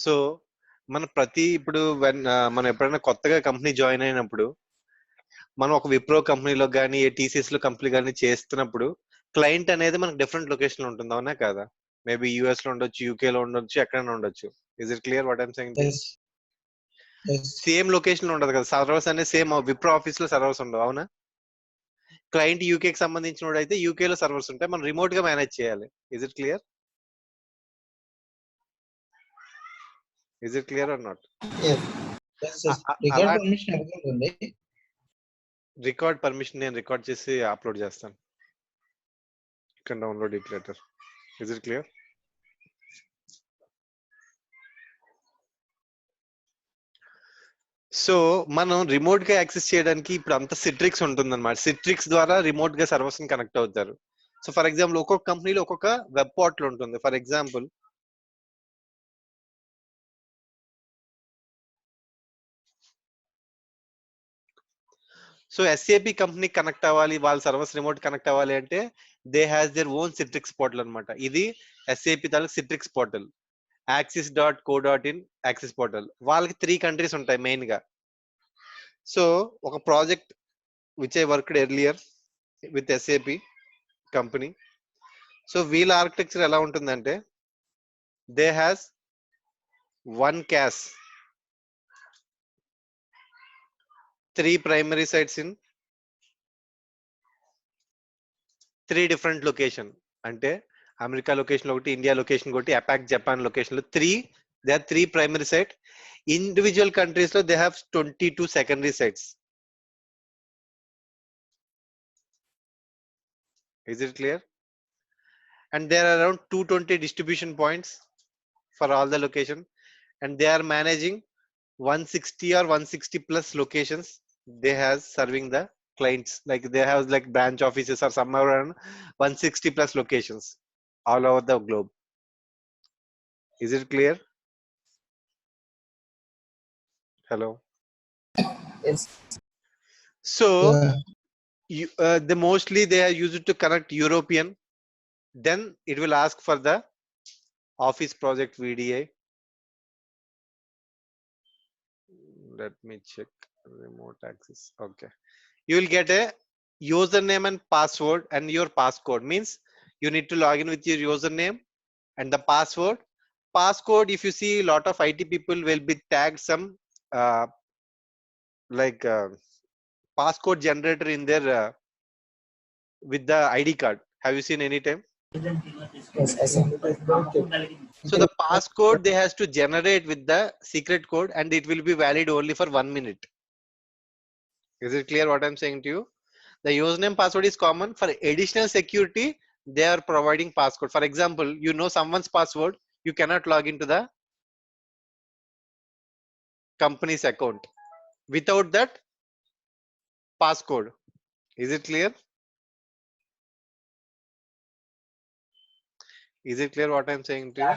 So మన ప్రతి ఇప్పుడు మనం ఎప్పుడైనా కొత్తగా కంపెనీ జాయిన్ అయినప్పుడు మనం ఒక విప్రో కంపెనీలో కానీ ఏ టీసీఎస్ లో కంపెనీ కానీ చేస్తున్నప్పుడు క్లయింట్ అనేది మనకు డిఫరెంట్ లొకేషన్ లో ఉంటుంది, అవునా కాదా? మేబీ యూఎస్ లో ఉండొచ్చు, యూకే లో ఉండొచ్చు, ఎక్కడైనా ఉండొచ్చు. Is it clear what I'm saying? Yes. Yes. Same location లో ఉండదు కదా, సర్వర్స్ అనేది సేమ్ విప్రో ఆఫీస్ లో సర్వర్స్ ఉండవు, అవునా? క్లయింట్ యూకేకి సంబంధించిన అయితే యూకే లో సర్వర్స్ ఉంటాయి, మనం రిమోట్ గా మేనేజ్ చేయాలి. Is it clear? Is it clear or not? Yes. Yes. Yes. Record అలా permission available ఉంది. రికార్డ్ పర్మిషన్ నేను రికార్డ్ చేసి అప్లోడ్ చేస్తాను. You can download it later. Is it clear? So మనం రిమోట్ గా యాక్సెస్ చేయడానికి ఇప్పుడు అంత సిట్రిక్స్ ఉంటుంది అనమాట. సిట్రిక్స్ ద్వారా రిమోట్ గా సర్వర్స్ ని కనెక్ట్ అవుతారు. సో ఫర్ ఎగ్జాంపుల్ ఒక్కొక్క కంపెనీలో ఒక్కొక్క వెబ్ పోర్టల్ ఉంటుంది. For example so SAP company connect అవ్వాలి, వాళ్ళ సర్వర్స్ రిమోట్ కనెక్ట్ అవ్వాలి అంటే they has their own Citrix portal అనమాట. ఇది ఎస్ఏపి తాలూకు Citrix portal. axis.co.in axis portal. వాళ్ళకి 3 కంట్రీస్ ఉంటాయి మెయిన్ గా. సో ఒక project which I worked earlier with SAP company. So వీళ్ళ ఆర్కిటెక్చర్ ఎలా ఉంటుందంటే they has 1 CAS, 3 primary sites in 3 different location. అంటే అమెరికా లొకేషన్ ఒకటి, ఇండియా లొకేషన్ ఒకటి, అపాక్ జపాన్ లొకేషన్ లో 3. They are 3 primary site. Individual countries లో they have 22 secondary sites. Is it clear? And there are around 220 distribution points for all the location, and they are managing 160 or 160 plus locations. They have serving the clients, like they have like branch offices or somewhere around 160 plus locations all over the globe. Is it clear? Hello. Yes. So Yeah. the mostly they are used to connect European. Then it will ask for the office project VDA. Let me check remote access. Okay, you will get a username and password, and your passcode means you need to log in with your username and the passcode. If you see a lot of IT people will be tagged some like passcode generator in their with the ID card. Have you seen any time? Yes. I see. So the passcode they has to generate with the secret code, and it will be valid only for 1 minute. Is it clear what I'm saying to you? The username password is common. For additional security, they are providing passcode. For example, you know someone's password, you cannot log into the company's account without that passcode. Is it clear? Is it clear what I'm saying to you?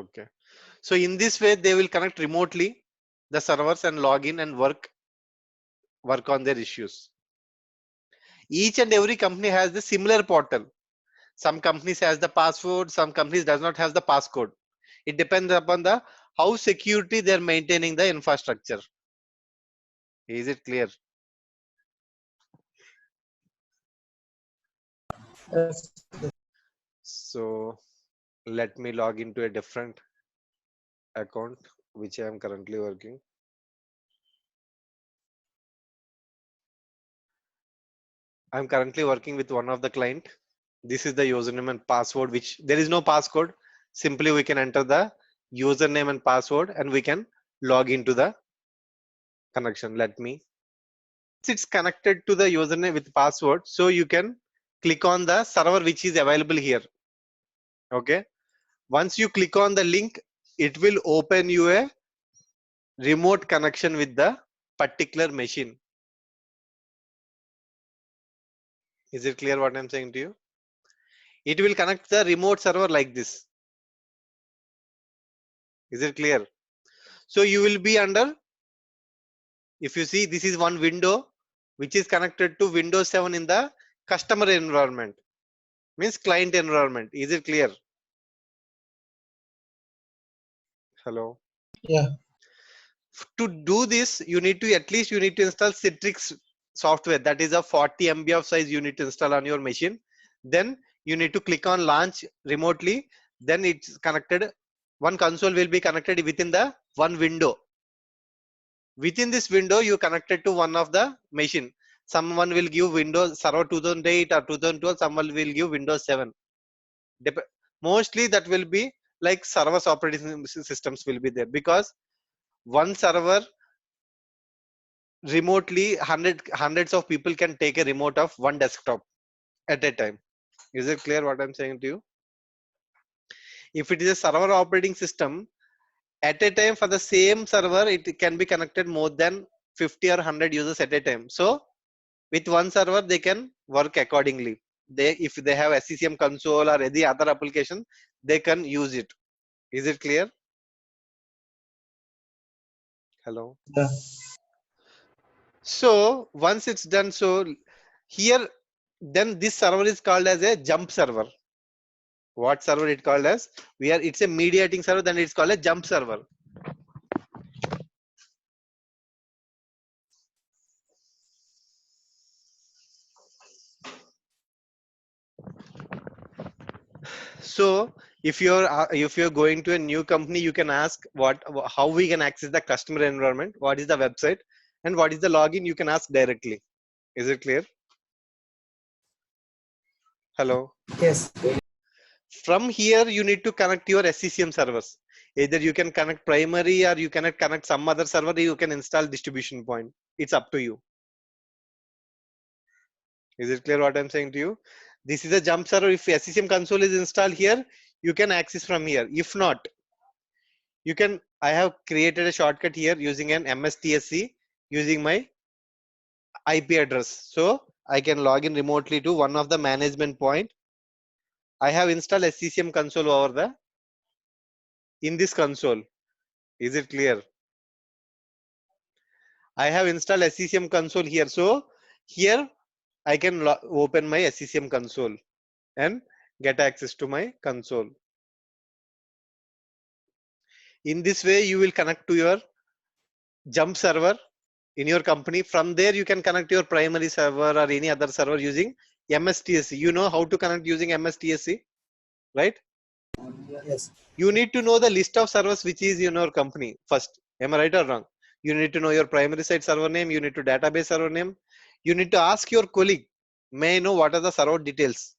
Okay. So in this way, they will connect remotely the servers and log in and work on their issues. Each and every company has the similar portal. Some companies has the password, some companies does not have the passcode. It depends upon the how security they are maintaining the infrastructure. Is it clear? Yes. So let me log into a different account which I am currently working. I am currently working with one of the client. This is the username and password, which there is no passcode. Simply we can enter the username and password and we can log into the connection. Let me. It's connected to the username with password, so you can click on the server which is available here. Okay. Once you click on the link, it will open you a remote connection with the particular machine. Is it clear what I'm saying to you? It will connect the remote server like this. Is it clear? So you will be under, if you see, this is one window which is connected to Windows 7 in the customer environment, means client environment. Is it clear? Hello. Yeah. To do this, you need to at least you need to install Citrix software. That is a 40 MB of size you need to install on your machine. Then you need to click on launch remotely. Then it's connected. One console will be connected within the one window. Within this window, you connected to one of the machine. Someone will give Windows Server 2008 or 2012. Someone will give Windows 7. Mostly that will be like servers operating systems will be there, because one server remotely hundreds of people can take a remote of one desktop at a time. Is it clear what I'm saying to you? If it is a server operating system, at a time for the same server it can be connected more than 50 or 100 users at a time. So with one server they can work accordingly. They, if they have SCCM console or any other application, they can use it. Is it clear? Hello. Yeah. So once it's done, so here, then this server is called as a jump server. What server it called as? We are, it's a mediating server, then it's called a jump server. So if you're going to a new company, you can ask what, how we can access the customer environment, what is the website, and what is the login, you can ask directly. Is it clear? Hello. Yes. From here you need to connect your SCCM servers. Either you can connect primary or you cannot connect some other server, you can install distribution point. It's up to you. Is it clear what I'm saying to you? This is a jump server. If SCCM console is installed here, you can access from here. If not, you can, I have created a shortcut here using an MSTSC using my IP address. So I can log in remotely to one of the management point. I have installed SCCM console over the, in this console. Is it clear? I have installed SCCM console here. So here I can open my SCCM console and get access to my console. In this way, you will connect to your jump server in your company. From there, you can connect your primary server or any other server using MSTSC. You know how to connect using MSTSC, right? Yes. You need to know the list of servers which is in your company first. Am I right or wrong? You need to know your primary site server name. You need to database server name. You need to ask your colleague, may I know what are the server details,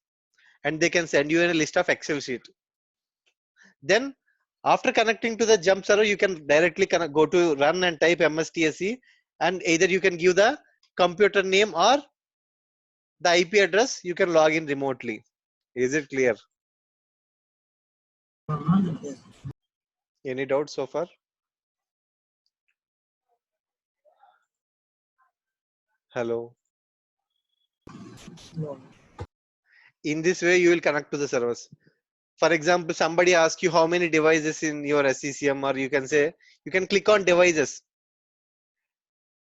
and they can send you in a list of Excel sheet. Then after connecting to the jump server, you can directly go to run and type MSTSC, and either you can give the computer name or the IP address, you can log in remotely. Is it clear? Yes. Any doubts so far? Hello. No. In this way, you will connect to the servers. For example, somebody asks you how many devices in your SCCM, or you can say, you can click on devices.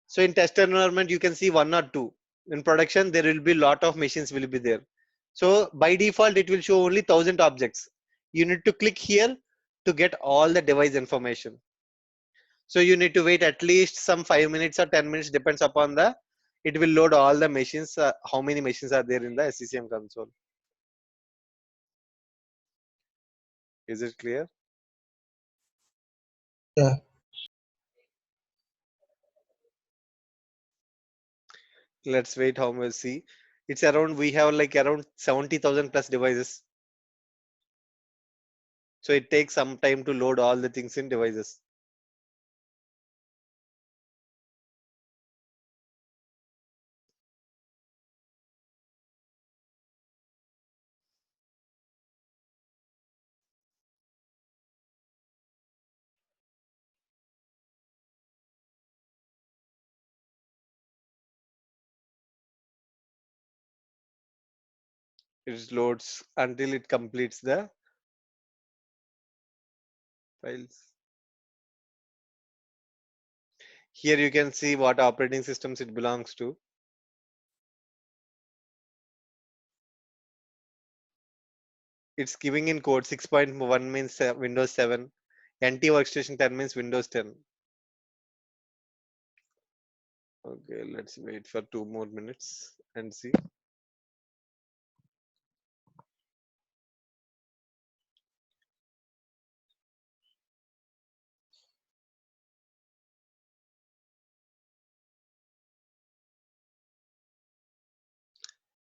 So in test environment, you can see one or two. In production, there will be lot of machines will be there. So by default, it will show only 1,000 objects. You need to click here to get all the device information. So you need to wait at least some 5 minutes or 10 minutes, depends upon the, it will load all the machines, how many machines are there in the SCCM console. Is it clear? Yeah. Let's wait how much see. It's around, we have like around 70,000 plus devices. So it takes some time to load all the things in devices. It loads until it completes the files. Here you can see what operating systems it belongs to. It's giving in code 6.1 means Windows 7. NT workstation 10 means Windows 10. Okay, let's wait for 2 more minutes and see.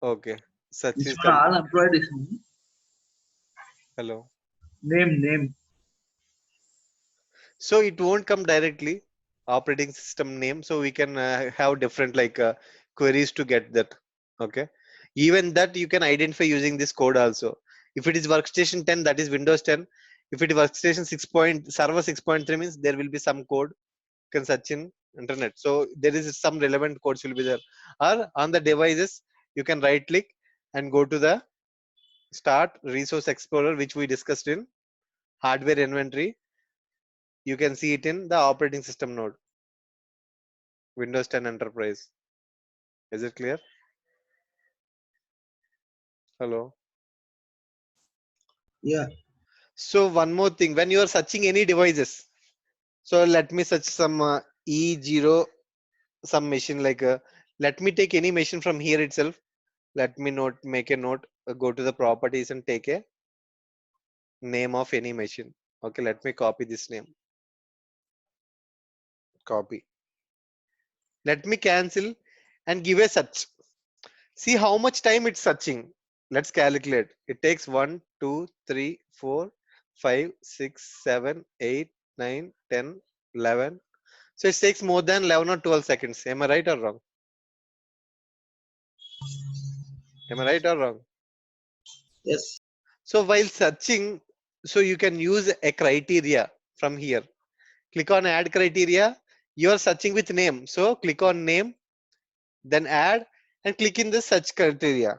Okay, search This is one come. all employed is Hello. name. So it won't come directly operating system name. So we can have different like queries to get that. Okay. Even that you can identify using this code also. If it is workstation 10, that is Windows 10. If it is workstation 6 point server 6.3 means there will be some code you can search in internet. So there is some relevant codes will be there. Or on the devices, you can right click and go to the start resource explorer, which we discussed in hardware inventory. You can see it in the operating system node, Windows 10 Enterprise. Is it clear? Hello. Yeah. So one more thing, when you are searching any devices, so let me search some E0, some machine like let me take any machine from here itself. Let me make a note, go to the properties and take a name of any machine. Okay, let me copy this name. Copy. Let me cancel and give a search. See how much time it's searching. Let's calculate. It takes 1, 2, 3, 4, 5, 6, 7, 8, 9, 10, 11. So it takes more than 11 or 12 seconds. Am I right or wrong? Am I right or wrong? Yes. So while searching, so you can use a criteria from here. Click on add criteria. You are searching with name. So click on name, then add and click in the search criteria.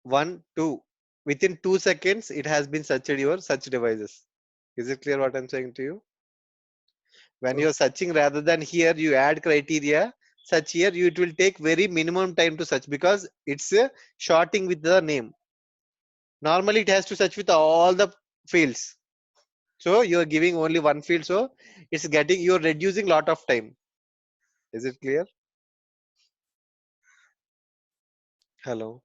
1, 2. Within 2 seconds, it has been searched your search devices. Is it clear what I'm saying to you? When you're Okay. searching rather than here, you add criteria. Search here, it will take very minimum time to search because it's shorting with the name. Normally, it has to search with all the fields. So you're giving only one field. So it's getting, you're reducing lot of time. Is it clear? Hello.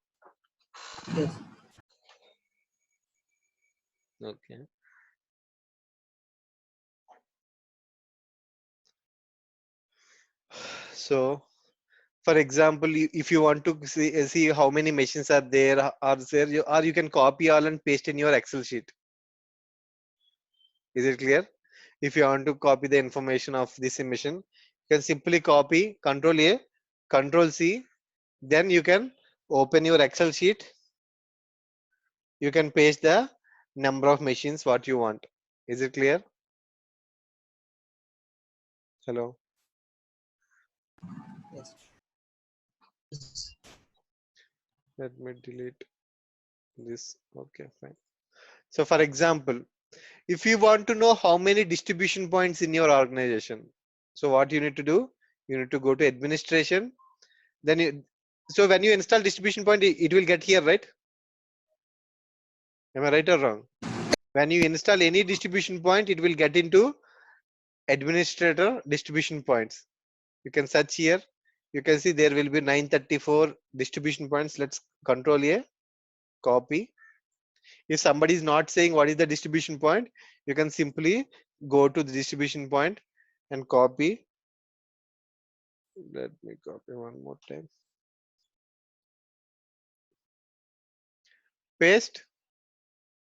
Yes. Okay. So for example, if you want to see how many machines are there, or you can copy all and paste in your Excel sheet. Is it clear? If you want to copy the information of this machine, you can simply copy Control A, Control C. Then you can open your Excel sheet. You can paste the number of machines what you want. Is it clear? Hello. Yes. Yes. Let me delete this. Okay, fine. So for example, if you want to know how many distribution points in your organization, so what you need to do, you need to go to administration. Then you, so when you install distribution point, it will get here, right? Am I right or wrong? When you install any distribution point, it will get into administrator distribution points. You can search here. You can see there will be 934 distribution points. Let's control A, copy. If somebody is not saying what is the distribution point, you can simply go to the distribution point and copy. Let me copy one more time. Paste.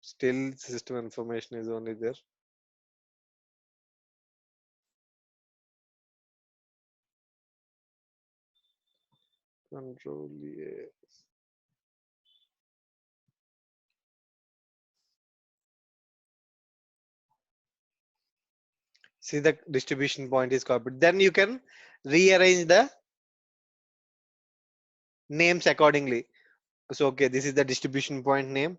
Still system information is only there. Control A. See the distribution point is copied. Then you can rearrange the names accordingly. So okay, this is the distribution point name.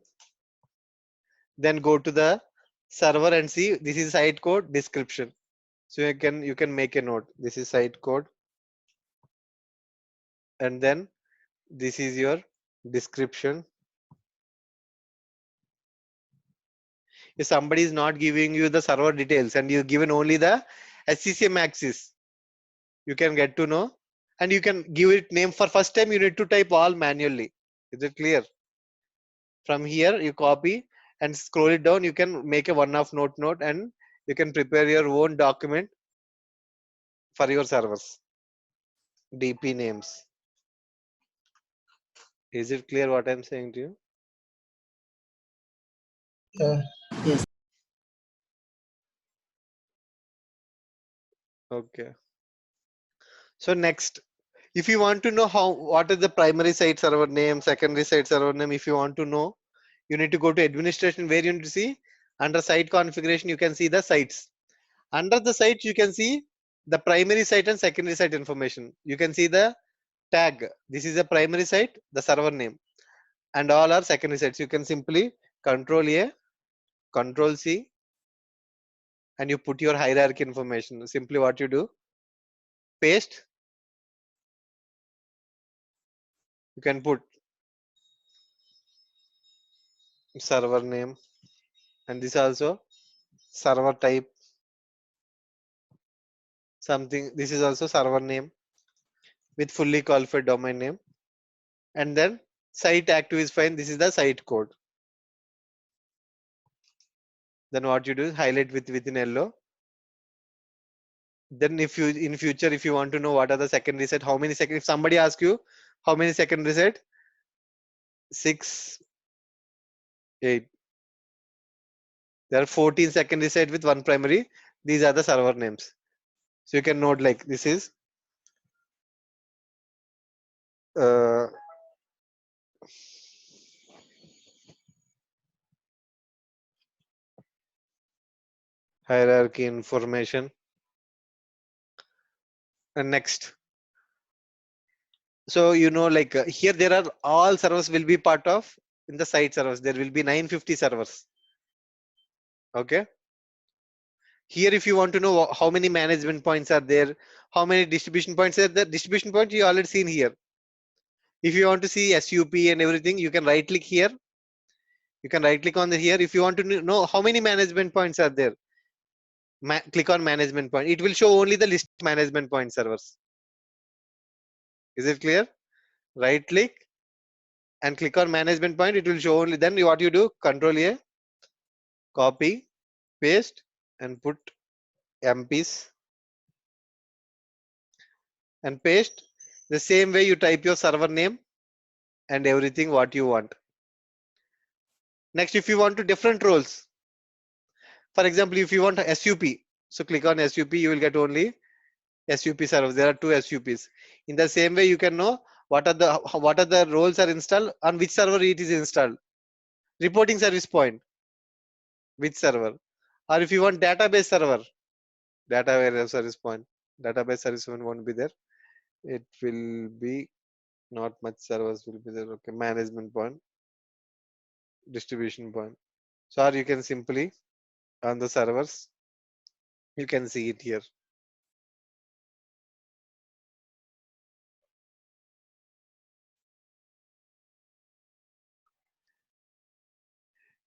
Then go to the server and see this is site code description. So you can make a note. This is site code, and then this is your description. If somebody is not giving you the server details and you given only the SCCM access, you can get to know, and you can give it name. For first time you need to type all manually. Is it clear? From here you copy and scroll it down. You can make a one-off note and you can prepare your own document for your servers. DP names. Is it clear what I'm saying to you? Yeah. Yes. Okay. So next, if you want to know what is the primary site server name, secondary site server name, if you want to know, you need to go to administration, where you need to see under site configuration, you can see the sites. Under the sites, you can see the primary site and secondary site information. You can see the tag. This is a primary site, the server name, and all are secondary sites. You can simply Control A, Control C, and you put your hierarchy information. Simply what you do, paste. You can put server name, and this also server type, something. This is also server name with fully qualified domain name, and then site active is fine. This is the site code. Then what you do is highlight within yellow. Then if you in future, if you want to know what are the secondary set, how many second, if somebody asks you how many secondary set, 6, 8. There are 14 secondary set with one primary. These are the server names. So you can note like this is uh, hierarchy information. And next, so like here there are all servers will be part of in the site servers. There will be 950 servers. Okay. Here, if you want to know how many management points are there, how many distribution points are there, distribution points you already seen here. If you want to see SUP and everything, you can right click here. You can right click on the here. If you want to know how many management points are there, click on management point. It will show only the list of management point servers. Is it clear? Right click and click on management point. It will show only. Then what you do? Control A, copy, paste, and put MPs and paste. The same way you type your server name and everything what you want. Next, if you want to different roles, for example, if you want a SUP, so click on SUP, you will get only SUP servers. There are 2 SUPs. In the same way, you can know what are the roles are installed on which server it is installed. Reporting service point, which server, or if you want database server, database service point, database service point won't be there. It will be not much servers will be there. Okay, management point, distribution point. So, or you can simply on the servers, you can see it here.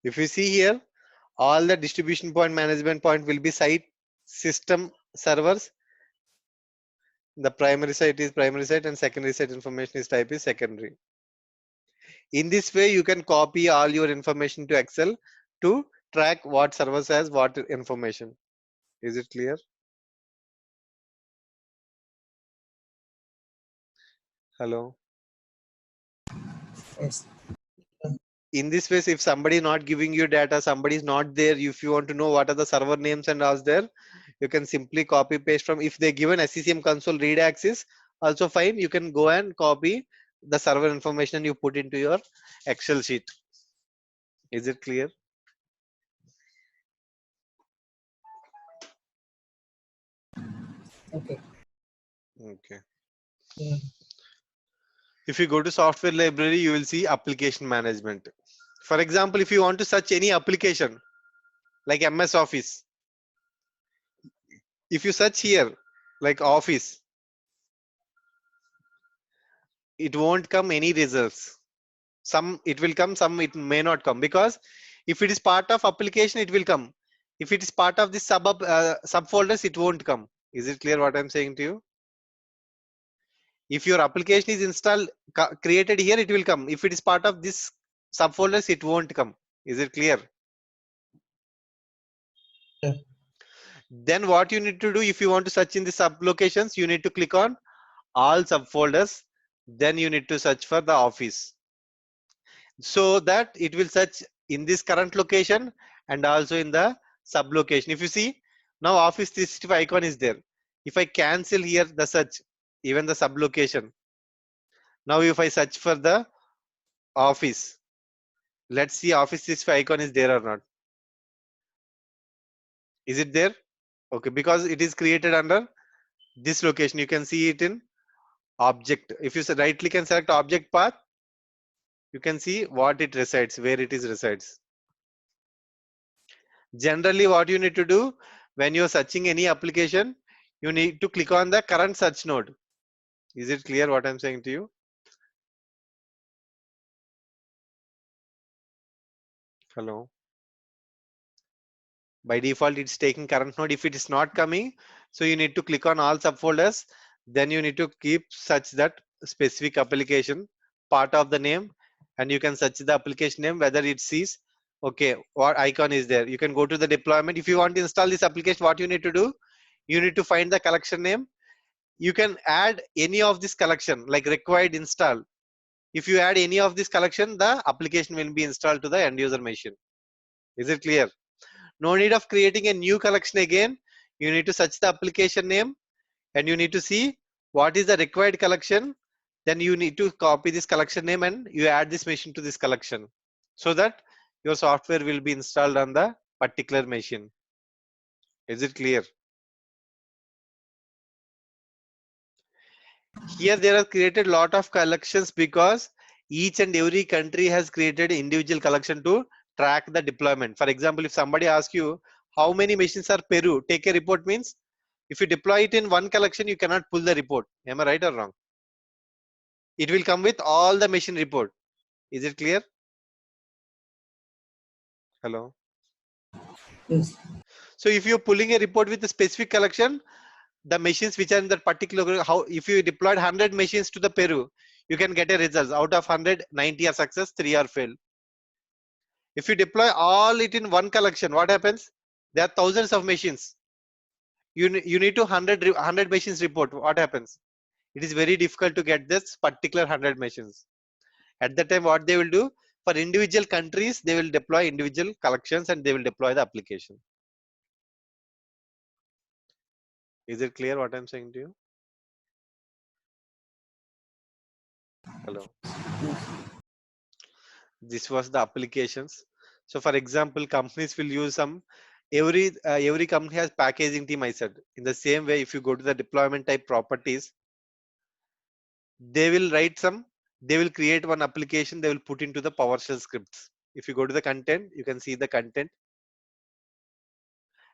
If you see here, all the distribution point management point will be site system servers. The primary site is primary site and secondary site information is type is secondary. In this way, you can copy all your information to Excel to track what servers has what information. Is it clear? Hello. Yes. In this way, if somebody is not giving you data, somebody is not there, if you want to know what are the server names and all there, you can simply copy paste from, if they given SCCM console read access, also fine, you can go and copy the server information and you put into your Excel sheet. Is it clear? Okay. Okay. Yeah. If you go to software library, you will see application management. For example, if you want to search any application like MS Office, if you search here like Office, it won't come any results. Some it will come, some it may not come, because If it is part of application, it will come. If it is part of the subfolders, it won't come. Is it clear what I'm saying to you? If your application is installed, created here, it will come. If it is part of this subfolders, it won't come. Is it clear? Yeah. Then what you need to do, if you want to search in the sublocations, you need to click on all subfolders. Then you need to search for the office, so that it will search in this current location and also in the sublocation. If you see, now office 365 icon is there. If I cancel here the search, even the sublocation, now if I search for the office, let's see office 365 icon is there or not. Is it there? Okay, because it is created under this location. You can see it in object. If you right click and select object path, you can see what it resides, where it is resides. Generally, what you need to do when you're searching any application, you need to click on the current search node. Is it clear what I'm saying to you? Hello. By default, it's taking current node. If it is not coming, so you need to click on all subfolders. Then you need to keep search that specific application part of the name, and you can search the application name whether it sees. Okay, what icon is there? You can go to the deployment. If you want to install this application, what you need to do? You need to find the collection name. You can add any of this collection like required install. If you add any of this collection, the application will be installed to the end user machine. Is it clear? No need of creating a new collection again. You need to search the application name and you need to see what is the required collection. Then you need to copy this collection name and you add this machine to this collection, so that your software will be installed on the particular machine. Is it clear? Here there are created lot of collections because each and every country has created individual collection to track the deployment. For example, if somebody asks you how many machines are Peru, take a report means if you deploy it in one collection, you cannot pull the report. Am I right or wrong? It will come with all the machine report. Is it clear? Hello. Yes. So if you're pulling a report with a specific collection, the machines which are in that particular, how if you deployed 100 machines to the Peru, you can get a result. Out of 100, 90 are success, 3 are fail. If you deploy all it in one collection, what happens? There are thousands of machines. You need to 100 machines report. What happens? It is very difficult to get this particular 100 machines. At that time, what they will do, for individual countries, they will deploy individual collections and they will deploy the application. Is it clear what I'm saying to you? Hello. This was the applications. So for example, companies will use some, every company has packaging team. I said in the same way, if you go to the deployment type properties, they will write some, they will create one application, they will put into the PowerShell scripts. If you go to the content, you can see the content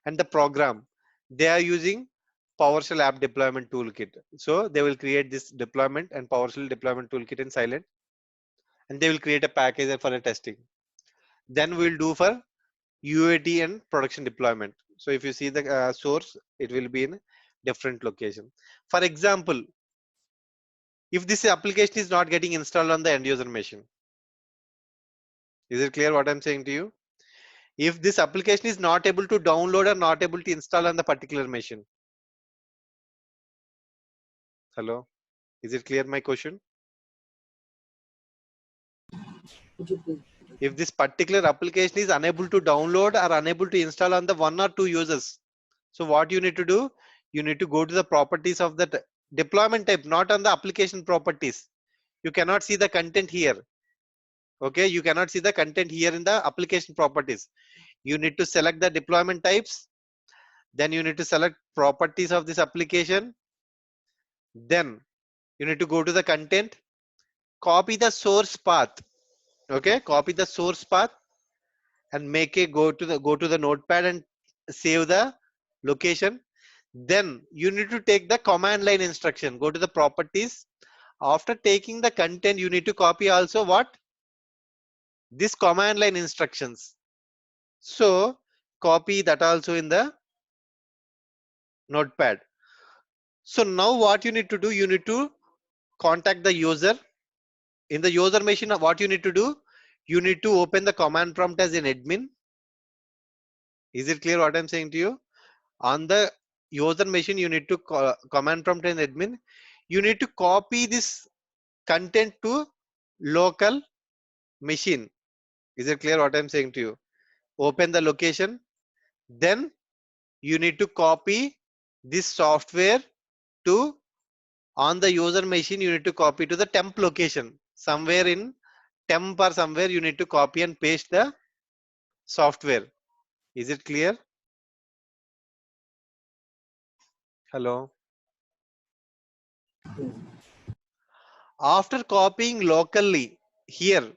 and the program. They are using PowerShell app deployment toolkit. So they will create this deployment and PowerShell deployment toolkit in silent, and they will create a package for a testing. Then we'll do for UAT and production deployment. So if you see the source, it will be in different location. For example, if this application is not getting installed on the end user machine, is it clear what I'm saying to you? If this application is not able to download or not able to install on the particular machine, hello, is it clear my question? Could you please? If this particular application is unable to download or unable to install on the one or two users, so what you need to do, you need to go to the properties of that deployment type, not on the application properties. You cannot see the content here. Okay, you cannot see the content here in the application properties. You need to select the deployment types, then you need to select properties of this application, then you need to go to the content, copy the source path. Okay, copy the source path and make a go to the notepad and save the location. Then you need to take the command line instruction, go to the properties. After taking the content, you need to copy also what, this command line instructions. So copy that also in the notepad. So now what you need to do, you need to contact the user. In the user machine, what you need to do, you need to open the command prompt as an admin. Is it clear what I'm saying to you? On the user machine, you need to command prompt as admin. You need to copy this content to local machine. Is it clear what I'm saying to you? Open the location, then you need to copy this software to on the user machine. You need to copy to the temp location somewhere in temp or somewhere. You need to copy and paste the software. Is it clear? Hello. Yes. After copying locally here,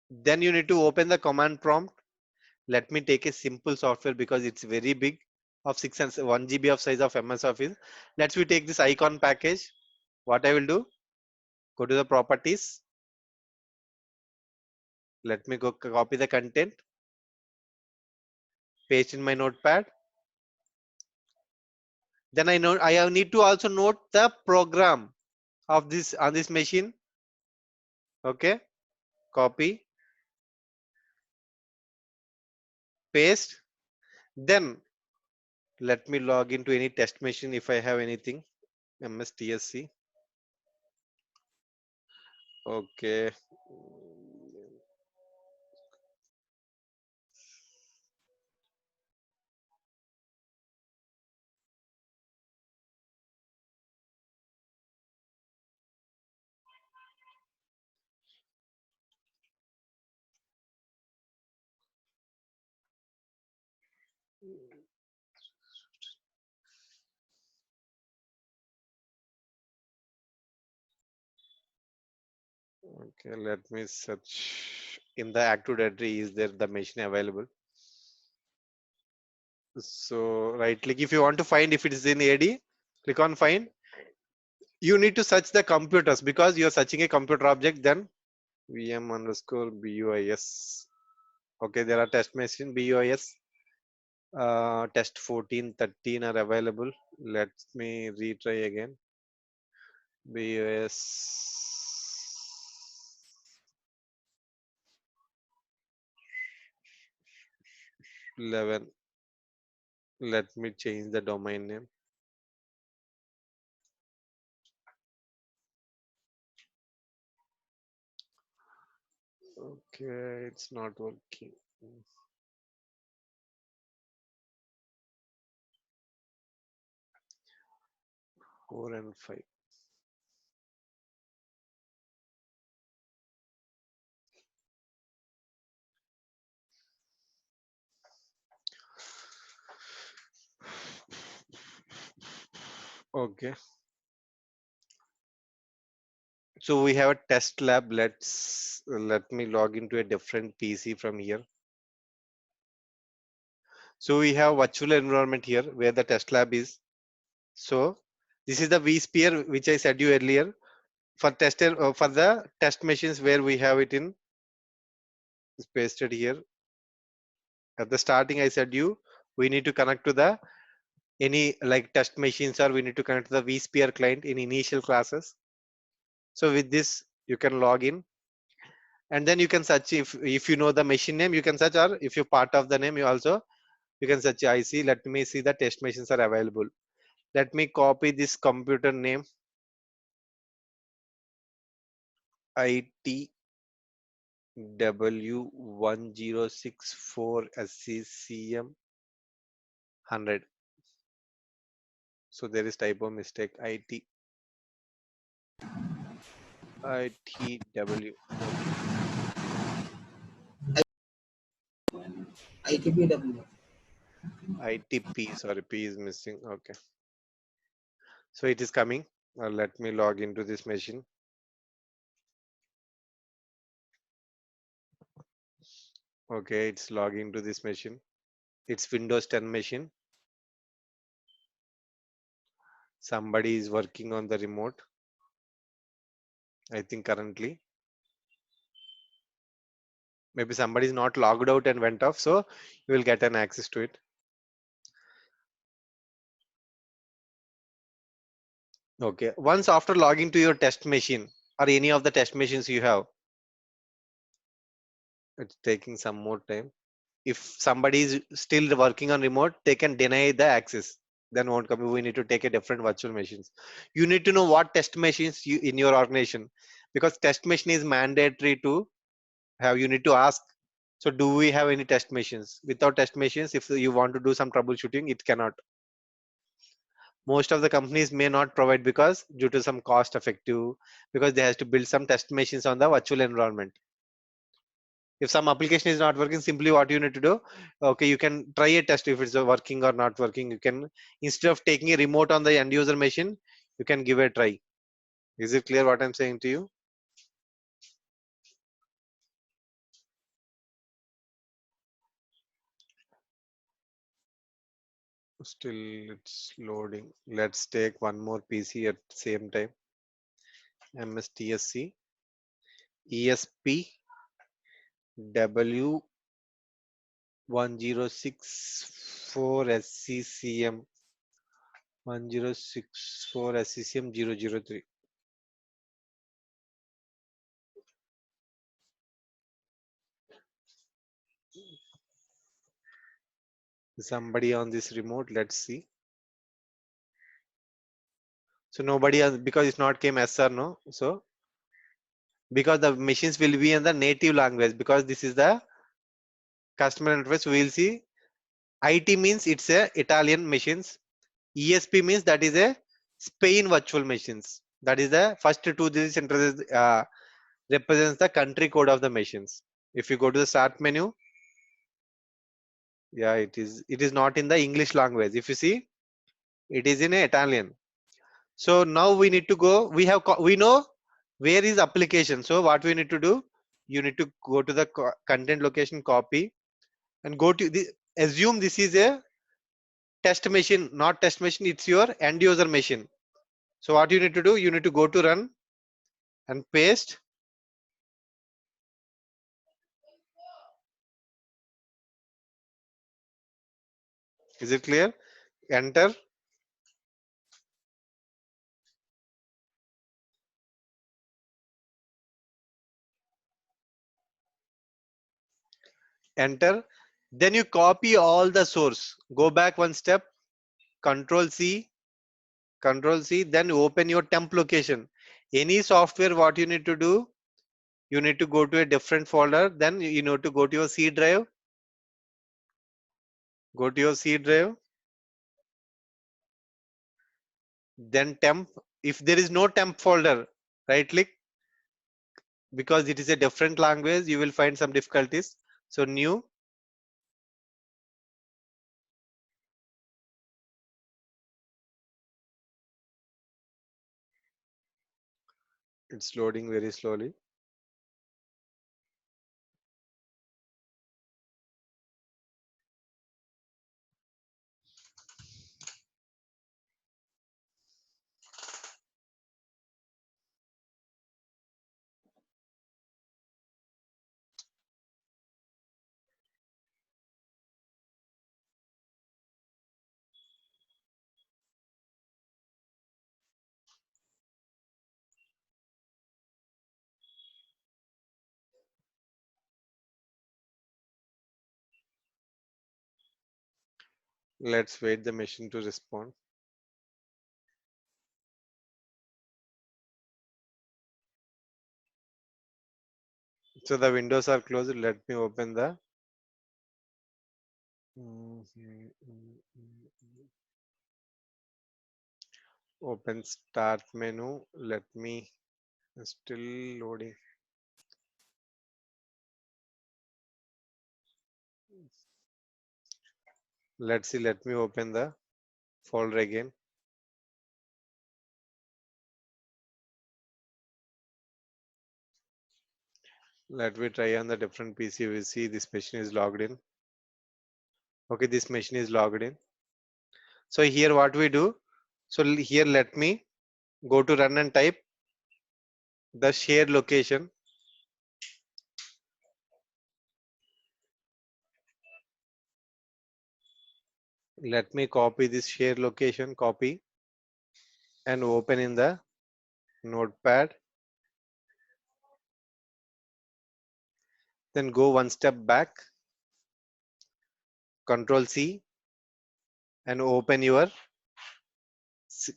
then you need to open the command prompt. Let me take a simple software because it's very big of 6 and 1 GB of size of MS Office. Let's we take this icon package. What I will do, go to the properties. Let me go copy the content, paste in my notepad. Then I know I need to also note the program of this on this machine. Okay, copy, paste. Then let me log into any test machine if I have anything. MSTSC. Okay. Okay, let me search in the Active Directory. Is there the machine available? So right click if you want to find if it is in AD, click on find. You need to search the computers because you are searching a computer object. Then VM underscore BUIS. Okay, there are test machine BUIS. Test 14, 13 are available. Let me retry again. BUIS 11. Let me change the domain name. Okay, it's not working. 4 and 5. Okay, so we have a test lab. Let me log into a different PC from here. So we have virtual environment here where the test lab is. So this is the vSphere which I said you earlier for for the test machines where we have it in is pasted here. At the starting, I said you we need to connect to the any like test machines or we need to connect to the vSphere client in initial classes. So with this, you can log in and then you can search if you know the machine name, you can search, or if you're part of the name, you can search IC. Let me see the test machines are available. Let me copy this computer name ITW1064 SCCM 100. So there is typo mistake. ITW. Okay. ITPW. ITP. Sorry, P is missing. Okay. So it is coming. Let me log into this machine. Okay, it's logging to this machine. It's Windows 10 machine. Somebody is working on the remote. I think currently. Maybe somebody is not logged out and went off, so you will get an access to it. Okay, once after logging to your test machine or any of the test machines you have, it's taking some more time. If somebody is still working on remote, they can deny the access, then won't come. We need to take a different virtual machines. You need to know what test machines you in your organization, because test machine is mandatory to have. You need to ask, so do we have any test machines? Without test machines, if you want to do some troubleshooting, it cannot. Most of the companies may not provide because due to some cost effective, because they has to build some test machines on the virtual environment. If some application is not working, simply what you need to do, okay, you can try a test if it's working or not working. You can, instead of taking a remote on the end user machine, you can give a try. Is it clear what I'm saying to you? Still it's loading. Let's take one more PC at same time. MSTSC ESP W1064 SCCM 1064 SCCM 003. Somebody on this remote, let's see. So nobody has, because it's not came SR, no. So because the machines will be in the native language, because this is the customer interface, we will see IT means it's a Italian machines. ESP means that is a Spain virtual machines. That is the first two digits represents the country code of the machines. If you go to the start menu, yeah, it is not in the English language. If you see, it is in Italian. So now we need to go. We know where is application. So what we need to do, you need to go to the content location, copy, and go to the, assume this is a test machine, not test machine. It's your end user machine. So what you need to do, you need to go to run and paste. Is it clear? Enter, enter. Then you copy all the source. Go back one step. Control C, Control C. Then open your temp location. Any software, what you need to do, you need to go to a different folder. Then you need to go to your C drive. Go to your C drive. Then temp. If there is no temp folder, right click, because it is a different language. You will find some difficulties. So new. It's loading very slowly. Let's wait the machine to respond. So the windows are closed. Let me open the open start menu. Let me, still loading. Let's see. Let me open the folder again. Let me try on the different PC. We see this machine is logged in. Okay, this machine is logged in. So here what we do. So here let me go to run and type the share location. Let me copy this share location, copy and open in the notepad. Then go one step back, Control C and open your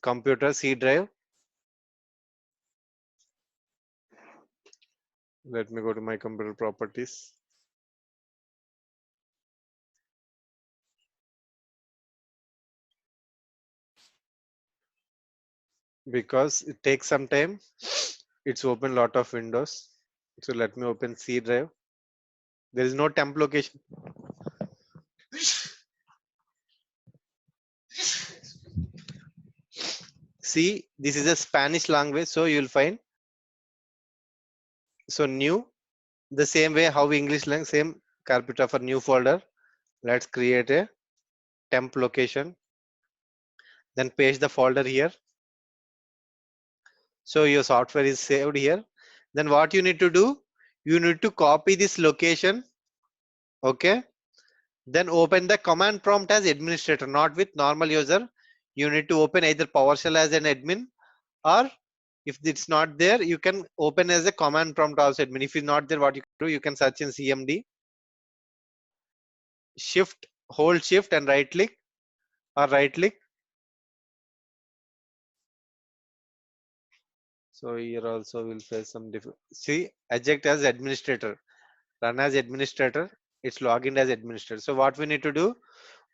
computer C drive. Let me go to my computer properties. Because it takes some time, it's open lot of windows. So let me open C drive. There is no temp location. See, this is a Spanish language, so you'll find so new the same way how English language, same carpeta for new folder. Let's create a temp location, then paste the folder here. So your software is saved here. Then what you need to do, you need to copy this location. Okay. Then open the command prompt as administrator, not with normal user. You need to open either PowerShell as an admin, or if it's not there, you can open as a command prompt also admin. If it's not there, what you can do, you can search in CMD, shift, hold shift and right click, or right click. So here also we'll face some different. See, eject as administrator, run as administrator. It's login as administrator. So what we need to do,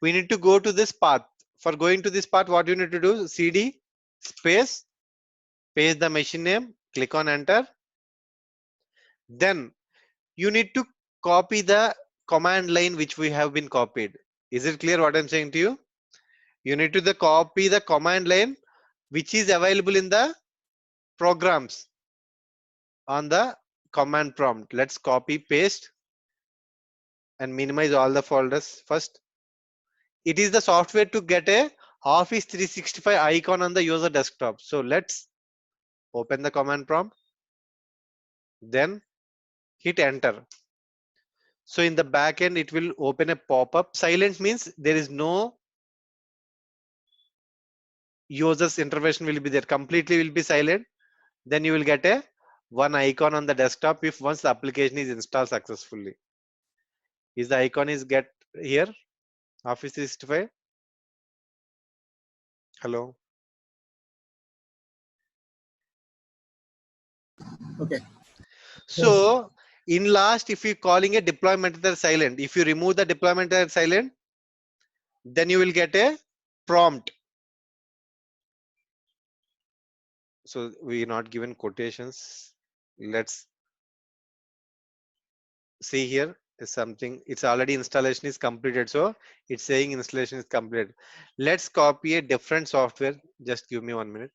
we need to go to this path. For going to this path, what you need to do, CD space, paste the machine name, click on enter. Then you need to copy the command line which we have been copied. Is it clear what I'm saying to you? You need to copy the command line which is available in the programs on the command prompt. Let's copy paste and minimize all the folders first. It is the software to get a Office 365 icon on the user desktop. So let's open the command prompt, then hit enter. So in the back end, it will open a pop-up. Silent means there is no user's intervention will be there. Completely will be silent. Then you will get a one icon on the desktop if once the application is installed successfully. Is the icon is get here? Office 365. Hello. Okay. Yes. So in last, if you calling a deployment method silent, if you remove the deployment method silent, then you will get a prompt. So we not given quotations. Let's see here is something. It's already installation is completed. So it's saying installation is completed. Let's copy a different software. Just give me 1 minute.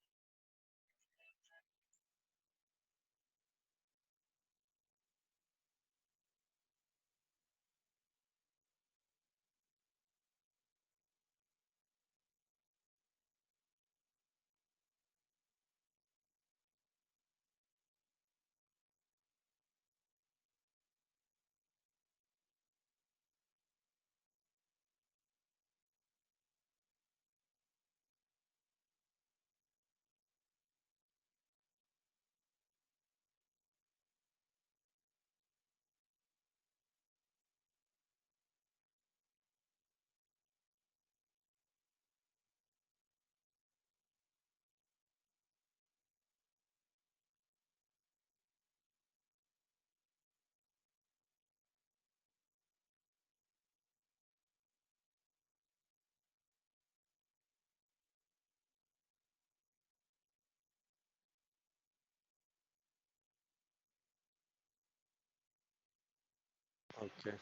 Okay.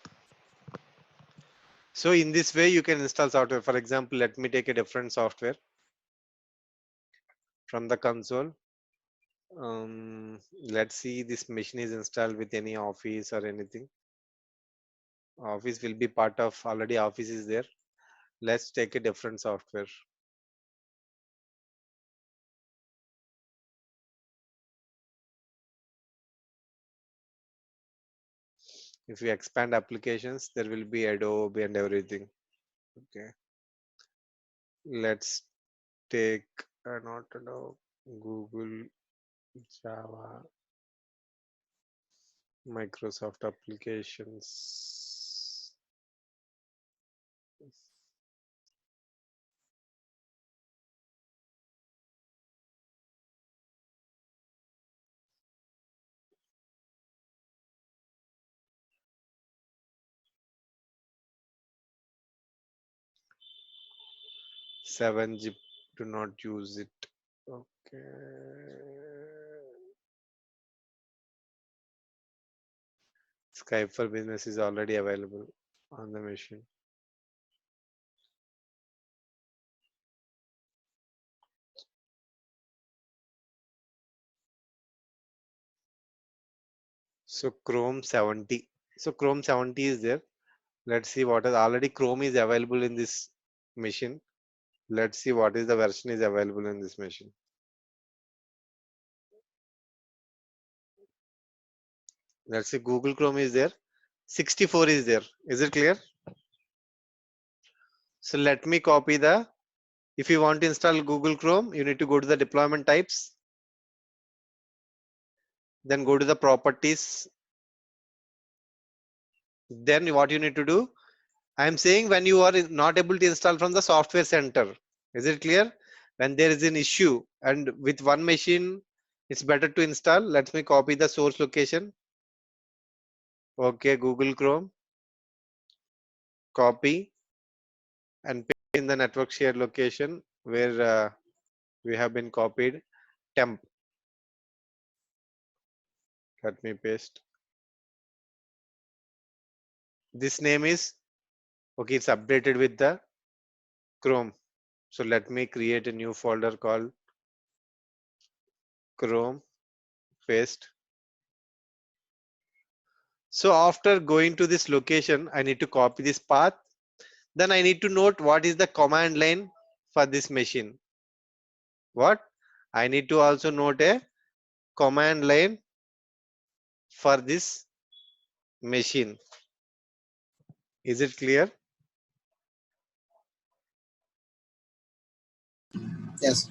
So in this way, you can install software. For example, let me take a different software from the console. Let's see this machine is installed with any office or anything. Office will be part of already office is there. Let's take a different software. If we expand applications, there will be Adobe and everything. Okay. Let's take not know Google, Java, Microsoft applications. 7-zip, do not use it. Okay. Skype for Business is already available on the machine. So Chrome 70. So Chrome 70 is there. Let's see what is already Chrome is available in this machine. Let's see what is the version is available in this machine. Let's see Google Chrome is there. 64 is there. Is it clear? So let me copy the, if you want to install Google Chrome, you need to go to the deployment types. Then go to the properties. Then what you need to do, I am saying when you are not able to install from the software center. Is it clear? When there is an issue and with one machine, it's better to install. Let me copy the source location. Okay, Google Chrome, copy and paste in the network share location where we have been copied. Temp. Let me paste. This name is, okay, it's updated with the Chrome. So let me create a new folder called Chrome, paste. So after going to this location, I need to copy this path. Then I need to note what is the command line for this machine. What? I need to also note a command line for this machine. Is it clear? Yes.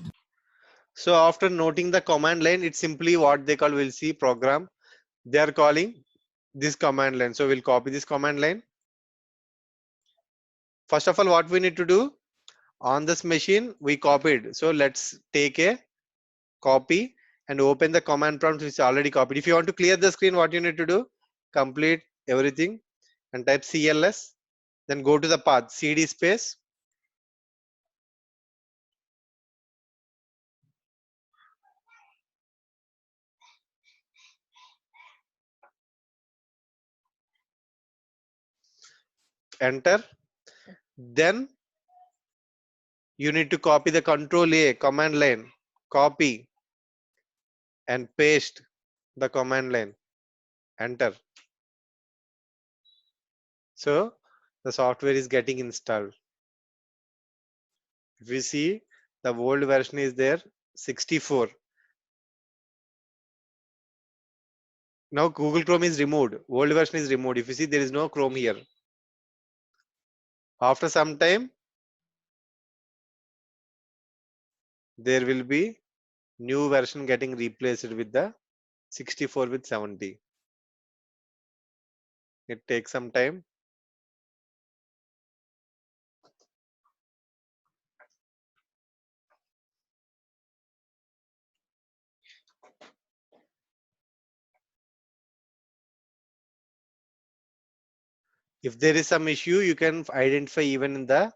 So after noting the command line, it's simply what they call, we'll see program. They are calling this command line. So we'll copy this command line. First of all, what we need to do on this machine, we copied. So let's take a copy and open the command prompt which is already copied. If you want to clear the screen, what you need to do, complete everything and type CLS, then go to the path CD space, enter. Then you need to copy the control A command line, copy and paste the command line, enter. So the software is getting installed. If you see, the old version is there, 64. Now Google Chrome is removed, old version is removed. If you see, there is no Chrome here. After some time, there will be new version getting replaced with the 64 with 70. It takes some time. If there is some issue, you can identify even in the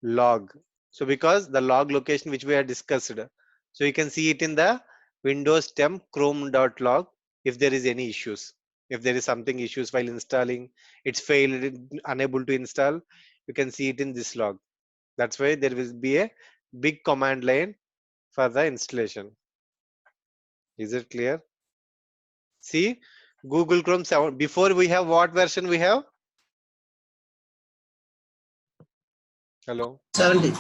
log. So because the log location which we had discussed, so you can see it in the Windows temp chrome.log if there is any issues. If there is something issues while installing, it's failed, unable to install, you can see it in this log. That's why there will be a big command line for the installation. Is it clear? See, Google Chrome 7. Before we have what version we have? Hello. 70.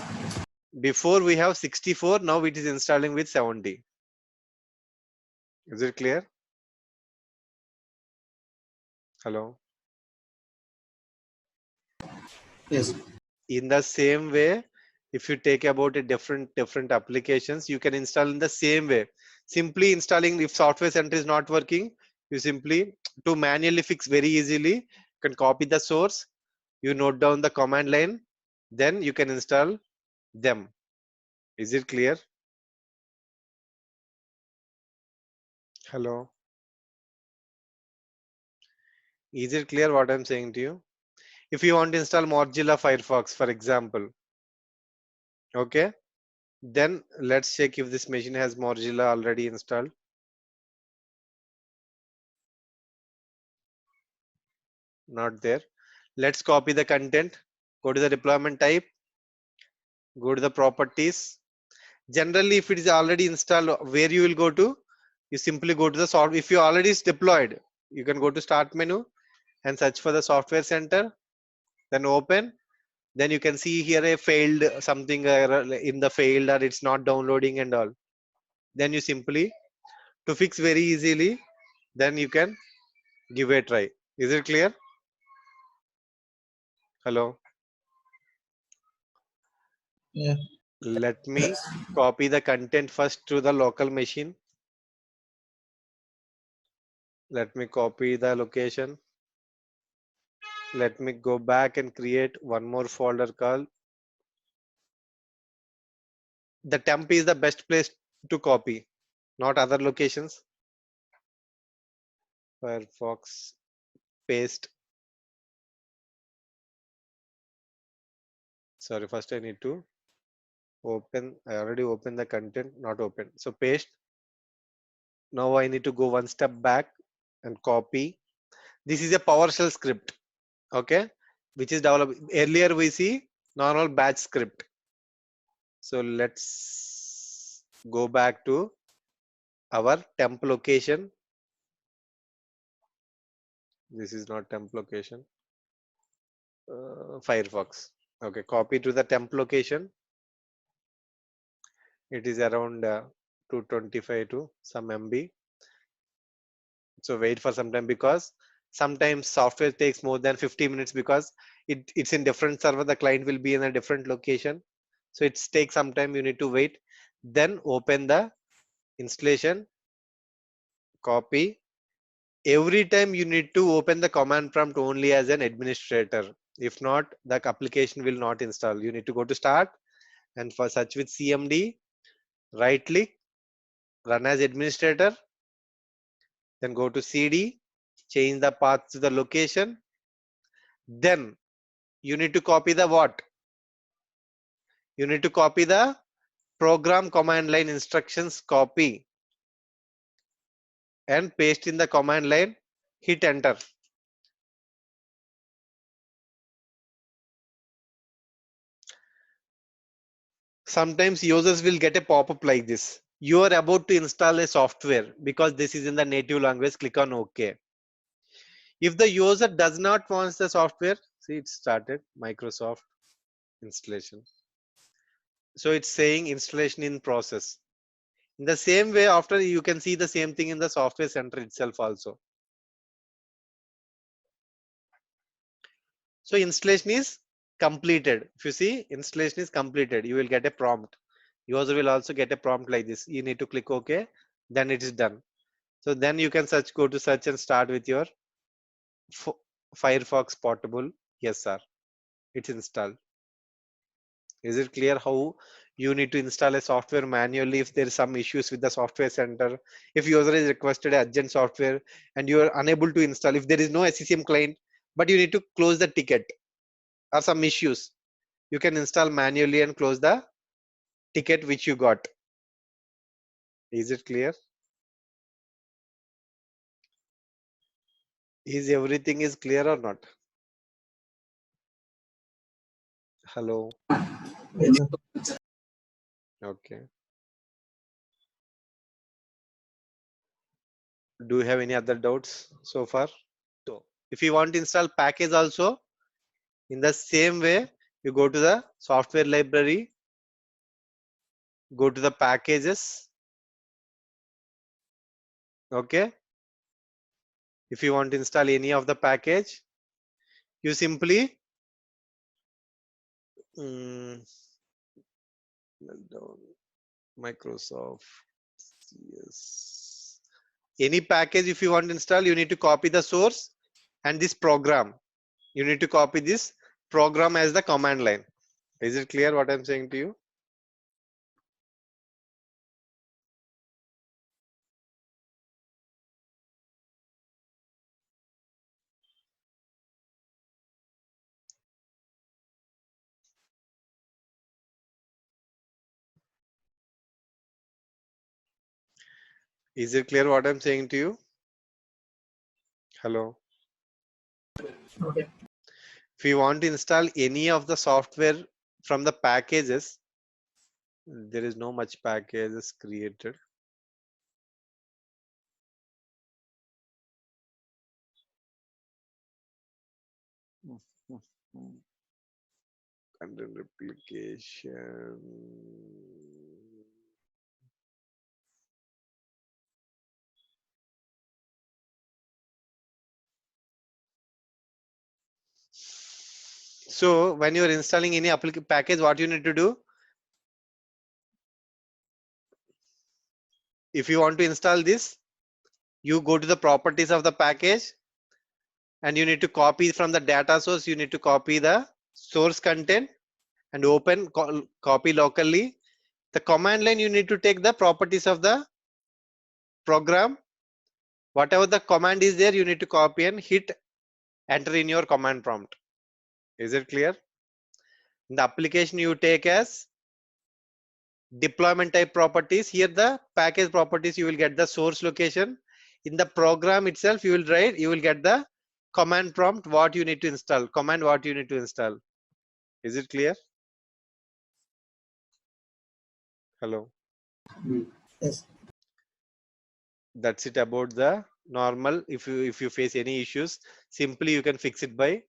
Before we have 64. Now it is installing with 70. Is it clear? Hello. Yes. In the same way, If you take about a different applications, you can install in the same way. Simply installing, if software center is not working, you simply to manually fix very easily, you can copy the source, you note down the command line, then you can install them. Is it clear? Hello, is it clear what I'm saying to you? If you want to install Mozilla Firefox, for example, okay, then let's check if this machine has Mozilla already installed. Not there. Let's copy the content, go to the deployment type, go to the properties. Generally, if it is already installed, where you will go to, you simply go to the software. If you already is deployed, you can go to start menu and search for the software center, then open. Then you can see here a failed something error in the failed, or it's not downloading and all. Then you simply, to fix very easily, then you can give a try. Is it clear? Hello. Yeah. Let me copy the content first to the local machine. Let me copy the location. Let me go back and create one more folder called, the temp is the best place to copy, not other locations. Firefox, paste. Sorry, first I need to open. I already opened the content, not open. So paste. Now I need to go one step back and copy. This is a PowerShell script, okay, which is developed. Earlier we see normal batch script. So let's go back to our temp location. This is not temp location. Firefox. Okay, copy to the temp location. It is around 225 to some MB. So wait for some time, because sometimes software takes more than 50 minutes, because it's in different server. The client will be in a different location. So it takes some time. You need to wait. Then open the installation, copy. Every time you need to open the command prompt only as an administrator. If not, the application will not install. You need to go to start, and for search with CMD, right click, run as administrator, then go to CD, change the path to the location. Then you need to copy the what? You need to copy the program command line instructions, copy and paste in the command line, hit enter. Sometimes users will get a pop-up like this. You are about to install a software. Because this is in the native language, click on OK. If the user does not want the software, see it started Microsoft installation. So it's saying installation in process. In the same way, after you can see the same thing in the software center itself also. So installation is completed. If you see installation is completed, you will get a prompt. User will also get a prompt like this. You need to click OK, then it is done. So then you can search, go to search and start with your Firefox portable. Yes, sir. It's installed. Is it clear how you need to install a software manually if there is some issues with the software center? If user is requested urgent software and you are unable to install, if there is no SCCM client, but you need to close the ticket or some issues, you can install manually and close the ticket which you got. Is it clear? Is everything is clear or not? Hello. Yes, sir. Okay. Do you have any other doubts so far? So if you want to install package also, in the same way, you go to the software library, go to the packages. Okay. If you want to install any of the package, you simply Down Microsoft. Yes. Any package if you want to install, you need to copy the source and this program. You need to copy this program as the command line. Is it clear what I'm saying to you? Is it clear what I'm saying to you? Hello. Okay. If you want to install any of the software from the packages, there is no much packages created. Content replication. So when you are installing any package, what you need to do? If you want to install this, you go to the properties of the package and you need to copy from the data source. You need to copy the source content and open copy locally. The command line, you need to take the properties of the program. Whatever the command is there, you need to copy and hit enter in your command prompt. Is it clear? In the application, you take as deployment type properties. Here the package properties, you will get the source location. In the program itself, you will get the command prompt, what you need to install, command what you need to install. Is it clear? Hello. Yes. That's it about the normal. If you face any issues, simply you can fix it by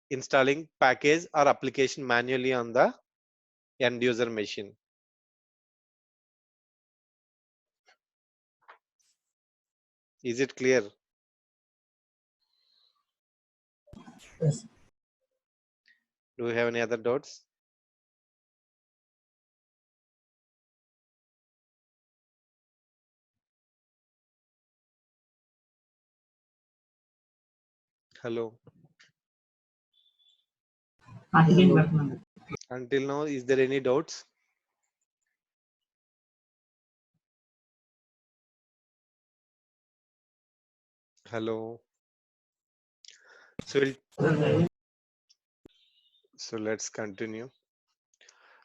installing package or application manually on the end user machine. Is it clear? Yes. Do you have any other doubts? Hello. Continue పెడుతున్నాను. Until now, is there any doubts? Hello. So let's continue.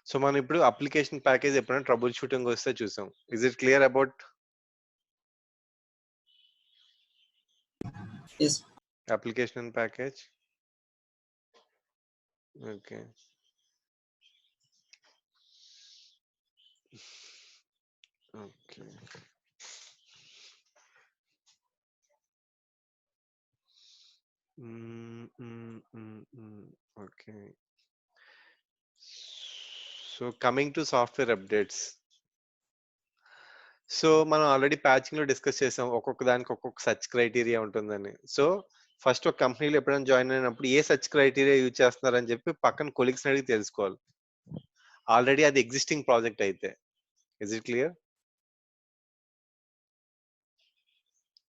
So మనం ఇప్పుడు application package ఎప్పుడైనా trouble shooting వస్తే చూసాం. Is it clear about Yes. Application package? Okay. Okay. Okay. So coming to software updates. So మనం already patching లో discuss చేసాం, ఒక్కొక్క దానికి ఒక్కొక్క సర్చ్ క్రైటీరియా ఉంటుందని. సో ఫస్ట్ ఒక కంపెనీలో ఎప్పుడైనా జాయిన్ అయినప్పుడు ఏ సర్చ్ క్రైటీరియా యూజ్ చేస్తున్నారని చెప్పి పక్కన కొలీగ్స్ అడిగి తెలుసుకోవాలి. ఆల్రెడీ అది ఎగ్జిస్టింగ్ ప్రాజెక్ట్ అయితే. Is it clear?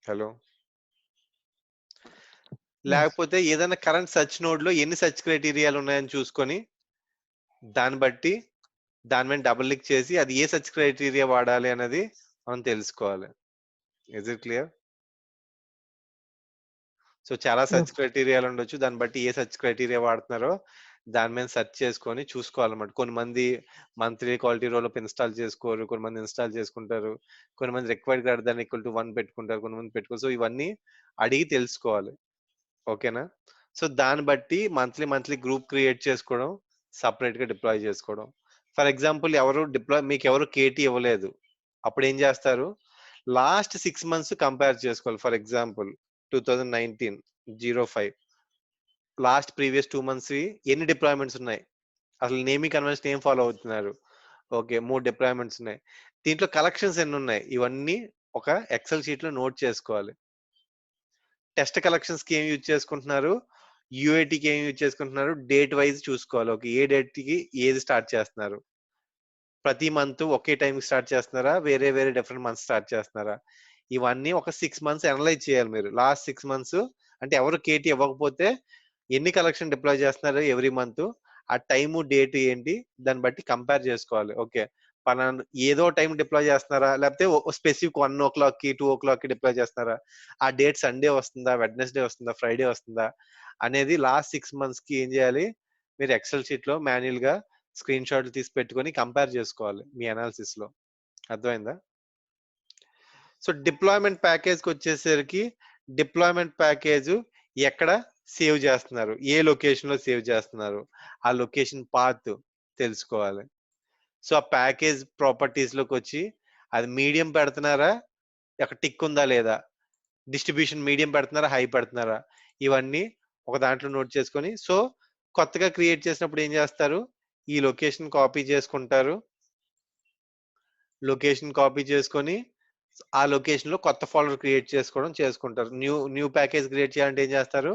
హలో. లేకపోతే ఏదైనా కరెంట్ సర్చ్ నోడ్ లో ఎన్ని సర్చ్ క్రైటీరియాలు ఉన్నాయని చూసుకొని దాన్ని బట్టి దాని మీద డబుల్ క్లిక్ చేసి అది ఏ సర్చ్ క్రైటీరియా వాడాలి అనేది మనం తెలుసుకోవాలి. Is it clear? సో చాలా సర్చ్ క్రైటీరియాలు ఉండొచ్చు, దాన్ని బట్టి ఏ సర్చ్ క్రైటీరియా వాడుతున్నారో దాని మీద సెర్చ్ చేసుకొని చూసుకోవాలన్నమాట. కొంతమంది monthly quality role up install చేసుకోరు, కొంతమంది ఇన్స్టాల్ చేసుకుంటారు, కొంతమంది required greater than equal to 1 పెట్టుకుంటారు, కొంతమంది పెట్టుకోరు. సో ఇవన్నీ అడిగి తెలుసుకోవాలి. ఓకేనా? సో దాన్ని బట్టి మంత్లీ గ్రూప్ క్రియేట్ చేసుకోవడం, సపరేట్ గా డిప్లాయ్ చేసుకోవడం. ఫర్ ఎగ్జాంపుల్ మీకు ఎవరు కేటీ ఇవ్వలేదు, అప్పుడు ఏం చేస్తారు? లాస్ట్ 6 months కంపేర్ చేసుకోవాలి. For example 2019-05 last previous 2 months ఎన్ని డిప్లాయ్మెంట్స్ ఉన్నాయి, అసలు నేమింగ్ కన్వెన్షన్ ఏం ఫాలో అవుతున్నారు. ఓకే, 3 డిప్లాయ్మెంట్స్ ఉన్నాయి. దీంట్లో కలెక్షన్స్ ఎన్ని ఉన్నాయి, ఇవన్నీ ఒక ఎక్సెల్ షీట్ లో నోట్ చేసుకోవాలి. టెస్ట్ కలెక్షన్స్ కి ఏం యూజ్ చేసుకుంటున్నారు, యూఐటీకి ఏం యూజ్ చేసుకుంటున్నారు, డేట్ వైజ్ చూసుకోవాలి. ఓకే, ఏ డేట్ కి ఏది స్టార్ట్ చేస్తున్నారు. ప్రతి మంత్ ఒకే టైంకి స్టార్ట్ చేస్తున్నారా, వేరే వేరే డిఫరెంట్ మంత్స్ స్టార్ట్ చేస్తున్నారా, ఇవన్నీ ఒక 6 మంత్స్ అనలైజ్ చేయాలి మీరు. లాస్ట్ 6 మంత్స్ అంటే ఎవరు కేటీ ఇవ్వకపోతే ఎన్ని కలెక్షన్ డిప్లాయ్ చేస్తున్నారు ఎవ్రీ మంత్, ఆ టైము డేట్ ఏంటి, దాన్ని బట్టి కంపేర్ చేసుకోవాలి. ఓకే, పలానా ఏదో టైం డిప్లాయ్ చేస్తున్నారా, లేకపోతే స్పెసిఫిక్ 1 o'clock కి 2 o'clock కి డిప్లాయ్ చేస్తున్నారా, ఆ డేట్ సండే వస్తుందా, వెడ్నెస్డే వస్తుందా, ఫ్రైడే వస్తుందా అనేది లాస్ట్ 6 మంత్స్ కి ఏం చేయాలి, మీరు ఎక్సెల్ షీట్ లో మాన్యువల్ గా స్క్రీన్ షాట్లు తీసి పెట్టుకొని కంపేర్ చేసుకోవాలి మీ అనాలిసిస్ లో. అర్థమైందా? సో డిప్లాయ్మెంట్ ప్యాకేజ్కి వచ్చేసరికి, డిప్లాయ్మెంట్ ప్యాకేజ్ ఎక్కడ సేవ్ చేస్తున్నారు, ఏ లొకేషన్ లో సేవ్ చేస్తున్నారు, ఆ లొకేషన్ పాత్ తెలుసుకోవాలి. సో ఆ ప్యాకేజ్ ప్రాపర్టీస్ లోకి వచ్చి అది మీడియం పెడుతున్నారా, అక్కడ టిక్ ఉందా లేదా, డిస్ట్రిబ్యూషన్ మీడియం పెడుతున్నారా, హై పెడుతున్నారా, ఇవన్నీ ఒక దాంట్లో నోట్ చేసుకొని, సో కొత్తగా క్రియేట్ చేసినప్పుడు ఏం చేస్తారు, ఈ లొకేషన్ కాపీ చేసుకుంటారు, లొకేషన్ కాపీ చేసుకొని ఆ లొకేషన్ లో కొత్త ఫోల్డర్ క్రియేట్ చేసుకుంటారు. న్యూ ప్యాకేజ్ క్రియేట్ చేయాలంటే ఏం చేస్తారు,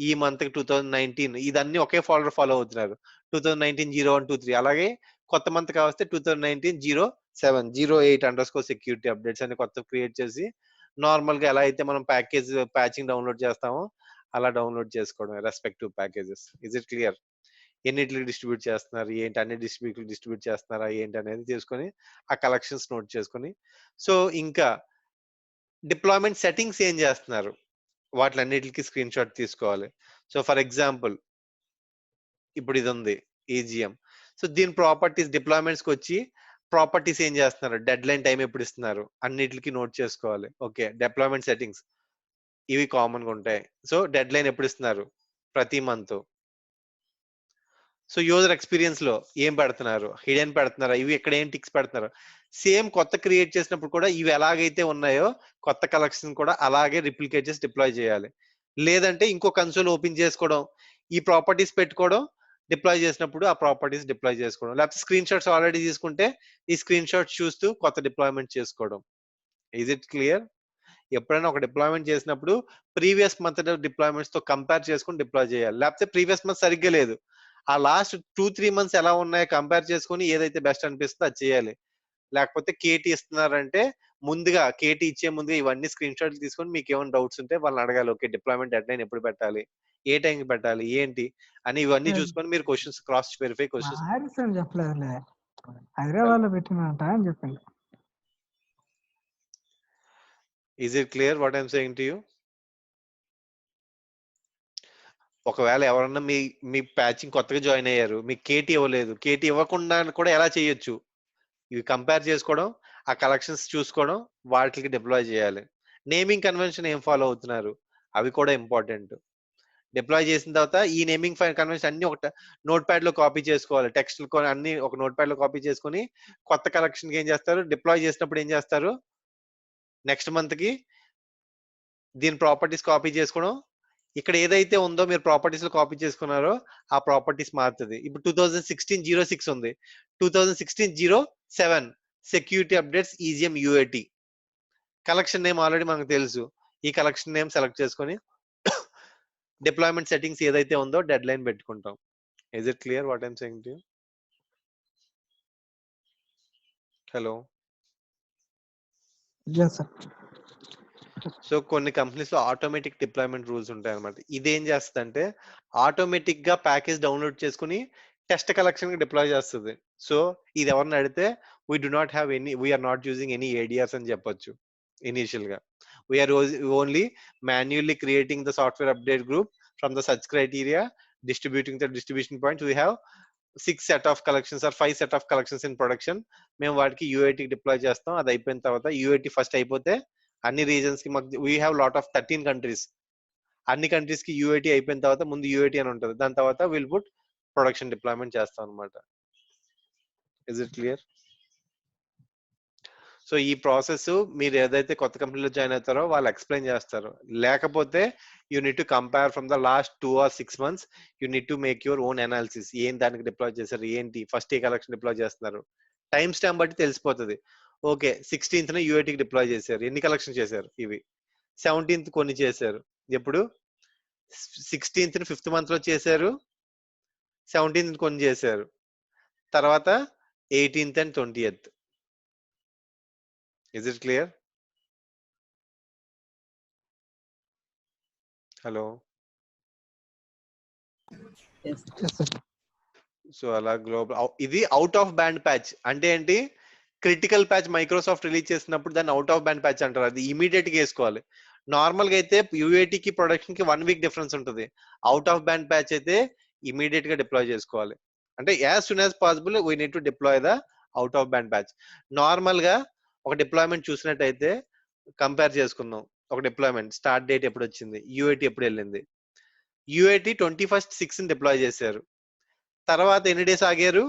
ఈ మంత్ 2019 ఇదన్నీ ఒకే ఫోల్డర్ ఫాలో అవుతున్నారు, 2019 0123, అలాగే కొత్త మంత్ కావస్తే 2019 07 08 అప్డేట్స్ అని కొత్త క్రియేట్ చేసి, నార్మల్ గా ఎలా అయితే మనం ప్యాచింగ్ డౌన్లోడ్ చేస్తామో అలా డౌన్లోడ్ చేసుకోవడం respective packages. Is it clear? ఎన్నిటికి డిస్ట్రిబ్యూట్ చేస్తున్నారు ఏంటి, అన్ని డిస్ట్రిబ్యూట్ చేస్తున్నారా ఏంటి అనేది చేసుకొని ఆ కలెక్షన్స్ నోట్ చేసుకొని, సో ఇంకా డిప్లాయ్మెంట్ సెట్టింగ్స్ ఏం చేస్తున్నారు వాటిలన్నిటికి స్క్రీన్ షాట్ తీసుకోవాలి. సో ఫర్ ఎగ్జాంపుల్ ఇప్పుడు ఇది ఉంది ఈజిఎం, సో దీని ప్రాపర్టీస్ డిప్లాయ్మెంట్స్ కి వచ్చి ప్రాపర్టీస్ ఏం చేస్తున్నారు, డెడ్ లైన్ టైం ఎప్పుడు ఇస్తున్నారు, అన్నిటికి నోట్ చేసుకోవాలి. ఓకే, డిప్లాయ్మెంట్ సెట్టింగ్స్ ఇవి కామన్ గా ఉంటాయి. సో డెడ్ లైన్ ఎప్పుడు ఇస్తున్నారు, ప్రతి మంత్. సో యూజర్ ఎక్స్పీరియన్స్ లో ఏం పెడుతున్నారు, హిడెన్ పెడుతున్నారా, ఇవి ఎక్కడ ఏం టిక్స్ పెడుతున్నారు, సేమ్ కొత్త క్రియేట్ చేసినప్పుడు కూడా ఇవి ఎలాగైతే ఉన్నాయో కొత్త కలెక్షన్ కూడా అలాగే రిప్లికేట్ చేసి డిప్లాయ్ చేయాలి. లేదంటే ఇంకో కన్సోల్ ఓపెన్ చేసుకోవడం, ఈ ప్రాపర్టీస్ పెట్టుకోవడం, డిప్లాయ్ చేసినప్పుడు ఆ ప్రాపర్టీస్ డిప్లాయ్ చేసుకోవడం, లేకపోతే స్క్రీన్ షాట్స్ ఆల్రెడీ తీసుకుంటే ఈ స్క్రీన్ షాట్స్ చూస్తూ కొత్త డిప్లాయ్మెంట్ చేసుకోవడం. Is it clear? ఎప్పుడైనా ఒక డిప్లాయ్మెంట్ చేసినప్పుడు ప్రీవియస్ మంత్ డిప్లాయ్మెంట్స్ తో కంపేర్ చేసుకుని డిప్లాయ్ చేయాలి. లేకపోతే ప్రీవియస్ మంత్ సరిగ్గా లేదు, ఆ లాస్ట్ 2-3 మంత్స్ ఎలా ఉన్నాయో కంపేర్ చేసుకుని ఏదైతే బెస్ట్ అనిపిస్తుందో అది చేయాలి. లేకపోతే కేటీ ఇస్తున్నారంటే ముందుగా కేటీ ఇచ్చే ముందుగా ఇవన్నీ స్క్రీన్ షాట్లు తీసుకొని మీకు ఏమైనా డౌట్స్ ఉంటే వాళ్ళని అడగాలి. ఓకే, డిప్లాయ్మెంట్ డెడ్ లైన్ ఎప్పుడు పెట్టాలి, ఏ టైంకి పెట్టాలి ఏంటి అని ఇవన్నీ చూసుకొని మీరు questions cross verify questions. Harris అని చెప్పలేదులే, హైదరాబాద్ లో పెట్టినంట అని చెప్పింది. Is it clear what I'm saying to you? ఒకవేళ ఎవరన్నా మీ మీ ప్యాచింగ్ కొత్తగా జాయిన్ అయ్యారు, మీకు కేటీ ఇవ్వలేదు, కేటీ ఇవ్వకుండా కూడా ఎలా చేయొచ్చు, ఇవి కంపేర్ చేసుకోవడం, ఆ కలెక్షన్స్ చూసుకోవడం, వాటికి డిప్లాయ్ చేయాలి. నేమింగ్ కన్వెన్షన్ ఏం ఫాలో అవుతున్నారు అవి కూడా ఇంపార్టెంట్. డిప్లాయ్ చేసిన తర్వాత ఈ నేమింగ్ కన్వెన్షన్ అన్ని ఒక నోట్ ప్యాడ్ లో కాపీ చేసుకోవాలి, టెక్స్ట్ అన్ని ఒక నోట్ ప్యాడ్ లో కాపీ చేసుకొని కొత్త కలెక్షన్ ఏం చేస్తారు, డిప్లాయ్ చేసినప్పుడు ఏం చేస్తారు, నెక్స్ట్ మంత్ కి దీని ప్రాపర్టీస్ కాపీ చేసుకోవడం, ఇక్కడ ఏదైతే ఉందో మీరు ప్రాపర్టీస్ లో కాపీ చేసుకున్నారో ఆ ప్రాపర్టీస్ మారుతుంది. ఇప్పుడు 2016-06 ఉంది, 2016-07 security updates EGM UAT, collection name already మనకు తెలుసు, ఈ కలెక్షన్ నేమ్ సెలెక్ట్ చేసుకొని డిప్లాయ్మెంట్ సెట్టింగ్స్ ఏదైతే ఉందో డెడ్ లైన్ పెట్టుకుంటాం. Is it clear what I'm saying to you? Hello. Sir. So కొన్ని కంపెనీస్ లో ఆటోమేటిక్ డిప్లాయ్మెంట్ రూల్స్ ఉంటాయి అనమాట. ఇదేం చేస్తుందంటే ఆటోమేటిక్ గా ప్యాకేజ్ డౌన్లోడ్ చేసుకుని టెస్ట్ కలెక్షన్ కి డిప్లాయ్ చేస్తుంది. సో ఇది ఎవరిని అడిగితే we're not using any ADRs అని చెప్పొచ్చు. ఇనీషియల్ గా we are only manually creating the software update group from the such criteria, distributing the distribution points. We have 6 set of collections or 5 set of collections in production. మేము వాటికి యూఐటీ deploy చేస్తాం. అది అయిపోయిన తర్వాత యూఐటీ first అయిపోతే అన్ని రీజన్స్ కి మాకు we have lot of 13 countries, అన్ని కంట్రీస్ కి యూఐటీ అయిపోయిన తర్వాత ముందు యూఐటీ అని ఉంటుంది, దాని తర్వాత విల్ పుట్ ప్రొడక్షన్ డిప్లాయ్మెంట్ చేస్తాం అనమాట. Is it clear? సో ఈ ప్రాసెస్ మీరు ఏదైతే కొత్త కంపెనీలో జాయిన్ అవుతారో వాళ్ళు ఎక్స్ప్లెయిన్ చేస్తారు. లేకపోతే you need to compare from the last 2 or 6 months. You need to make your own analysis. ఏం దానికి డిప్లాయ్ చేశారు, ఏంటి ఫస్ట్ ఏ కలెక్షన్ డిప్లాయ్ చేస్తున్నారు, టైం స్టాంప్ బట్టి తెలిసిపోతుంది. ఓకే 16th యూఐటీకి డిప్లాయ్ చేశారు, ఎన్ని కలెక్షన్ చేశారు, ఇవి 17th కొన్ని చేశారు, ఎప్పుడు 16th 5th month లో చేశారు, 17th కొన్ని చేశారు, తర్వాత 18th and 20th. Is it clear? Hello. Yes. Yes, sir. So అలా గ్లోబల్ ఇది అవుట్ ఆఫ్ బ్యాండ్ ప్యాచ్ అంటే ఏంటి, క్రిటికల్ ప్యాచ్ మైక్రోసాఫ్ట్ రిలీజ్ చేసినప్పుడు దాన్ని అవుట్ ఆఫ్ బ్యాండ్ ప్యాచ్ అంటారు. అది ఇమీడియట్ గా వేసుకోవాలి. నార్మల్ గా అయితే యూఏటీ కి ప్రొడక్షన్ కి 1 వీక్ డిఫరెన్స్ ఉంటుంది. అవుట్ ఆఫ్ బ్యాండ్ ప్యాచ్ అయితే ఇమీడియట్ గా డిప్లాయ్ చేసుకోవాలి. అంటే as soon as possible we need to deploy the out of band patch. Normal గా ఒక డిప్లాయ్మెంట్ చూసినట్టయితే కంపేర్ చేసుకుందాం. ఒక డిప్లాయ్మెంట్ స్టార్ట్ డేట్ ఎప్పుడు వచ్చింది, యూఏటీ ఎప్పుడు వెళ్ళింది. యూఏటీ 21/6 డిప్లాయ్ చేశారు. తర్వాత ఎన్ని డేస్ ఆగారు,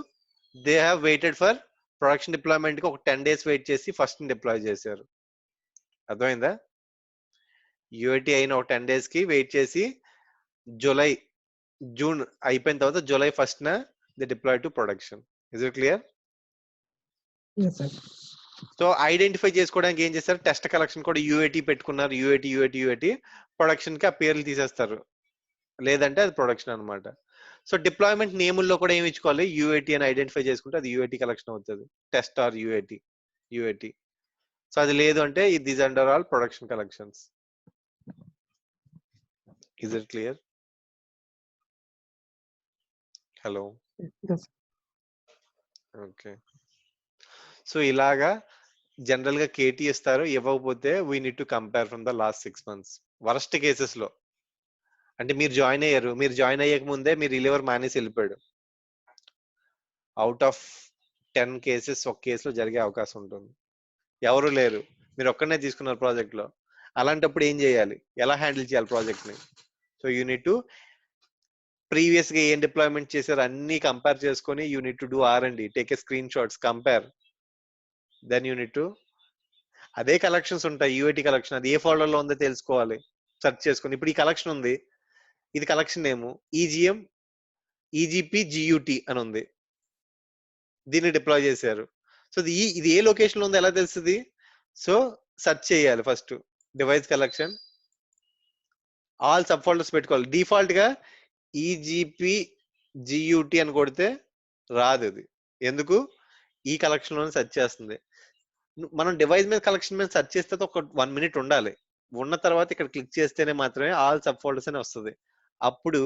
they have waited for production deployment కి ఒక 10 days వెయిట్ చేసి ఫస్ట్ డిప్లాయ్ చేశారు. అర్థమైందా? యూఐటీ అయిన ఒక 10 days కి వెయిట్ చేసి జూన్ అయిపోయిన తర్వాత July 1st they deploy to production. Is it clear? Yes, sir. So identify చేసుకోవడానికి ఏం చేస్తారు, టెస్ట్ కలెక్షన్ కూడా యూఐటీ పెట్టుకున్నారు. యూఐటీ ప్రొడక్షన్ కి ఆ పేర్లు తీసేస్తారు, లేదంటే అది ప్రొడక్షన్ అన్నమాట. సో డిప్లాయ్మెంట్ నేముల్లో కూడా ఏమి ఇచ్చుకోవాలి, యూఐటీ అని ఐడెంటిఫై చేసుకుంటే అది యూఐటీ కలెక్షన్ అవుతుంది. Test or UIT. సో అది లేదు అంటే these under all production collections. Is it clear? Hello. Yes. Okay. So ఇలాగా జనరల్ గా కేటీ ఇస్తారు, ఇవ్వకపోతే we need to compare from the last 6 months. Worst cases లో అంటే మీరు జాయిన్ అయ్యారు, మీరు జాయిన్ అయ్యక ముందే మీరు రిలీవర్ మానేసి వెళ్ళిపోయాడు. అవుట్ ఆఫ్ 10 కేసెస్ ఒక కేసులో జరిగే అవకాశం ఉంటుంది. ఎవరు లేరు, మీరు ఒక్కనే తీసుకున్నారు ప్రాజెక్ట్ లో. అలాంటప్పుడు ఏం చేయాలి, ఎలా హ్యాండిల్ చేయాలి ప్రాజెక్ట్ ని? So you need to previous గా ఏం డిప్లాయ్మెంట్ చేశారు అన్ని కంపేర్ చేసుకొని you need to do R&D, take a screenshots, compare. Then you need to అదే కలెక్షన్స్ ఉంటాయి, యూఐటీ కలెక్షన్ అది ఏ ఫోల్డర్ లో ఉందో తెలుసుకోవాలి, సెర్చ్ చేసుకొని. ఇప్పుడు ఈ కలెక్షన్ ఉంది, ఇది కలెక్షన్ నేమ్ ఈజిఎం ఈజిపి జియుటి అని ఉంది, దీన్ని డిప్లాయ్ చేశారు. సో ఇది ఏ లొకేషన్ లో ఉందో ఎలా తెలుస్తుంది? సో సెర్చ్ చేయాలి first, device collection, all sub folders పెట్టుకోవాలి. డిఫాల్ట్ గా ఈజిపి జియుటి అని కొడితే రాదు అది. ఎందుకు? ఈ కలెక్షన్ లోనే సెర్చ్ చేస్తుంది. మనం డివైస్ మీద కలెక్షన్ మీద సెర్చ్ చేస్తే ఒక 1 minute ఉండాలి. ఉన్న తర్వాత ఇక్కడ క్లిక్ చేస్తేనే మాత్రమే ఆల్ సబ్ ఫోల్డర్స్ అని వస్తుంది. అప్పుడు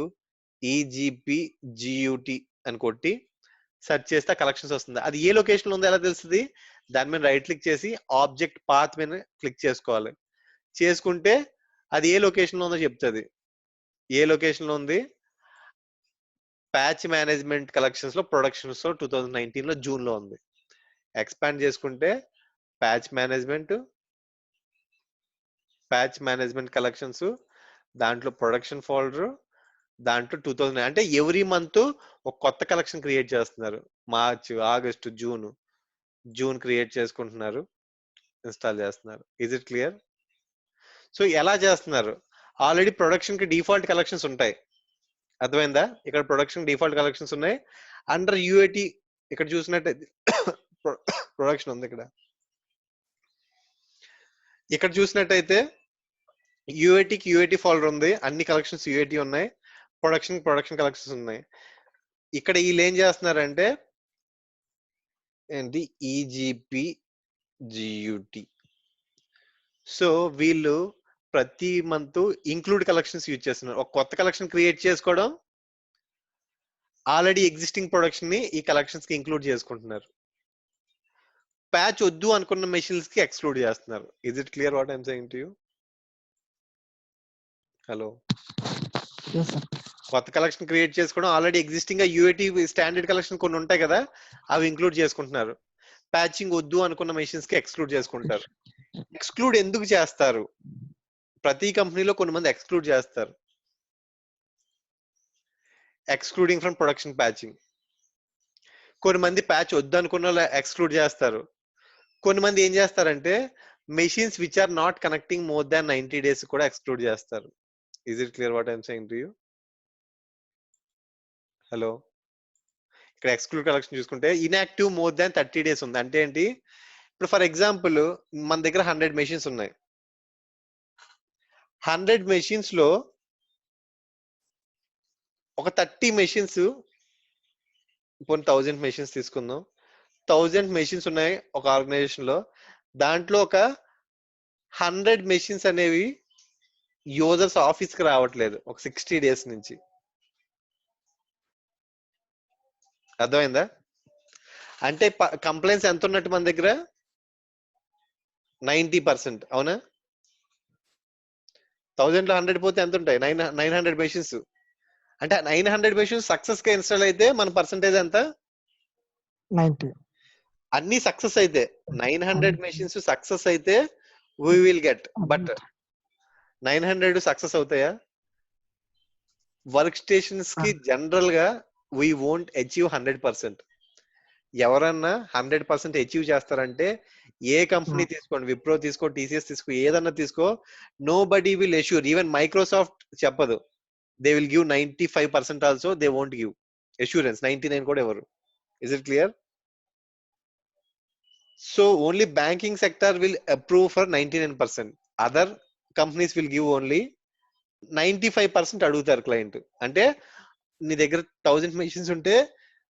ఈజిపి జియుటి అని కొట్టి సెర్చ్ చేస్తే కలెక్షన్స్ వస్తుంది. అది ఏ లొకేషన్ లో ఉందో ఎలా తెలుస్తుంది? దాని మీద రైట్ క్లిక్ చేసి ఆబ్జెక్ట్ పాత్ మీద క్లిక్ చేసుకోవాలి. చేసుకుంటే అది ఏ లొకేషన్ లో ఉందో చెప్తుంది. ఏ లొకేషన్ లో ఉంది? ప్యాచ్ మేనేజ్మెంట్ కలెక్షన్స్ లో ప్రొడక్షన్స్ లో 2019 లో జూన్ లో ఉంది. ఎక్స్పాండ్ చేసుకుంటే ప్యాచ్ మేనేజ్మెంట్ కలెక్షన్స్, దాంట్లో ప్రొడక్షన్ ఫోల్డర్, దాంట్లో 2000 అంటే ఎవ్రీ మంత్ ఒక కొత్త కలెక్షన్ క్రియేట్ చేస్తున్నారు. మార్చ్, ఆగస్టు, జూన్ క్రియేట్ చేసుకుంటున్నారు, ఇన్స్టాల్ చేస్తున్నారు. Is it clear? సో ఎలా చేస్తున్నారు? ఆల్రెడీ ప్రొడక్షన్ కి డిఫాల్ట్ కలెక్షన్స్ ఉంటాయి. అర్థమైందా? ఇక్కడ ప్రొడక్షన్ డిఫాల్ట్ కలెక్షన్స్ ఉన్నాయి. అండర్ యూఐటీ ఇక్కడ చూసినట్టయితే ప్రొడక్షన్ ఉంది. ఇక్కడ చూసినట్టయితే యూఐటీకి యూఐటీ ఫోల్డర్ ఉంది, అన్ని కలెక్షన్స్ యూఐటీ ఉన్నాయి, ప్రొడక్షన్ కలెక్షన్స్ ఉన్నాయి. ఇక్కడ వీళ్ళు ఏం చేస్తున్నారంటే ఏంటి, ఈజిపి జియుటి. సో వీళ్ళు ప్రతి మంత్ ఇంక్లూడ్ కలెక్షన్స్ యూజ్ చేస్తున్నారు. ఒక కొత్త కలెక్షన్ క్రియేట్ చేసుకోవడం, ఆల్రెడీ ఎగ్జిస్టింగ్ ప్రొడక్షన్ ని ఈ కలెక్షన్స్ కి ఇంక్లూడ్ చేసుకుంటున్నారు. ప్యాచ్ వద్దు అనుకున్న మెషిన్స్ కి ఎక్స్క్లూడ్ చేస్తున్నారు. Is it clear what I'm saying to you? Hello. Yes, sir. కొత్త కలెక్షన్ క్రియేట్ చేసుకోవడం, ఆల్రెడీ ఎగ్జిస్టింగ్ గా యూఐటీ స్టాండర్డ్ కలెక్షన్ కొన్ని ఉంటాయి కదా, అవి ఇంక్లూడ్ చేసుకుంటున్నారు. ప్యాచింగ్ వద్దు అనుకున్న మెషిన్స్ కి ఎక్స్క్లూడ్ చేసుకుంటారు. ఎక్స్క్లూడ్ ఎందుకు చేస్తారు? ప్రతి కంపెనీలో కొన్ని మంది ఎక్స్క్లూడ్ చేస్తారు. Excluding from production patching. కొన్ని మంది ప్యాచ్ వద్దు అనుకున్న ఎక్స్క్లూడ్ చేస్తారు. కొన్ని మంది ఏం చేస్తారంటే machines which are not connecting more than 90 days కూడా ఎక్స్క్లూడ్ చేస్తారు. Is it clear what I'm saying to you? Hello. ఇక్కడ ఎక్స్క్లూడ్ కలెక్షన్ చూసుకుంటే ఇన్యాక్టివ్ మోర్ దాన్ 30 days ఉంది. అంటే ఏంటి? ఇప్పుడు ఫర్ ఎగ్జాంపుల్ మన దగ్గర 100 మెషిన్స్ ఉన్నాయి. 100 మెషిన్స్ లో ఒక 30 మెషిన్స్, 1000 మెషిన్స్ తీసుకుందాం, 1000 మెషిన్స్ ఉన్నాయి ఒక ఆర్గనైజేషన్ లో. దాంట్లో ఒక 100 మెషిన్స్ అనేవి యూజర్స్ ఆఫీస్ కి రావట్లేదు ఒక 60 డేస్ నుంచి. అర్థమైందా? అంటే కంప్లైంట్స్ ఎంత ఉన్నట్టు మన దగ్గర? 90%. అవునా? 1000 లో 100 పోతే ఎంత ఉంటాయి? 900 మెషిన్స్. అంటే 900 మెషిన్స్ సక్సెస్ గా ఇన్స్టాల్ అయితే మన పర్సంటేజ్ ఎంత? 90. అన్ని సక్సెస్ అయితే 900 మెషిన్స్ సక్సెస్ అయితే we will get. But 900 success అవుతాయా? వర్క్ స్టేషన్స్ కి జనరల్ గా వీ వోంట్ అచీవ్ 100%. ఎవరన్నా 100% అచీవ్ చేస్తారంటే ఏ కంపెనీ తీసుకోండి, విప్రో తీసుకో, టీసీఎస్ తీసుకో, ఏదన్నా తీసుకో, nobody will assure. Even Microsoft చెప్పదు they will give 95% also, they won't give assurance 99 కూడా ఎవరు. Is it clear? So only banking sector will approve for 99%. Other companies will give only 95% అడుగుతారు client. అంటే నీ దగ్గర 1000 మెషిన్స్ ఉంటే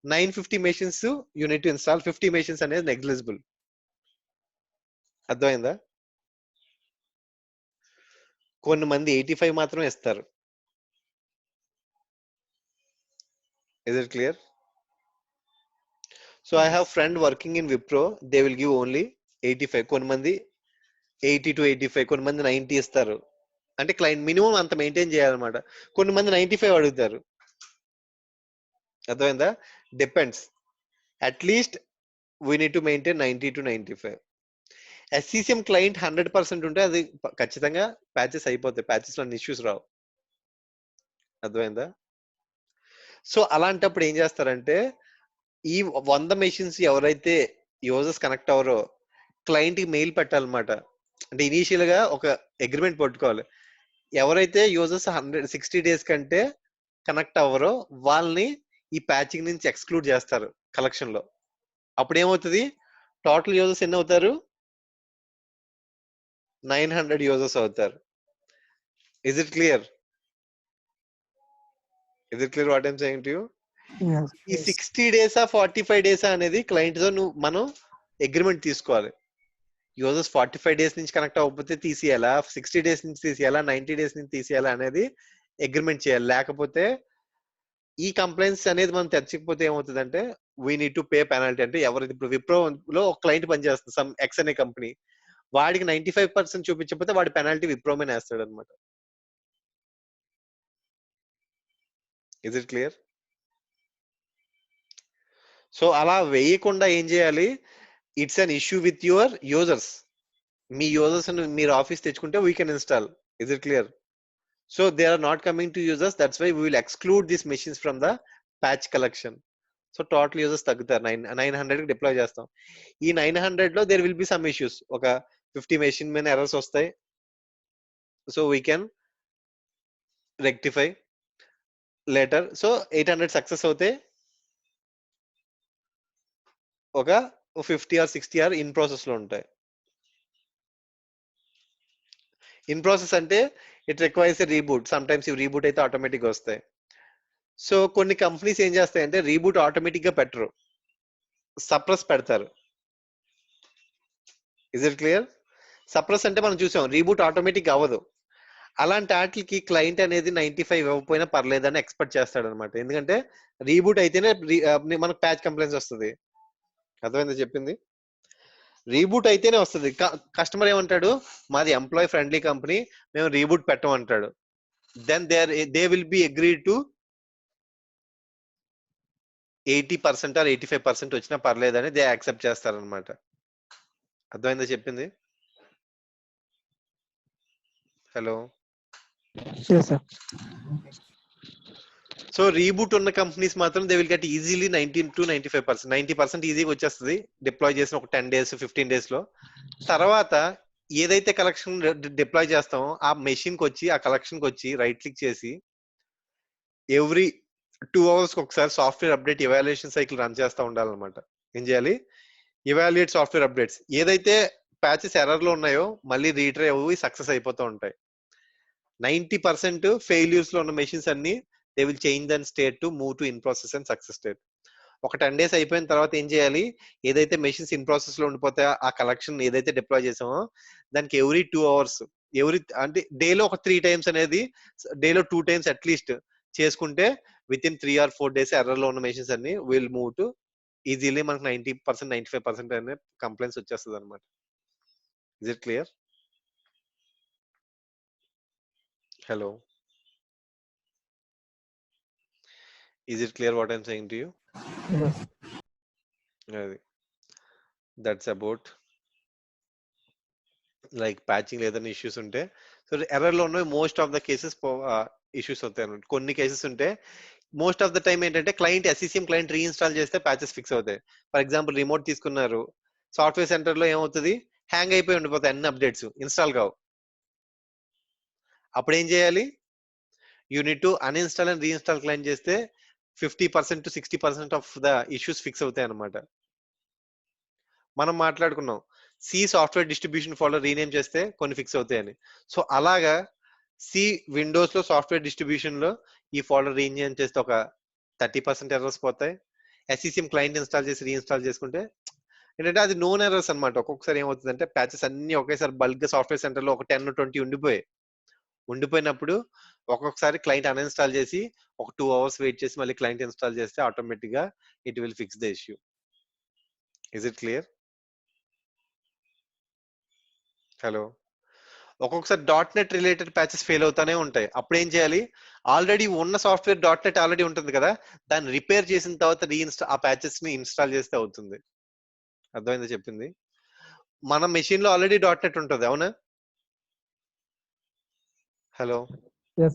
950 machines unit install, 50 machines అనేది negligible. అర్థమైందా? కొన్ని మంది 85 మాత్రమే ఇస్తారు. Is it clear? So I have friend working in Wipro, they will give only 85. కొన్ని మంది 80 to 85, కొన్ని మంది 90 ఇస్తారు. అంటే క్లయింట్ మినిమం అంత మెయింటైన్ చేయాలన్నమాట. కొన్ని మంది 95 అడుగుతారు. అర్థమైందా? Depends. At least we need to maintain 90 to 95. SCCM client 100% ఉంటే అది ఖచ్చితంగా ప్యాచెస్ అయిపోతాయి. ప్యాచెస్ లో ఇష్యూస్ రావు. అర్థమైందా? సో అలాంటప్పుడు ఏం చేస్తారంటే ఈ 100 మెషిన్స్ ఎవరైతే యూజర్స్ కనెక్ట్ అవ్వరో క్లయింట్ కి మెయిల్ పెట్టాలన్నమాట. అంటే ఇనీషియల్ గా ఒక అగ్రిమెంట్ పట్టుకోవాలి. ఎవరైతే యూజర్స్ 160 డేస్ కంటే కనెక్ట్ అవ్వరో వాళ్ళని ఈ ప్యాచింగ్ నుంచి ఎక్స్క్లూడ్ చేస్తారు కలెక్షన్ లో. అప్పుడు ఏమవుతుంది? టోటల్ యూజర్స్ ఎన్ని అవుతారు? 900 యూజర్స్ అవుతారు. Is it clear? Is it clear what I'm saying to you? Yes. ఈ 60 డేసా 45 డేసా అనేది క్లయింట్ తో మనం అగ్రిమెంట్ తీసుకోవాలి. యూజర్స్ 45 డేస్ నుంచి కనెక్ట్ అవ్వకపోతే తీసేయాలా, 60 డేస్ నుంచి తీసేయాలా, 90 డేస్ నుంచి తీసేయాలా అనేది అగ్రిమెంట్ చేయాలి. లేకపోతే ఈ కంప్లైంట్స్ అనేది మనం తెచ్చకపోతే ఏమవుతుందంటే we need to pay penalty. అంటే ఎవరైతే ఇప్పుడు విప్రో లో ఒక క్లయింట్ పనిచేస్తుంది, సమ్ ఎక్స్ అనే కంపెనీ, వాడికి 95% చూపించకపోతే వాడి పెనాల్టీ విప్రో మీద వేస్తాడు అనమాట. Is it clear? సో అలా వేయకుండా ఏం చేయాలి? It's an issue with your users. మీ యూజర్స్ మీరు ఆఫీస్ తెచ్చుకుంటే we can install. Is it clear? So they are not coming to users, that's why we will exclude this machines from the patch collection. So total users తగ్గుతారు. 900 కి deploy చేస్తాం. ఈ 900 లో there will be some issues. ఒక 50 machine మీద errors వస్తాయి. So we can rectify later. So 800 success అవుతే ఒక 50 ఆర్ 60 ఆర్ ఇన్ ప్రాసెస్ లో ఉంటాయి. ఇన్ ప్రాసెస్ అంటే it requires a reboot. Some times ఇవి రీబూట్ అయితే ఆటోమేటిక్ గా వస్తాయి. సో కొన్ని కంపెనీస్ ఏం చేస్తాయంటే రీబూట్ ఆటోమేటిక్ గా పెట్టరు, సప్రెస్ పెడతారు. Is it clear? సప్రెస్ అంటే మనం చూసాం రీబూట్ ఆటోమేటిక్ అవ్వదు. అలాంటి వాటికి క్లయింట్ అనేది 95 ఇవ్వకపోయినా పర్లేదని ఎక్స్పెక్ట్ చేస్తాడు అనమాట. ఎందుకంటే రీబూట్ అయితేనే మనకు ప్యాచ్ కంప్లైంట్స్ వస్తుంది. అర్థమైందా చెప్పింది? రీబూట్ అయితేనే వస్తుంది. కస్టమర్ ఏమంటాడు? మాది ఎంప్లాయ్ ఫ్రెండ్లీ కంపెనీ, మేము రీబూట్ పెట్టమంటాడు. Then they will be agreed to 80% or 85% వచ్చినా పర్లేదని దే యాక్సెప్ట్ చేస్తారనమాట. అర్థమైందా చెప్పింది? Hello. Yes, sir. So reboot ఉన్న కంపెనీస్ మాత్రం they will get easily 19 to 95%. 90% ఈజీగా వచ్చేస్తుంది డిప్లాయ్ చేసిన ఒక 10 days 15 days లో. తర్వాత ఏదైతే కలెక్షన్ డిప్లాయ్ చేస్తామో ఆ మెషిన్ కి వచ్చి, ఆ కలెక్షన్ కి వచ్చి రైట్ క్లిక్ చేసి ఎవ్రీ 2 hours ఒకసారి software update evaluation cycle run చేస్తూ ఉండాలన్నమాట. ఏం చేయాలి? Evaluate software updates. ఏదైతే ప్యాచెస్ ఎర్రర్ లో ఉన్నాయో మళ్ళీ రీట్రై అవి సక్సెస్ అయిపోతూ ఉంటాయి. 90% ఫెయిల్యూర్స్ లో ఉన్న మెషిన్స్ అన్ని they will change then state to move to in process and success state. ఒక 10 డేస్ అయిపోయిన తర్వాత ఏం చేయాలి, ఏదైతే మెషిన్స్ ఇన్ ప్రాసెస్ లో ఉండిపోతాయో ఆ కలెక్షన్ ఏదైతే డిప్లాయ్ చేసామో దానికి ఎవ్రీ 2 hours, అంటే డేలో ఒక 3 times అనేది, డేలో 2 times అట్లీస్ట్ చేసుకుంటే with in 3 or 4 days error లో ఉన్న మెషిన్స్ అన్ని విల్ మూవ్ టు ఈజీలీ మనకు 90%, 95% అనే కంప్లైంట్స్ వచ్చేస్తుంది అనమాట. Is it clear? Hello, is it clear what I'm saying to you? Yes. అది దట్స్ అబౌట్ లైక్ ప్యాచింగ్ ఏదైనా ఇష్యూస్ ఉంటే, సో ఎర్రర్ లో ఉన్నవి most of the cases issues అవుతాయి అనమాట. కొన్ని కేసెస్ ఉంటే మోస్ట్ ఆఫ్ ద టైం ఏంటంటే క్లయింట్ SCCM క్లయింట్ రీఇన్స్టాల్ చేస్తే ప్యాచెస్ ఫిక్స్ అవుతాయి. ఫర్ ఎగ్జాంపుల్ రిమోట్ తీసుకున్నారు, సాఫ్ట్వేర్ సెంటర్ లో ఏమవుతుంది, హ్యాంగ్ అయిపోయి ఉండిపోతాయి, అన్ని అప్డేట్స్ ఇన్స్టాల్ కావు. అప్పుడు ఏం చేయాలి, you need to uninstall and reinstall client చేస్తే 50% to 60% of the issues fix అవుతాయి అనమాట. మనం మాట్లాడుకున్నాం C software distribution folder rename చేస్తే కొన్ని ఫిక్స్ అవుతాయని. సో అలాగా సి విండోస్ లో సాఫ్ట్వేర్ డిస్ట్రిబ్యూషన్ లో ఈ ఫోల్డర్ రీనేమ్ చేస్తే ఒక 30% ఎర్రర్స్ పోతాయి. SCCM క్లయింట్ ఇన్స్టాల్ చేసి రీఇన్స్టాల్ చేసుకుంటే ఏంటంటే అది నోన్ ఎర్రర్స్ అనమాట. ఒక్కొక్కసారి ఏమవుతుందంటే ప్యాచెస్ అన్ని ఒకేసారి బల్క్ గా సాఫ్ట్వేర్ సెంటర్ లో ఒక 10-20 ఉండిపోయినప్పుడు ఒక్కొక్కసారి క్లయింట్ అన్ఇన్స్టాల్ చేసి ఒక 2 hours వెయిట్ చేసి మళ్ళీ క్లయింట్ ఇన్స్టాల్ చేస్తే ఆటోమేటిక్ గా it will fix the issue. Is it clear? Hello, ఒక్కొక్కసారి .NET రిలేటెడ్ ప్యాచెస్ ఫెయిల్ అవుతానే ఉంటాయి. అప్పుడు ఏం చేయాలి, ఆల్రెడీ ఉన్న సాఫ్ట్వేర్ .NET ఆల్రెడీ ఉంటుంది కదా, దాన్ని రిపేర్ చేసిన తర్వాత ఆ ప్యాచెస్ ని ఇన్స్టాల్ చేస్తే అవుతుంది. అర్థమైందా చెప్పింది? మన మెషిన్ లో ఆల్రెడీ .NET ఉంటుంది, అవునా? Hello, Yes.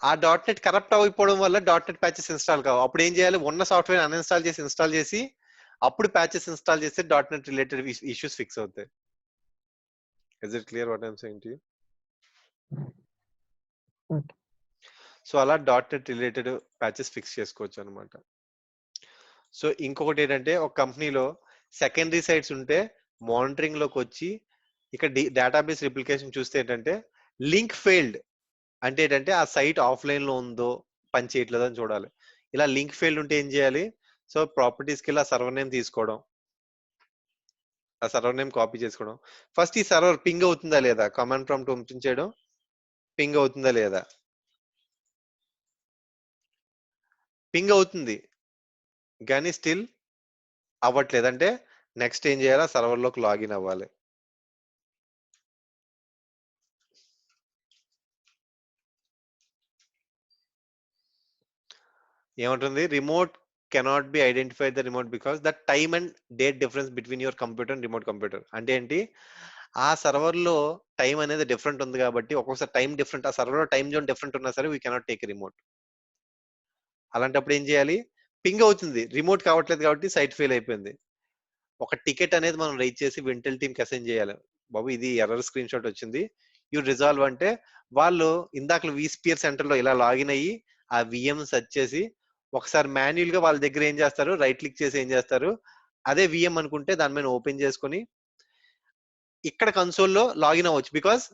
ఆ .NET కరప్ట్ అయిపోవడం వల్ల .NET ప్యాచెస్ ఇన్స్టాల్ కావు. అప్పుడు ఏం చేయాలి, ఉన్న సాఫ్ట్వేర్ అన్ఇన్స్టాల్ చేసి ఇన్స్టాల్ చేసి అప్పుడు ప్యాచెస్ ఇన్స్టాల్ చేస్తే .NET రిలేటెడ్ ఇష్యూస్ ఫిక్స్ అవుతాయి. Is it clear what I'm saying to you? Okay. So అలా .NET రిలేటెడ్ ప్యాచెస్ ఫిక్స్ చేసుకోవచ్చు అనమాట. సో ఇంకొకటి ఏంటంటే ఒక కంపెనీలో సెకండరీ సైట్స్ ఉంటే మానిటరింగ్ లోకి వచ్చి ఇక్కడ డేటాబేస్ రిప్లికేషన్ చూస్తే ఏంటంటే లింక్ ఫెయిల్డ్ అంటే ఏంటంటే ఆ సైట్ ఆఫ్లైన్ లో ఉందో పని చేయట్లేదో అని చూడాలి. ఇలా లింక్ ఫెయిల్డ్ ఉంటే ఏం చేయాలి, సో ప్రాపర్టీస్కి వెళ్ళి ఆ సర్వర్ నేమ్ తీసుకోవడం, ఆ సర్వర్ నేమ్ కాపీ చేసుకోవడం. ఫస్ట్ ఈ సర్వర్ పింగ్ అవుతుందా లేదా, కమాండ్ ప్రాంప్ట్ పంపించేయడం, పింగ్ అవుతుందా లేదా. పింగ్ అవుతుంది కానీ స్టిల్ అవ్వట్లేదు అంటే నెక్స్ట్ ఏం చేయాలి, సర్వర్ లోకి లాగిన్ అవ్వాలి. ఏమంటుంది, remote cannot be identify the remote because the time and date difference between your computer and remote computer. అంటే ఏంటి, ఆ సర్వర్ లో టైం అనేది డిఫరెంట్ ఉంది కాబట్టి ఒక్కొక్కసారి టైం డిఫరెంట్, ఆ సర్వర్ లో టైం జోన్ డిఫరెంట్ ఉన్నా సరే వీ కెనాట్ టేక్ రిమోట్. అలాంటప్పుడు ఏం చేయాలి, పింగ్ అవుతుంది, రిమోట్ కావట్లేదు కాబట్టి సైట్ ఫెయిల్ అయిపోయింది. ఒక టికెట్ అనేది మనం రైజ్ చేసి వింటెల్ టీమ్ కి అసైన్ చేయాలి. బాబు ఇది ఎర్రర్ స్క్రీన్ షాట్ వచ్చింది, యూ రిజాల్వ్ అంటే వాళ్ళు ఇందాక విస్పియర్ సెంటర్ లో ఇలా లాగిన్ అయ్యి ఆ విఎం సెర్చ్ చేసి ఒకసారి మాన్యువల్ గా వాళ్ళ దగ్గర ఏం చేస్తారు, రైట్ క్లిక్ చేసి ఏం చేస్తారు, అదే విఎం అనుకుంటే దాని మీద ఓపెన్ చేసుకొని ఇక్కడ కన్సోల్ లో లాగిన్ అవ్వచ్చు. Because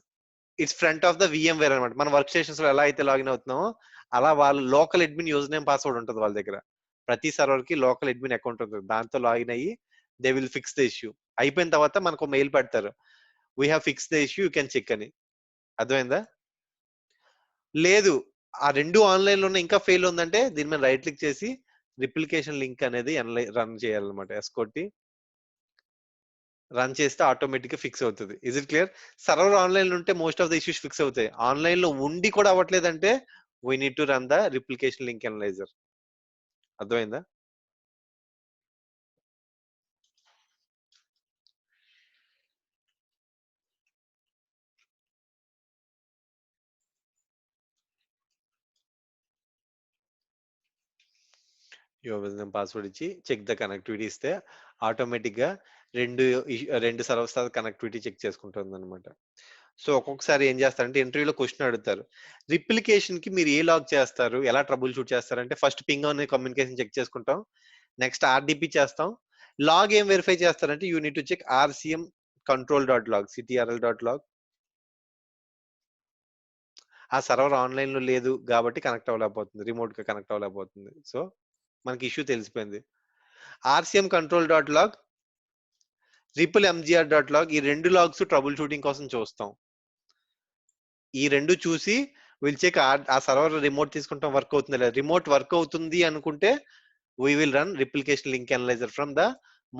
it's front of the VMware అనమాట. మన వర్క్ స్టేషన్స్ లో ఎలా అయితే లాగిన్ అవుతున్నామో అలా వాళ్ళు local admin user name password ఉంటుంది వాళ్ళ దగ్గర. ప్రతి సర్వర్ కి లోకల్ అడ్మిన్ అకౌంట్ ఉంటుంది, దాంతో లాగిన్ అయ్యి they will fix the issue. అయిపోయిన తర్వాత మనకు మెయిల్ పెడతారు, we have fix the issue, you can check అని. అర్థమైందా? లేదు ఆ రెండు ఆన్లైన్ లో ఇంకా ఫెయిల్ ఉందంటే దీని మీద రైట్ క్లిక్ చేసి రిప్లికేషన్ లింక్ అనేది రన్ చేయాలన్నమాట. ఎస్కొట్టి రన్ చేస్తే ఆటోమేటిక్ గా ఫిక్స్ అవుతుంది. Is it clear? Server online లో ఉంటే most of the issues fix అవుతాయి. ఆన్లైన్ లో ఉండి కూడా అవ్వట్లేదంటే we need to run the replication link analyser. అర్థమైందా? యువర్ పాస్వర్డ్ ఇచ్చి చెక్ ద కనెక్టివిటీ ఇస్తే ఆటోమేటిక్ గా రెండు రెండు సర్వర్స్ కనెక్టివిటీ చెక్ చేసుకుంటుంది అనమాట. సో ఒక్కొక్కసారి ఏం చేస్తారంటే ఇంటర్వ్యూలో క్వశ్చన్ అడుగుతారు, రిప్లికేషన్ కి మీరు ఏ లాగ్ చేస్తారు, ఎలా ట్రబుల్ షూట్ చేస్తారంటే ఫస్ట్ పింగ్ అనే కమ్యూనికేషన్ చెక్ చేసుకుంటాం, నెక్స్ట్ ఆర్డిపి చేస్తాం, లాగ్ ఏం వెరిఫై చేస్తారంటే you need to check RCM control dot log, CTRL dot log. ఆ సర్వర్ ఆన్లైన్ లో లేదు కాబట్టి కనెక్ట్ అవ్వలేకపోతుంది, రిమోట్ గా కనెక్ట్ అవ్వలేకపోతుంది. సో మనకి ఇష్యూ తెలిసిపోయింది. RCM control dot log, ripple mgr dot log, ఈ రెండు లాగ్స్ ట్రబుల్ షూటింగ్ కోసం చూస్తాం. ఈ రెండు చూసి విల్ చెక్ ఆ సర్వర్ రిమోట్ తీసుకుంటాం వర్క్ అవుతుంది లేదా. రిమోట్ వర్క్ అవుతుంది అనుకుంటే we will run replication link analyzer from the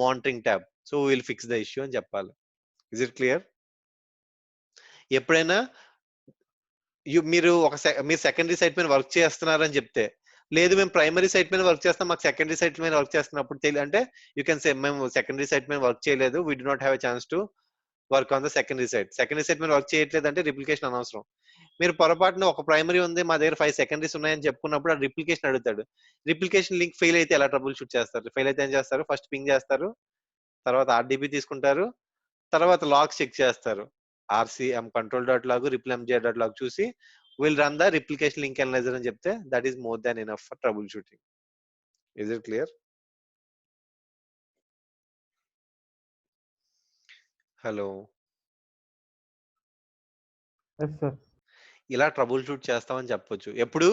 monitoring tab. So we will fix the issue అని చెప్పాలి. Is it clear? ఎప్పుడైనా మీరు మీరు సెకండరీ సైట్ మీద వర్క్ చేస్తున్నారని చెప్తే, లేదు మేము ప్రైమరీ సైట్ మీద వర్క్ చేస్తాం, మాకు సెకండరీ సైట్ మీద వర్క్ చేస్తున్నప్పుడు అంటే యూ కెన్ సే మేము సెకండరీ సైట్ మీద వర్క్ చేయలేదు, we do not have a chance to work on the secondary site. Secondary site మీద వర్క్ చేయట్లేదు అంటే రిప్లికేషన్ అనవసరం. మీరు పొరపాటున ఒక ప్రైమరీ ఉంది, మా దగ్గర 5 సెకండరీస్ ఉన్నాయని చెప్పుకున్నప్పుడు ఆ రిప్లికేషన్ అడుగుతాడు. రిప్లికేషన్ లింక్ ఫెయిల్ అయితే ఎలా ట్రబుల్ షూట్ చేస్తారు? ఫెయిల్ అయితే ఏం చేస్తారు? ఫస్ట్ పింగ్ చేస్తారు, తర్వాత ఆర్డీబీ తీసుకుంటారు, తర్వాత లాగ్స్ చెక్ చేస్తారు. RCM control dot log, ripple mgr dot log చూసి will run the replication link analyzer అని చెప్తే that is more than enough for troubleshooting. Is it clear? Hello, yes sir. ఇలా troubleshoot చేస్తామని చెప్పొచ్చు. ఎప్పుడు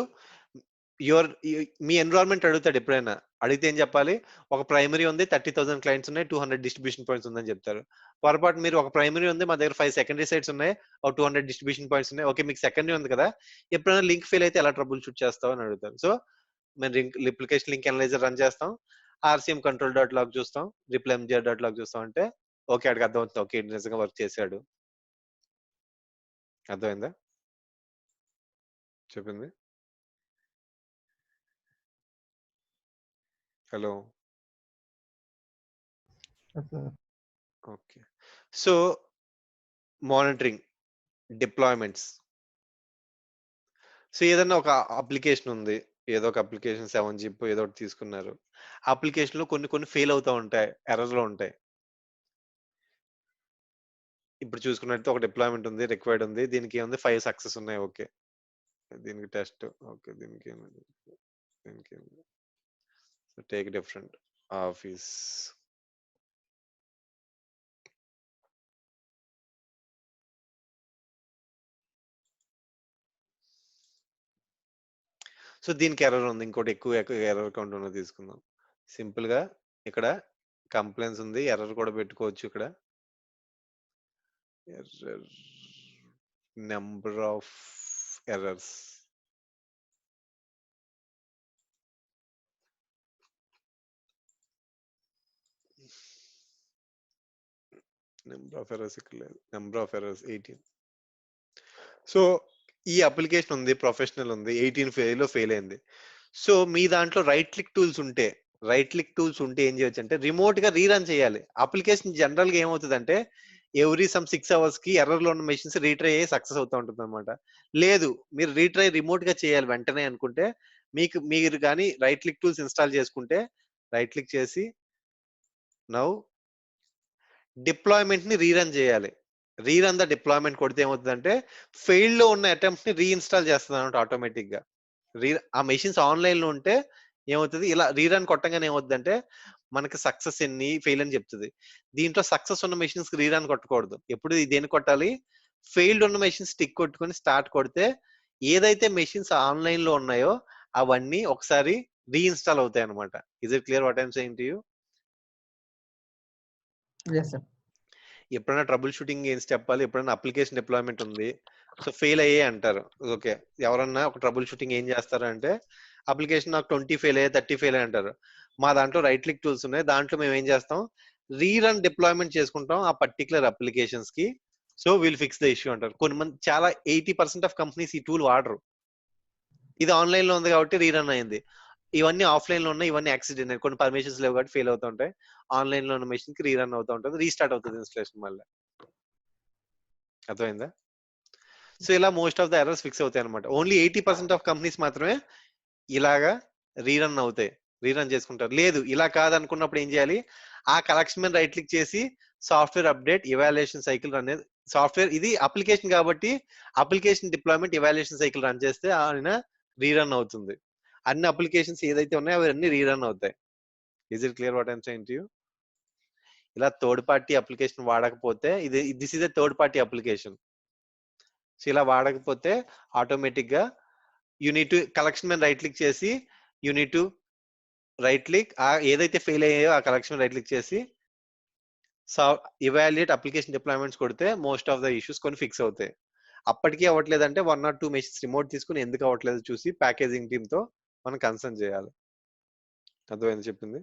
మీ environment అడుగుతాడు, ఎప్పుడైనా అడిగితే ఏం చెప్పాలి? ఒక ప్రైమరీ ఉంది, 30,000 క్లయింట్స్ ఉన్నాయి, 200 డిస్ట్రిబ్యూషన్ పాయింట్స్ ఉందని చెప్తారు. పొరపాటు మీరు ఒక ప్రైమరీ ఉంది, మా దగ్గర 5 సెకండరీ సైట్స్ ఉన్నాయి, ఒక 200 డిస్ట్రిబ్యూషన్ పాయింట్స్ ఉన్నాయి. ఓకే, మీకు సెకండరీ ఉంది కదా, ఎప్పుడైనా లింక్ ఫెయిల్ అయితే ఎలా ట్రబుల్ షూట్ చేస్తావు అని అడుగుతారు. సో మేము రిప్లికేషన్ లింక్ అనలైజర్ రన్ చేస్తాం, RCM కంట్రోల్ డాట్ లాగ్ చూస్తాం, రిప్లై ఎంజిఆర్ డాట్ లాగ్ చూస్తాం. అంటే ఓకే, అడిగి అర్థమవుతుంది, ఓకే నిజంగా వర్క్ చేశాడు. అర్థమైందా చెప్పింది? Hello, yes sir. Okay. So monitoring, deployments. So ఏదన్నా ఒక అప్లికేషన్ ఉంది, ఏదో ఒక అప్లికేషన్ 7 ఏదో ఒకటి తీసుకున్నారు. అప్లికేషన్ లో కొన్ని ఫెయిల్ అవుతూ ఉంటాయి, ఎర్రర్ లో ఉంటాయి. ఇప్పుడు చూసుకున్నట్టు ఒక డిప్లాయ్మెంట్ ఉంది, రిక్వైర్డ్ ఉంది, దీనికి ఏముంది 5 సక్సెస్ ఉన్నాయి. ఓకే, దీనికి టెస్ట్, ఓకే దీనికి ఏముంది, దీనికి ఏముంది. So take different office. So దీనికి ఎర్రర్ ఉంది, ఇంకోటి ఎక్కువ ఎర్రర్ కౌంట్ ఉన్నది తీసుకుందాం. సింపుల్ గా ఇక్కడ కంప్లైంట్స్ ఉంది, ఎర్రర్ కూడా పెట్టుకోవచ్చు. ఇక్కడ error, number of errors, number of errors ఇక్కడ లేదు, నెంబర్ ఆఫ్ ఎర్రర్స్ 18. సో ఈ అప్లికేషన్ ఉంది, ప్రొఫెషనల్ ఉంది, 18 లో ఫెయిల్ అయింది. సో మీ దాంట్లో రైట్ క్లిక్ టూల్స్ ఉంటే, ఏం చేయొచ్చు అంటే రిమోట్ గా రీరన్ చేయాలి. అప్లికేషన్ జనరల్ గా ఏమవుతుంది అంటే ఎవ్రీ సమ్ 6 hours కి ఎర్రర్ లో ఉన్న మెషిన్స్ రీట్రై అయ్యి సక్సెస్ అవుతూ ఉంటుంది అనమాట. లేదు, మీరు రీట్రై రిమోట్ గా చేయాలి వెంటనే అనుకుంటే, మీరు కానీ రైట్ క్లిక్ టూల్స్ ఇన్స్టాల్ చేసుకుంటే, రైట్ క్లిక్ చేసి నౌ డిప్లాయ్మెంట్ ని రీరన్ చేయాలి. రీరన్ ద డిప్లాయ్మెంట్ కొడితే ఏమవుతుందంటే ఫెయిల్ లో ఉన్న అటెంప్ట్ ని రీఇన్స్టాల్ చేస్తుంది అనమాట ఆటోమేటిక్ గా. ఆ మెషిన్స్ ఆన్లైన్ లో ఉంటే ఏమవుతుంది, ఇలా రీరన్ కొట్టగానే ఏమవుతుందంటే మనకి సక్సెస్ ఎన్ని, ఫెయిల్ అని చెప్తుంది. దీంట్లో సక్సెస్ ఉన్న మెషిన్స్ కి రీరన్ కొట్టకూడదు. ఎప్పుడు దేని కొట్టాలి? ఫెయిల్డ్ ఉన్న మెషిన్స్ టిక్ కొట్టుకొని స్టార్ట్ కొడితే ఏదైతే మెషిన్స్ ఆన్లైన్ లో ఉన్నాయో అవన్నీ ఒకసారి రీఇన్స్టాల్ అవుతాయి అనమాట. Is it clear what I'm saying to you? Yes sir. ఎప్పుడైనా ట్రబుల్ షూటింగ్ ఏం చెప్పాలి? ఎప్పుడైనా అప్లికేషన్ డిప్లాయ్మెంట్ ఉంది, సో ఫెయిల్ అయ్యే అంటారు. ఓకే, ఎవరన్నా ఒక ట్రబుల్ షూటింగ్ ఏం చేస్తారు అంటే అప్లికేషన్ నాకు 20 ఫెయిల్ అయ్యే, 30 ఫెయిల్ అయ్యే అంటారు. మా దాంట్లో రైట్ క్లిక్ టూల్స్ ఉన్నాయి, దాంట్లో మేము ఏం చేస్తాం, రీరన్ డిప్లాయ్మెంట్ చేసుకుంటాం ఆ పర్టికులర్ అప్లికేషన్స్ కి. So will fix the issue అంటారు. కొన్ని మంది, చాలా 80% ఆఫ్ కంపెనీస్ ఈ టూల్ వాడరు. ఇది ఆన్లైన్ లో ఉంది కాబట్టి రీరన్ అయింది. ఇవన్నీ ఆఫ్లైన్ లో ఉన్నాయి, ఇవన్నీ యాక్సిడెంట్, కొన్ని పర్మిషన్స్ లేవు కాబట్టి ఫెయిల్ అవుతూ ఉంటాయి. ఆన్లైన్ లో ఉన్న మెషిన్ కి రీరన్ అవుతూ ఉంటుంది, రీస్టార్ట్ అవుతుంది ఇన్స్టలేషన్ మళ్ళీ. అర్థమైందా? సో ఇలా most of the errors fix అవుతాయి అనమాట. ఓన్లీ 80% ఆఫ్ కంపెనీస్ మాత్రమే ఇలాగా రీరన్ అవుతాయి, రీరన్ చేసుకుంటారు. లేదు ఇలా కాదనుకున్నప్పుడు ఏం చేయాలి, ఆ కలెక్షన్ మీద రైట్ క్లిక్ చేసి software update evaluation cycle run, software ఇది అప్లికేషన్ కాబట్టి application deployment evaluation cycle run చేస్తే ఆయన రీరన్ అవుతుంది. అన్ని అప్లికేషన్స్ ఏదైతే ఉన్నాయో అవన్నీ రీరన్ అవుతాయి. Is it clear what I'm saying to you? ఇలా థర్డ్ పార్టీ అప్లికేషన్ వాడకపోతే, this is a third party application. So ఇలా వాడకపోతే ఆటోమేటిక్ గా యూ నీడ్ టు కలెక్షన్ మీద రైట్ క్లిక్ చేసి you need to right click, ఏదైతే fail అయ్యాయో ఆ కలెక్షన్ రైట్ క్లిక్ చేసి ఇవాల్యుయేట్ అప్లికేషన్ డిప్లాయ్మెంట్స్ కొడితే మోస్ట్ ఆఫ్ ద ఇష్యూస్ కొన్ని ఫిక్స్ అవుతాయి. అప్పటికీ అవ్వట్లేదంటే 1 or 2 మెషిన్స్ రిమోట్ తీసుకుని ఎందుకు అవ్వట్లేదు చూసి ప్యాకేజింగ్ టీమ్ తో మనం కన్సర్న్ చేయాలి. అర్థమైంది చెప్పింది?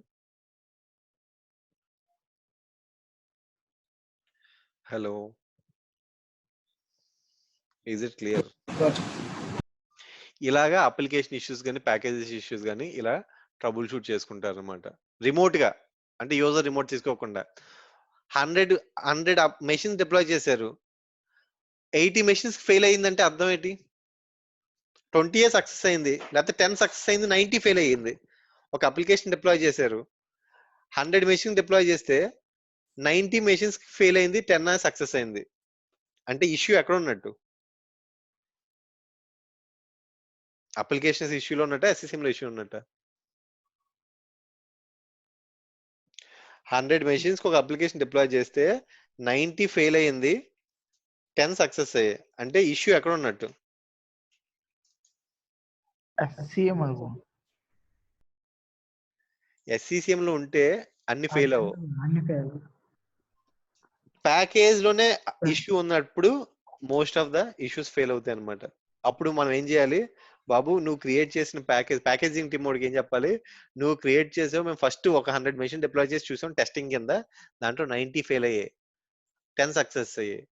Hello, is it clear? ఇలాగా అప్లికేషన్ ఇష్యూస్ కానీ ప్యాకేజెస్ ఇష్యూస్ కానీ ఇలా ట్రబుల్ షూట్ చేసుకుంటారు అనమాట. రిమోట్ గా, అంటే యూజర్ రిమోట్ తీసుకోకుండా 100 మెషిన్స్ డిప్లాయ్ చేశారు, 80 మెషిన్స్ ఫెయిల్ అయ్యిందంటే అర్థం ఏంటి? 20 సక్సెస్ అయింది, లేకపోతే 10 సక్సెస్ అయింది, 90 ఫెయిల్ అయ్యింది. ఒక అప్లికేషన్ డిప్లాయ్ చేశారు, 100 మెషిన్ డిప్లాయ్ చేస్తే 90 మెషిన్స్ ఫెయిల్ అయింది, 10 సక్సెస్ అయింది. అంటే ఇష్యూ ఎక్కడ ఉన్నట్టు? అప్లికేషన్స్ ఇష్యూలో ఉన్నట్ట, SCCM లో ఇష్యూ ఉన్నట్ట? 100 మెషిన్స్ ఒక అప్లికేషన్ డిప్లాయ్ చేస్తే 90 ఫెయిల్ అయ్యింది, 10 సక్సెస్ అయ్యాయి. అంటే ఇష్యూ ఎక్కడ ఉన్నట్టు? SCM అనుకో. SCCM లో ఉంటే అన్ని ఫెయిల్ అవ్వవు, అన్ని ఫెయిల్. ప్యాకేజ్ లోనే ఇష్యూ ఉన్నప్పుడు most of the issues fail అవుతాయి అనమాట. అప్పుడు మనం ఏం చేయాలి? బాబు నువ్వు క్రియేట్ చేసిన ప్యాకేజింగ్ టీమ్ వాడికి ఏం చెప్పాలి? నువ్వు క్రియేట్ చేసావు, మేము ఫస్ట్ ఒక 100 మెషిన్ డిప్లాయ్ చేసి చూసాం టెస్టింగ్ కింద, దాంట్లో 90 ఫెయిల్ అయ్యాయి, 10 సక్సెస్ అయ్యాయి.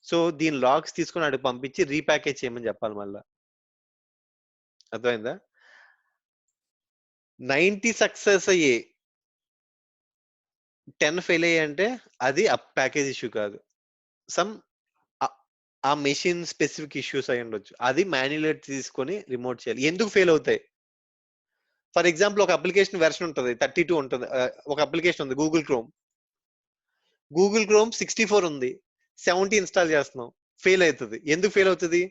సో దీని లాగ్స్ తీసుకుని అడిగి పంపించి రీప్యాకేజ్ చేయమని చెప్పాలి మళ్ళా. అర్థమైందా? 90 సక్సెస్ అయ్యి 10 ఫెయిల్ అయ్యాయి అంటే అది ఆ ప్యాకేజ్ ఇష్యూ కాదు, సమ్ ఆ మెషిన్ స్పెసిఫిక్ ఇష్యూస్ అయి ఉండొచ్చు. అది మాన్యులేట్ తీసుకొని రిమోట్ చేయాలి. ఎందుకు ఫెయిల్ అవుతాయి? ఫర్ ఎగ్జాంపుల్ ఒక అప్లికేషన్ వెర్షన్ ఉంటుంది, 32 ఉంటుంది. ఒక అప్లికేషన్ ఉంది గూగుల్ క్రోమ్ 64 ఉంది, 70 ఇన్స్టాల్ చేస్తున్నాం, ఫెయిల్ అవుతుంది. ఎందుకు ఫెయిల్ అవుతుంది?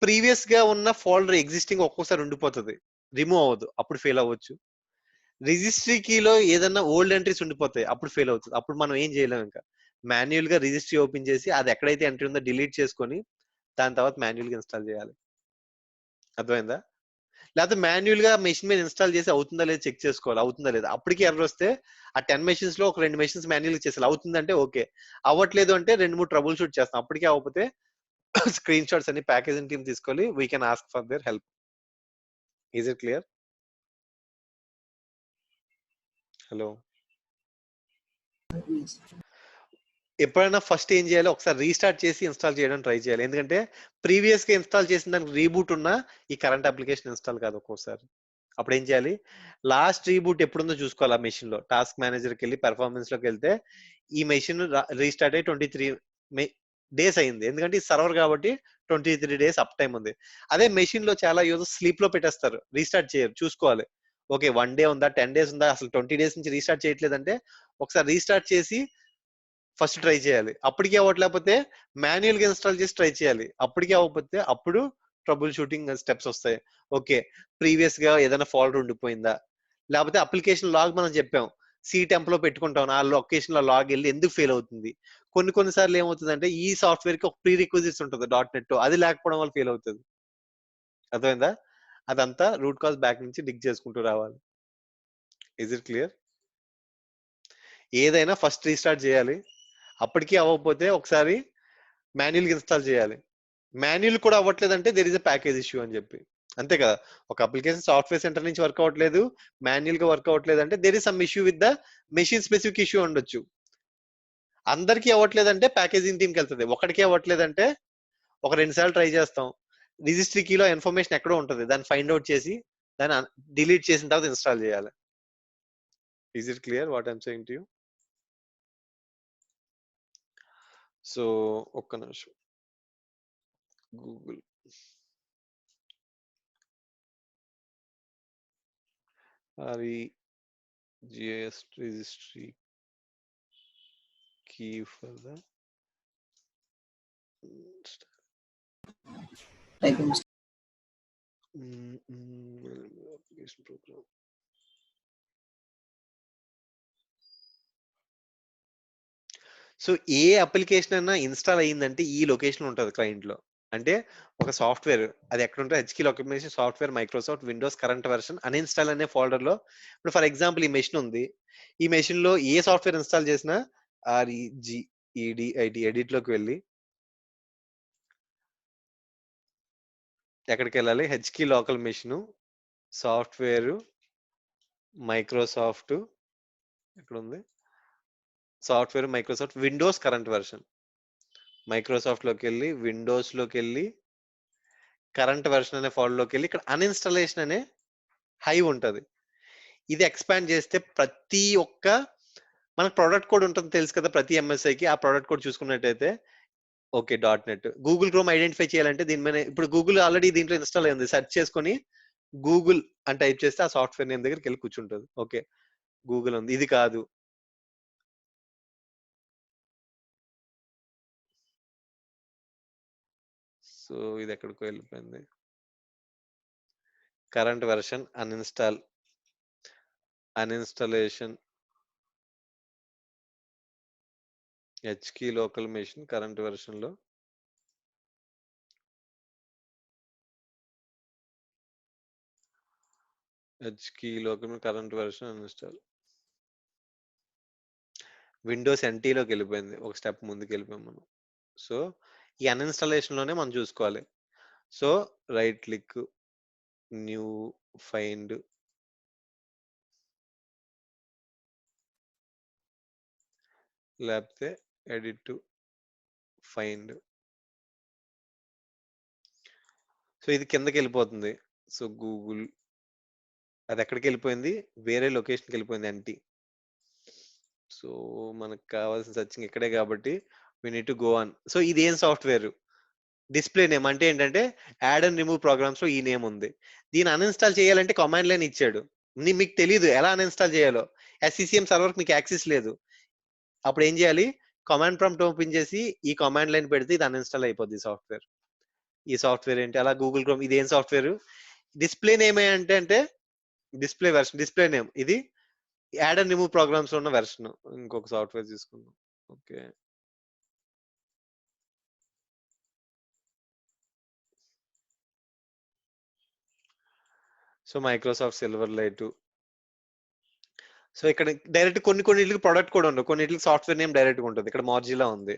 ప్రీవియస్ గా ఉన్న ఫోల్డర్ ఎగ్జిస్టింగ్ ఒక్కోసారి ఉండిపోతుంది, రిమూవ్ అవ్వదు, అప్పుడు ఫెయిల్ అవ్వచ్చు. రిజిస్ట్రీ కీలో ఏదన్నా ఓల్డ్ ఎంట్రీస్ ఉండిపోతాయి, అప్పుడు ఫెయిల్ అవుతుంది. అప్పుడు మనం ఏం చేయలేము, ఇంకా మాన్యువల్ గా రిజిస్ట్రీ ఓపెన్ చేసి అది ఎక్కడైతే ఎంట్రీ ఉందో డిలీట్ చేసుకొని దాని తర్వాత మాన్యువల్ గా ఇన్స్టాల్ చేయాలి. అర్థమైందా? లేకపోతే మాన్యువల్ గా మెషిన్ మీద ఇన్స్టాల్ చేసి అవుతుందా లేదా చెక్ చేసుకోవాలి, అవుతుందా లేదా. అప్పటికి ఎర్రర్ వస్తే ఆ 10 మెషిన్స్ లో ఒక 2 మెషిన్స్ మాన్యువల్ చేయాలి, అవుతుందంటే ఓకే, అవ్వట్లేదు అంటే 2-3 ట్రబుల్ షూట్ చేస్తాం. అప్పటికే అవ్వకపోతే స్క్రీన్ షాట్స్ అన్ని ప్యాకేజింగ్ టీమ్ తీసుకొని we can ask for their help. Is it clear? Hello, ఎప్పుడైనా ఫస్ట్ ఏం చేయాలి? ఒకసారి రీస్టార్ట్ చేసి ఇన్స్టాల్ చేయడం ట్రై చేయాలి. ఎందుకంటే ప్రీవియస్ గా ఇన్స్టాల్ చేసిన దానికి రీబూట్ ఉన్నా ఈ కరెంట్ అప్లికేషన్ ఇన్స్టాల్ కాదు ఒక్కోసారి. అప్పుడు ఏం చేయాలి? లాస్ట్ రీబూట్ ఎప్పుడుందో చూసుకోవాలి. ఆ మెషిన్ లో టాస్క్ మేనేజర్కి వెళ్ళి పెర్ఫార్మెన్స్ లోకి వెళ్తే ఈ మెషిన్ రీస్టార్ట్ అయ్యి 23 డేస్ అయింది, ఎందుకంటే ఈ సర్వర్ కాబట్టి 23 డేస్ అప్ టైం ఉంది. అదే మెషిన్ లో చాలా యూజర్స్ స్లీప్ లో పెట్టేస్తారు, రీస్టార్ట్ చేయరు. చూసుకోవాలి, ఓకే 1 డే ఉందా, 10 డేస్ ఉందా, అసలు 20 డేస్ నుంచి రీస్టార్ట్ చేయట్లేదంటే ఒకసారి రీస్టార్ట్ చేసి ఫస్ట్ ట్రై చేయాలి. అప్పటికి అవ్వట్లేకపోతే మాన్యువల్ గా ఇన్స్టాల్ చేసి ట్రై చేయాలి. అప్పటికి అవ్వకపోతే అప్పుడు ట్రబుల్ షూటింగ్ స్టెప్స్ వస్తాయి. ఓకే, ప్రీవియస్ గా ఏదైనా ఫాల్ట్ ఉండిపోయిందా, లేకపోతే అప్లికేషన్ లాగ్ మనం చెప్పాం సి టెంప్ లో పెట్టుకుంటాం, ఆ లొకేషన్ లో లాగ్ వెళ్ళి ఎందుకు ఫెయిల్ అవుతుంది. కొన్నిసార్లు ఏమవుతుందంటే ఈ సాఫ్ట్వేర్ కి ఒక ప్రీ రిక్వజిట్స్ ఉంటుంది .NET, అది లేకపోవడం వల్ల ఫెయిల్ అవుతుంది. అర్థమైందా? అదంతా రూట్ కాజ్ బ్యాక్ నుంచి డిగ్ చేసుకుంటూ రావాలి. Is it clear? ఏదైనా ఫస్ట్ రీస్టార్ట్ చేయాలి, అప్పటికీ అవ్వకపోతే ఒకసారి మాన్యువల్ ఇన్స్టాల్ చేయాలి. మాన్యువల్ కూడా అవ్వట్లేదంటే there is a package issue అని చెప్పి, అంతే కదా. ఒక అప్లికేషన్ సాఫ్ట్వేర్ సెంటర్ నుంచి వర్క్ అవ్వట్లేదు, మాన్యువల్ గా వర్క్ అవ్వట్లేదు అంటే there is some issue with the machine specific issue ఉండొచ్చు. అందరికీ అవ్వట్లేదంటే ప్యాకేజింగ్ టీమ్కి వెళ్తుంది, ఒకటికే అవ్వట్లేదంటే ఒక 2 సార్లు ట్రై చేస్తాం, రిజిస్ట్రీ కీలో ఇన్ఫర్మేషన్ ఎక్కడో ఉంటుంది, దాన్ని ఫైండ్ అవుట్ చేసి దాన్ని డిలీట్ చేసిన తర్వాత ఇన్స్టాల్ చేయాలి. Is it clear what I'm saying to you? So ఒక్క నిమిషం, Google REGIS registry key for the application program. So A application అయినా ఇన్స్టాల్ అయ్యిందంటే ఈ లొకేషన్ ఉంటుంది క్లయింట్ లో. అంటే ఒక సాఫ్ట్వేర్ అది ఎక్కడ ఉంటుంది, HKEY local software Microsoft Windows current version uninstall అనే ఫోల్డర్ లో, ఇప్పుడు ఫర్ ఎగ్జాంపుల్ ఈ మెషిన్ ఉంది, ఈ మెషిన్ లో ఏ సాఫ్ట్వేర్ ఇన్స్టాల్ చేసినా REGEDIT ఎడిట్ లోకి వెళ్ళి ఎక్కడికి వెళ్ళాలి, హెచ్కి లోకల్ మెషిన్ సాఫ్ట్వేర్ మైక్రోసాఫ్ట్, ఎక్కడ ఉంది, software Microsoft Windows current version, Microsoft లోకి వెళ్ళి విండోస్ లోకి వెళ్ళి కరెంట్ వెర్షన్ అనే ఫోల్డర్ లోకి వెళ్ళి ఇక్కడ అన్ఇన్స్టాలేషన్ అనే హై ఉంటది. ఇది ఎక్స్పాండ్ చేస్తే ప్రతి ఒక్క మనకు ప్రొడక్ట్ కోడ్ ఉంటుంది తెలుసు కదా, ప్రతి ఎంఎస్ఐకి ఆ ప్రొడక్ట్ కోడ్ చూసుకున్నట్టయితే okay .NET Google chrome identify చేయాలంటే దీని మీద ఇప్పుడు గూగుల్ ఆల్రెడీ దీంట్లో ఇన్స్టాల్ అయింది, సెర్చ్ చేసుకొని గూగుల్ అని టైప్ చేస్తే ఆ సాఫ్ట్వేర్ నేమ్ దగ్గరికి వెళ్ళి కూర్చుంటుంది. ఓకే గూగుల్ ఉంది, ఇది కాదు, సో ఇది ఎక్కడికో వెళ్ళిపోయింది, current version uninstallation HKEY local machine current version లో HKEY local current version uninstall Windows ఎన్టీలోకి వెళ్ళిపోయింది, ఒక స్టెప్ ముందుకు వెళ్ళిపోయాం మనం. సో ఈ అన్ఇన్స్టాలేషన్ లోనే మనం చూసుకోవాలి. So right click, new, find, లేకపోతే ఎడిట్ టు ఫైండ్. సో ఇది కిందకి వెళ్ళిపోతుంది. సో గూగుల్ అది ఎక్కడికి వెళ్ళిపోయింది, వేరే లొకేషన్కి వెళ్ళిపోయింది ఎన్టీ. సో మనకు కావాల్సిన సర్చింగ్ ఇక్కడే కాబట్టి we need to go on. So ఇది ఏం సాఫ్ట్వేర్, డిస్ప్లే నేమ్ అంటే ఏంటంటే యాడ్ అండ్ రిమూవ్ ప్రోగ్రామ్స్ లో ఈ నేమ్ ఉంది. దీన్ని అన్ఇన్స్టాల్ చేయాలంటే కమాండ్ లైన్ ఇచ్చాడు, మీకు తెలియదు ఎలా అన్ఇన్స్టాల్ చేయాలో, SCCM సర్వర్ మీకు యాక్సెస్ లేదు, అప్పుడు ఏం చేయాలి, కమాండ్ ప్రాంప్ట్ ఓపెన్ చేసి ఈ కమాండ్ లైన్ పెడితే ఇది అన్ఇన్స్టాల్ అయిపోద్ది సాఫ్ట్వేర్. ఈ సాఫ్ట్వేర్ ఏంటి, అలా గూగుల్ క్రోమ్, ఇది ఏం సాఫ్ట్వేర్, డిస్ప్లే నేమ్ అంటే అంటే డిస్ప్లే వెర్షన్, డిస్ప్లే నేమ్ ఇది యాడ్ అండ్ రిమూవ్ ప్రోగ్రామ్స్ లో ఉన్న వెర్షన్. ఇంకొక సాఫ్ట్వేర్ తీసుకుందాం. Okay so Microsoft silver light. So ఇక్కడ డైరెక్ట్ కొన్నిటికి ప్రొడక్ట్ కూడా ఉండవు, కొన్నిటికి సాఫ్ట్వేర్ నేమ్ డైరెక్ట్ గా ఉంటుంది. ఇక్కడ మార్జిలా ఉంది,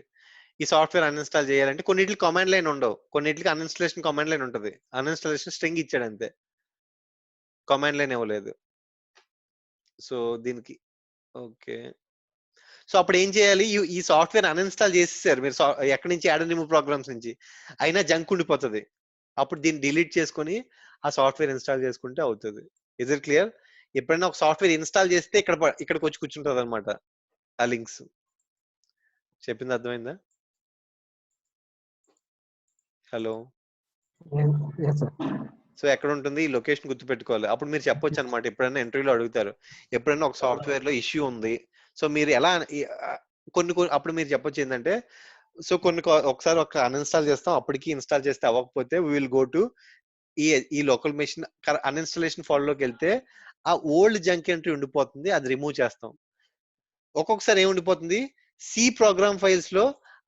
ఈ సాఫ్ట్వేర్ అన్ఇన్స్టాల్ చేయాలంటే కొన్నిటికి కమాండ్ లైన్ ఉండవు, కొన్నిటికి అన్ఇన్స్టాలేషన్ కమాండ్ లైన్ ఉంటుంది. అన్ఇన్స్టాలేషన్ స్ట్రింగ్ ఇచ్చాడు అంతే, కమాండ్ లైన్ ఇవ్వలేదు. సో దీనికి ఓకే, సో అప్పుడు ఏం చేయాలి, ఈ సాఫ్ట్వేర్ అన్ఇన్స్టాల్ చేసేసారు మీరు ఎక్కడి నుంచి, యాడ్ రిమూవ్ ప్రోగ్రామ్స్ నుంచి, అయినా జంక్ ఉండిపోతుంది. అప్పుడు దీన్ని డిలీట్ చేసుకొని ఆ సాఫ్ట్వేర్ ఇన్స్టాల్ చేసుకుంటే అవుతుంది. Is it clear? ఎప్పుడైనా ఒక సాఫ్ట్వేర్ ఇన్స్టాల్ చేస్తే ఇక్కడికి వచ్చి కూర్చుంటుంది అనమాట ఆ లింక్స్. చెప్పింది అర్థమైందా? హలో. Yes, sir. సో ఎక్కడ ఉంటుంది, ఈ లొకేషన్ గుర్తుపెట్టుకోవాలి. అప్పుడు మీరు చెప్పొచ్చు అనమాట, ఎప్పుడైనా ఇంటర్వ్యూలో అడుగుతారు, ఎప్పుడైనా ఒక సాఫ్ట్వేర్ లో ఇష్యూ ఉంది, సో మీరు ఎలా అప్పుడు మీరు చెప్పొచ్చు ఏంటంటే, సో ఒకసారి ఒక అన్ఇన్స్టాల్ చేస్తాం, అప్పటికి ఇన్స్టాల్ చేస్తే అవ్వకపోతే విల్ గో టు ఈ ఈ లోకల్ మెషిన్ అన్ఇన్స్టాలేషన్ ఫోల్డర్ లోకి వెళ్తే ఆ ఓల్డ్ జంక్ ఎంట్రీ ఉండిపోతుంది, అది రిమూవ్ చేస్తాం. ఒక్కొక్కసారి ఏముండిపోతుంది, సి ప్రోగ్రామ్ ఫైల్స్ లో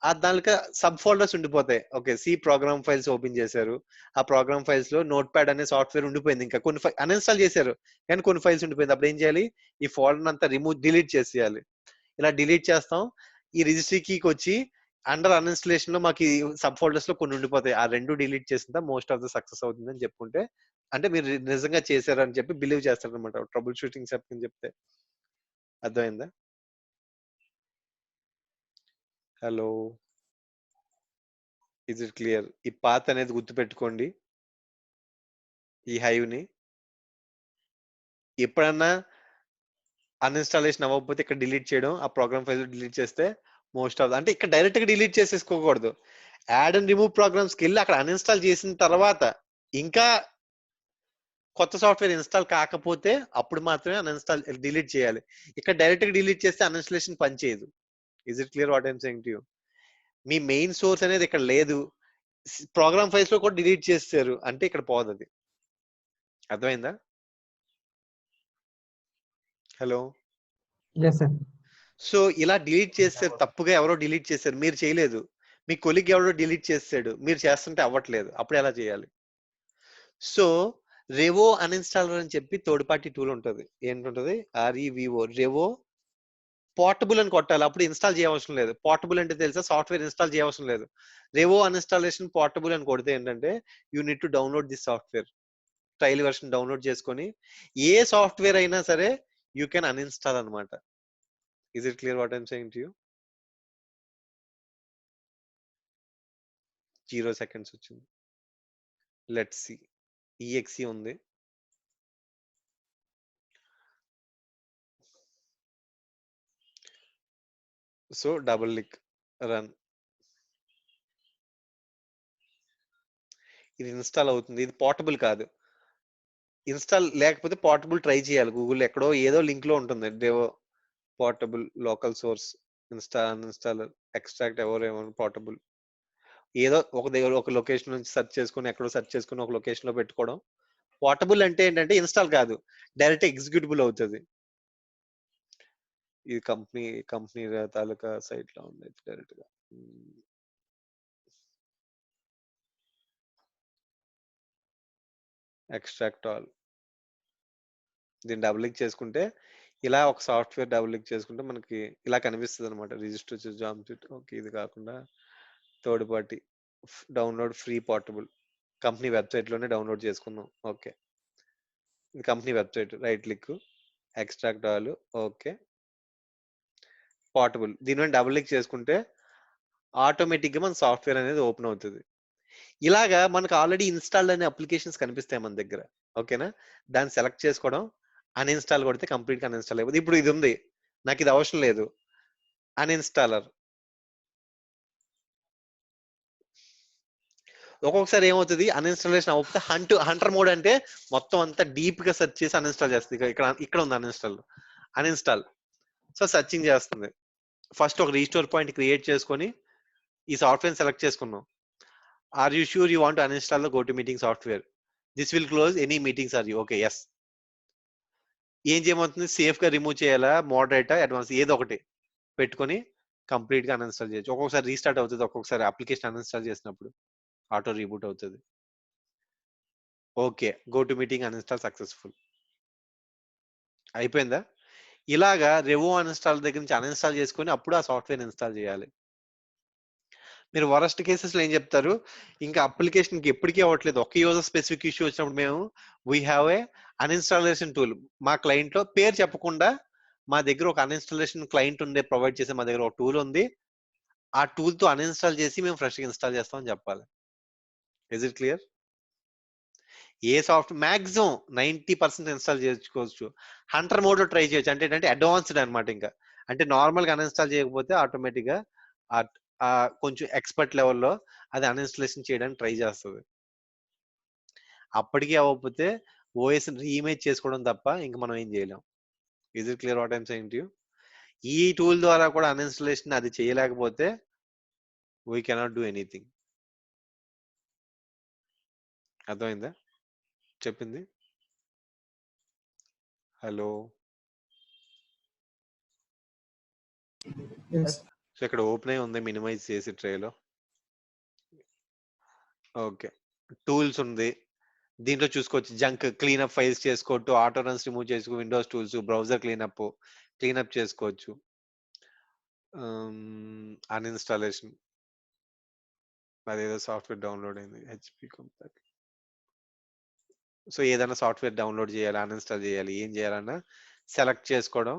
ఆ దానికి సబ్ ఫోల్డర్స్ ఉండిపోతాయి. Okay C program files open చేశారు, ఆ ప్రోగ్రామ్ ఫైల్స్ లో నోట్ ప్యాడ్ అనే సాఫ్ట్వేర్ ఉండిపోయింది, ఇంకా కొన్ని అన్ఇన్స్టాల్ చేశారు కానీ కొన్ని ఫైల్స్ ఉండిపోయింది. అప్పుడు ఏం చేయాలి, ఈ ఫోల్డర్ అంతా డిలీట్ చేసేయాలి. ఇలా డిలీట్ చేస్తాం, ఈ రిజిస్ట్రీ కీకి వచ్చి అండర్ అన్ఇన్స్టలేషన్ లో మాకు సబ్ ఫోల్డర్స్ లో కొన్ని ఉండిపోతాయి, ఆ రెండు డిలీట్ చేసిన మోస్ట్ ఆఫ్ ద సక్సెస్ అవుతుంది అని చెప్పుకుంటే, అంటే మీరు నిజంగా చేశారని చెప్పి బిలీవ్ చేస్తారు అనమాట, ట్రబుల్ షూటింగ్ చెప్పని చెప్తే. అర్థమైందా? హలో. Is it clear? ఈ పాత్ అనేది గుర్తుపెట్టుకోండి, ఈ హైవ్ ని. ఎప్పుడన్నా అన్ఇన్స్టాలేషన్ అవ్వకపోతే ఇక్కడ డిలీట్ చేయడం, ఆ ప్రోగ్రామ్ ఫైల్ డిలీట్ చేస్తే మోస్ట్ ఆఫ్ అంటే ఇక్కడ డైరెక్ట్ గా డిలీట్ చేసేసుకోకూడదు, యాడ్ అండ్ రిమూవ్ ప్రోగ్రామ్స్కి వెళ్ళి అక్కడ అన్ఇన్స్టాల్ చేసిన తర్వాత ఇంకా కొత్త సాఫ్ట్వేర్ ఇన్స్టాల్ కాకపోతే అప్పుడు మాత్రమే అన్ఇన్స్టాల్ డిలీట్ చేయాలి. ఇక్కడ డైరెక్ట్ గా డిలీట్ చేస్తే అన్ఇన్స్టాలేషన్ పనిచేయదు. Is it clear what I'm saying to you? Me main source అనేది ఇక్కడ లేదు, ప్రోగ్రామ్ ఫైల్స్ లో కూడా డిలీట్ చేస్తారు అంటే ఇక్కడ పోదు అది. అర్థమైందా? హలో. Yes, sir. సో ఇలా డిలీట్ చేస్తారు, తప్పుగా ఎవరో డిలీట్ చేశారు, మీరు చేయలేదు, మీ కొలిగ్ ఎవడో డిలీట్ చేసాడు, మీరు చేస్తుంటే అవ్వట్లేదు, అప్పుడు ఎలా చేయాలి? సో రెవో అన్ఇన్స్టాలర్ అని చెప్పి థర్డ్ పార్టీ టూల్ ఉంటుంది. ఏంటుంటది? REVO, రెవో పోర్టబుల్ అని కొట్టాలి, అప్పుడు ఇన్స్టాల్ చేయవసరం లేదు. పోర్టబుల్ అంటే తెలుసా? సాఫ్ట్వేర్ ఇన్స్టాల్ చేయవసరం లేదు. రెవో అన్ఇన్స్టాలేషన్ పోర్టబుల్ అని కొడితే ఏంటంటే you need to download this software, trial version download చేసుకొని ఏ సాఫ్ట్వేర్ అయినా సరే యూ కెన్ అన్ఇన్స్టాల్ అనమాట. Is it clear what I'm saying to you? 0 seconds వచ్చింది. Let's see. EXE ఉంది. So double click, run. ఇది ఇన్స్టాల్ అవుతుంది. ఇది పోర్టబుల్ కాదు. ఇన్స్టాల్ లేకపోతే పోర్టబుల్ ట్రై చేయాలి. గూగుల్ ఎక్కడో ఏదో లింక్ లో ఉంటుంది. డెవో portable local source installer extract ఎవరేమో పోర్టబుల్ ఏదో ఒక దగ్గర ఒక లొకేషన్ నుంచి సెర్చ్ చేసుకుని ఎక్కడో సెర్చ్ చేసుకుని ఒక లొకేషన్ లో పెట్టుకోవడం. పోర్టబుల్ అంటే ఏంటంటే ఇన్స్టాల్ కాదు, డైరెక్ట్ ఎగ్జిక్యూటిబుల్ అవుతుంది. ఇది కంపెనీ తాలూకా సైట్ లో ఉంది డైరెక్ట్ గా. Extract all. దీన్ని డబుల్ క్లిక్ చేసుకుంటే ఇలా ఒక సాఫ్ట్వేర్ డబుల్ క్లిక్ చేసుకుంటే మనకి ఇలా కనిపిస్తుంది అనమాట. Register job sheet. ఓకే, ఇది కాకుండా third party download free portable company website లోనే డౌన్లోడ్ చేసుకుందాం. ఓకే, ఇది company website. Right click, extract all. Okay, portable. దీని మీద డబుల్ క్లిక్ చేసుకుంటే ఆటోమేటిక్ గా మన సాఫ్ట్వేర్ అనేది ఓపెన్ అవుతుంది. ఇలాగా మనకు ఆల్రెడీ ఇన్స్టాల్డ్ అనే అప్లికేషన్స్ కనిపిస్తాయి మన దగ్గర. ఓకేనా? దాన్ని సెలెక్ట్ చేసుకోవడం, అన్ఇన్స్టాల్ కొడితే కంప్లీట్ గా అన్ఇన్స్టాల్ అయిపోతుంది. ఇప్పుడు ఇది ఉంది, నాకు ఇది అవసరం లేదు, అన్ఇన్స్టాలర్. ఒక్కొక్కసారి ఏమవుతుంది, అన్ఇన్స్టాలేషన్ అవ్వకపోతే హంటర్ మోడ్ అంటే మొత్తం అంతా డీప్ గా సెర్చ్ చేసి అన్ఇన్స్టాల్ చేస్తుంది. ఇక్కడ ఇక్కడ ఉంది అన్ఇన్స్టాల్. సో సెర్చింగ్ చేస్తుంది. ఫస్ట్ ఒక రీస్టోర్ పాయింట్ క్రియేట్ చేసుకొని ఈ సాఫ్ట్వేర్ సెలెక్ట్ చేసుకున్నాం. Are you sure you want uninstall the GoToMeeting software? This will close any meetings are you? Okay, yes. ఏం చేయబోతుంది? సేఫ్ గా రిమూవ్ చేయాలా, మోడరేటా, advance, ఏదో ఒకటి పెట్టుకొని కంప్లీట్ గా అన్ఇన్స్టాల్ చేయొచ్చు. ఒక్కొక్కసారి రీస్టార్ట్ అవుతుంది, ఒక్కొక్కసారి అప్లికేషన్ అన్ఇన్స్టాల్ చేసినప్పుడు ఆటో రీబూట్ అవుతుంది. Okay, go to meeting uninstall successful. అయిపోయిందా? ఇలాగా రెవో అన్ఇన్స్టాల్ దగ్గర నుంచి అన్ఇన్స్టాల్ చేసుకొని అప్పుడు ఆ సాఫ్ట్వేర్ ఇన్స్టాల్ చేయాలి. మీరు వరస్ట్ కేసెస్ లో ఏం చెప్తారు, ఇంకా అప్లికేషన్ కి ఎప్పటికీ అవ్వట్లేదు, ఒక్క యూజర్ స్పెసిఫిక్ ఇష్యూ వచ్చినప్పుడు మేము వీ హ్యావ్ ఏ అన్ఇన్స్టాలేషన్ టూల్. మా క్లయింట్ లో పేరు చెప్పకుండా మా దగ్గర ఒక అన్ఇన్స్టాలేషన్ క్లయింట్ ఉండే ప్రొవైడ్ చేసే మా దగ్గర ఒక టూల్ ఉంది, ఆ టూల్ తో అన్ఇన్స్టాల్ చేసి మేము ఫ్రెష్ గా ఇన్స్టాల్ చేస్తామని చెప్పాలి. Is it clear? A software maximum 90% install చేసుకోవచ్చు. హంటర్ మోడ్ లో ట్రై చేయొచ్చు. అంటే ఏంటంటే అడ్వాన్స్డ్ అనమాట. ఇంకా అంటే నార్మల్ గా అన్ఇన్స్టాల్ చేయకపోతే ఆటోమేటిక్ గా కొంచెం ఎక్స్పర్ట్ లెవెల్లో అది అన్ఇన్స్టాలేషన్ చేయడానికి ట్రై చేస్తుంది. అప్పటికీ అవ్వకపోతే ఓఎస్ రీఇమేజ్ చేసుకోవడం తప్ప ఇంకా మనం ఏం చేయలేం. Is it clear what I'm saying to you? ఈ టూల్ ద్వారా కూడా అన్ఇన్స్టాలేషన్ అది చేయలేకపోతే వీ కెనాట్ డూ ఎనీథింగ్. అర్థమైందా చెప్పింది? హలో. Yes. సో ఇక్కడ ఓపెన్ అయి ఉంది, మినిమైజ్ చేసి ట్రేలో. ఓకే, టూల్స్ ఉంది, దీంట్లో చూసుకోవచ్చు. జంక్ క్లీనప్ ఫైల్స్ చేసుకోవచ్చు, ఆటో రన్స్ రిమూవ్ చేసుకో, విండోస్ టూల్స్, బ్రౌజర్ క్లీనప్ చేసుకోవచ్చు, అన్ఇన్స్టాలేషన్, అదేదో సాఫ్ట్వేర్ డౌన్లోడ్ అయింది హెచ్పి కంపెనీ. సో ఏదైనా సాఫ్ట్వేర్ డౌన్లోడ్ చేయాలి, అన్ఇన్స్టాల్ చేయాలి, ఏం చేయాలన్నా సెలెక్ట్ చేసుకోవడం,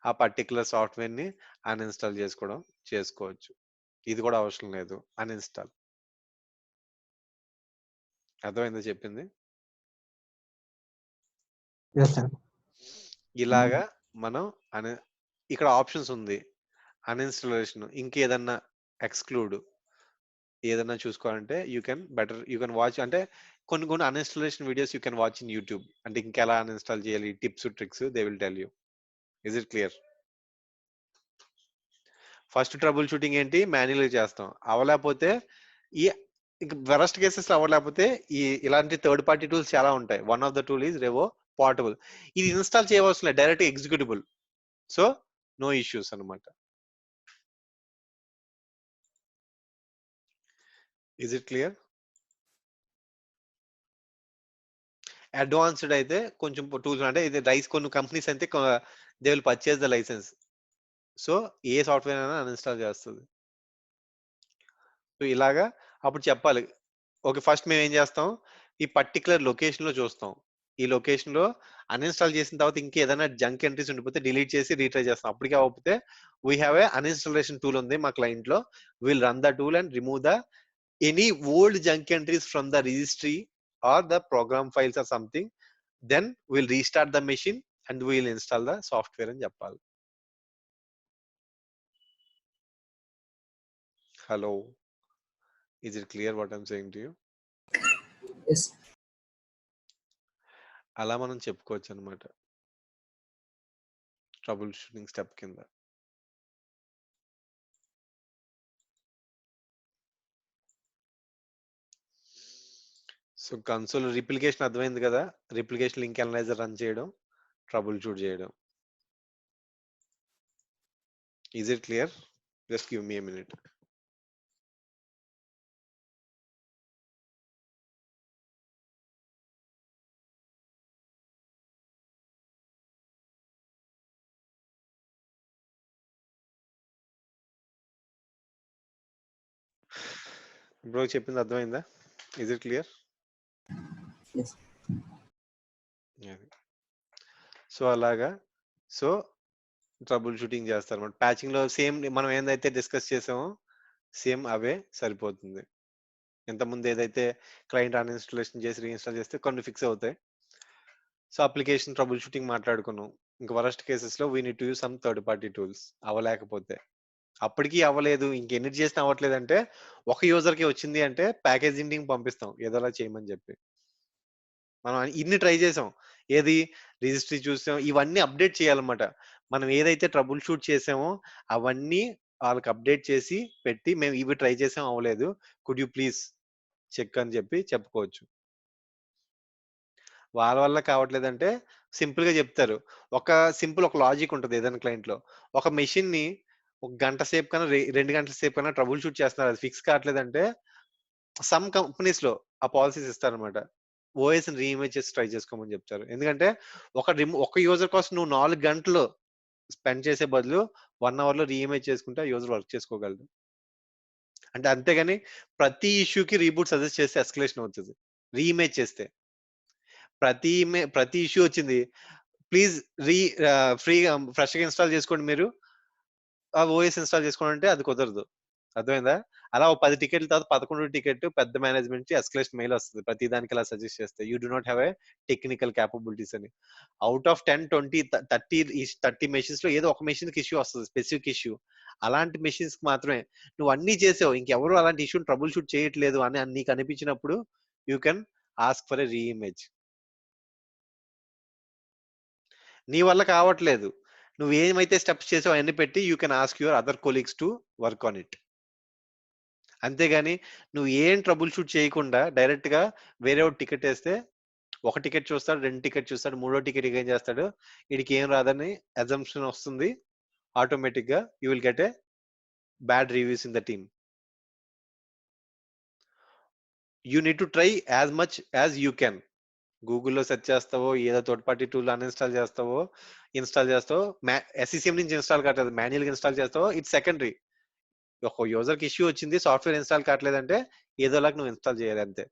ఆ పర్టికులర్ సాఫ్ట్వేర్ ని అన్ఇన్స్టాల్ చేసుకోవచ్చు. ఇది కూడా అవసరం లేదు, అన్ఇన్స్టాల్. అర్థమైందో చెప్పింది? Yes, sir. ఇలాగా మనం ఇక్కడ ఆప్షన్స్ ఉంది, అన్ఇన్స్టాలేషన్, ఇంకేదన్నా ఎక్స్క్లూడ్ ఏదన్నా చూసుకోవాలంటే యూ కెన్ వాచ్. అంటే కొన్ని uninstallation videos you can watch in YouTube. అంటే ఇంకెలా అన్ఇన్స్టాల్ చేయాలి, tips tricks they will tell you. Is it clear? First troubleshooting ఏంటి, మాన్యువల్ చేస్తాం, అవ్వలేకపోతే ఈ వరస్ట్ కేసెస్ అవ్వలేకపోతే ఇలాంటి థర్డ్ పార్టీ టూల్స్ చాలా ఉంటాయి. One of the tool is Revo portable. ఇది ఇన్స్టాల్ చేయవలసిన లేదు, direct executable. So no issues అనమాట. Is it clear? అడ్వాన్స్డ్ అయితే కొంచెం టూల్స్ అంటే ఇది రైస్ కొన్ని కంపెనీస్ అయితే they will purchase the licence. So ఏ సాఫ్ట్వేర్ అయినా అన్ఇన్‌స్టాల్ చేస్తది. సో ఇలాగా అప్పుడు చెప్పాలి. ఓకే. ఫస్ట్ మేమేం చేస్తాం, ఈ పర్టిక్యులర్ లొకేషన్‌లో చూస్తాం. ఈ లొకేషన్‌లో అన్‌ఇన్‌స్టాల్ చేసిన తర్వాత ఇంకేదైనా జంక్ ఎంట్రీస్ ఉండిపోతే డిలీట్ చేసి రీట్రై చేస్తాం. అప్పటికి అవ్వకపోతే వి హావ్ ఎ అన్‌ఇన్‌స్టాలేషన్ టూల్ ఉంది మా క్లయింట్‌లో. Will run the tool and remove the any old junk entries from the registry or the program files or something. Then will restart the machine and will install the software అని చెప్పాలి. Hello. Is it clear what I'm saying to you? Yes. అలా మనం చెప్పుకోవచ్చనమాట. Troubleshooting step కింద. So console replication అర్థమైంది కదా? Replication link analyser run చేయడం, troubleshoot చేయడం. Is it clear? Just give me a minute. Bro చెప్పింది అర్థమైందా? Is it clear? Yes. So అలాగా. సో ట్రబుల్ షూటింగ్ చేస్తారన్నమాట. ప్యాచింగ్ లో సేమ్ మనం ఏదైతే డిస్కస్ చేసామో సేమ్ అవే సరిపోతుంది. ఇంతకుముందు ఏదైతే క్లయింట్ అన్ఇన్స్టాలేషన్ చేసి రీఇన్స్టాల్ చేస్తే కొన్ని ఫిక్స్ అవుతాయి. సో అప్లికేషన్ ట్రబుల్ షూటింగ్ మాట్లాడుకున్నాం. ఇంకా వరస్ట్ కేసెస్ లో we need to use some third party tools. అవ్వలేకపోతే అప్పటికి అవ్వలేదు ఇంకెన్ని చేసినా అవ్వట్లేదు అంటే ఒక యూజర్ కి వచ్చింది అంటే ప్యాకేజింగ్ పంపిస్తాం ఏదోలా చేయమని చెప్పి. మనం ఇన్ని ట్రై చేసాం. ఏది రిజిస్ట్రీ చూసాం ఇవన్నీ అప్డేట్ చేయాలన్నమాట. మనం ఏదైతే ట్రబుల్ షూట్ చేసామో అవన్నీ వాళ్ళకి అప్డేట్ చేసి పెట్టి మేము ఇవి ట్రై చేసాం అవ్వలేదు. కుడ్ యూ ప్లీజ్ చెక్ అని చెప్పి చెప్పుకోవచ్చు. వాళ్ళ వల్ల కావట్లేదంటే సింపుల్ గా చెప్తారు. ఒక లాజిక్ ఉంటుంది ఏదైనా క్లయింట్ లో. ఒక మెషిన్ ని ఒక గంట సేపు కన్నా 2 గంటల సేపు కన్నా ట్రబుల్ షూట్ చేస్తున్నారు. అది ఫిక్స్ కావట్లేదంటే సమ్ కంపెనీస్ లో ఆ పాలసీస్ ఇస్తారనమాట. ఓఎస్ ని రీఇమేజ్ చేసి ట్రై చేసుకోమని చెప్తారు. ఎందుకంటే ఒక యూజర్ కోసం నువ్వు 4 గంటలు స్పెండ్ చేసే బదులు 1 అవర్ లో రీఇమేజ్ చేసుకుంటే ఆ యూజర్ వర్క్ చేసుకోగలడు. అంటే అంతేగాని ప్రతి ఇష్యూకి రీబూట్ సజెస్ట్ చేస్తే ఎస్కలేషన్ అవుతుంది. రీఇమేజ్ చేస్తే ప్రతి ఇష్యూ వచ్చింది ప్లీజ్ రీ ఫ్రీగా ఫ్రెష్ గా ఇన్స్టాల్ చేసుకోండి మీరు ఆ ఓఎస్ ఇన్స్టాల్ చేసుకోండి అంటే అది కుదరదు. అర్థమైందా? అలా ఓ 10 టికెట్ల తర్వాత 11 టికెట్ పెద్ద మేనేజ్మెంట్ కి ఎస్కలేషన్ మెయిల్ వస్తుంది. ప్రతి దానికి అలా సజెస్ట్ చేస్తే you do not have a technical capabilities అని. అవుట్ ఆఫ్ 10, 20, 30 మెషిన్స్ లో ఏదో ఒక మెషిన్ కి ఇష్యూ వస్తుంది స్పెసిఫిక్ ఇష్యూ. అలాంటి మెషిన్స్ కి మాత్రమే నువ్వు అన్ని చేసావు ఇంకెవరు అలాంటి ఇష్యూని ట్రబుల్ షూట్ చేయట్లేదు అని నీకు అనిపించినప్పుడు you can ask for a reimage. నీ వల్ల కావట్లేదు. నువ్వు ఏమైతే స్టెప్స్ చేసావో అయన్నీ పెట్టి you can ask your other colleagues to work on it. అంతేగాని నువ్వు ఏం ట్రబుల్ షూట్ చేయకుండా డైరెక్ట్ గా వేరే టికెట్ వేస్తే ఒక టికెట్ చూస్తాడు, 2 టికెట్ చూస్తాడు, మూడో టికెట్ ఏం చేస్తాడు వీడికి ఏం రాదని అజంప్షన్ వస్తుంది. ఆటోమేటిక్ గా you will get a bad reviews in the team. You need to try as much as you can. గూగుల్లో సెర్చ్ చేస్తావో ఏదో థర్డ్ పార్టీ టూల్ అన్ఇన్స్టాల్ చేస్తావో ఇన్స్టాల్ చేస్తావో ఎస్సీసీఎం నుంచి ఇన్స్టాల్ కావట్లేదు మాన్యువల్ గా ఇన్స్టాల్ చేస్తావో ఇట్స్ సెకండరీ. ఒక యూజర్ కి ఇష్యూ వచ్చింది సాఫ్ట్వేర్ ఇన్స్టాల్ కావట్లేదంటే ఏదోలాగా నువ్వు ఇన్స్టాల్ చేయాలి అంతే.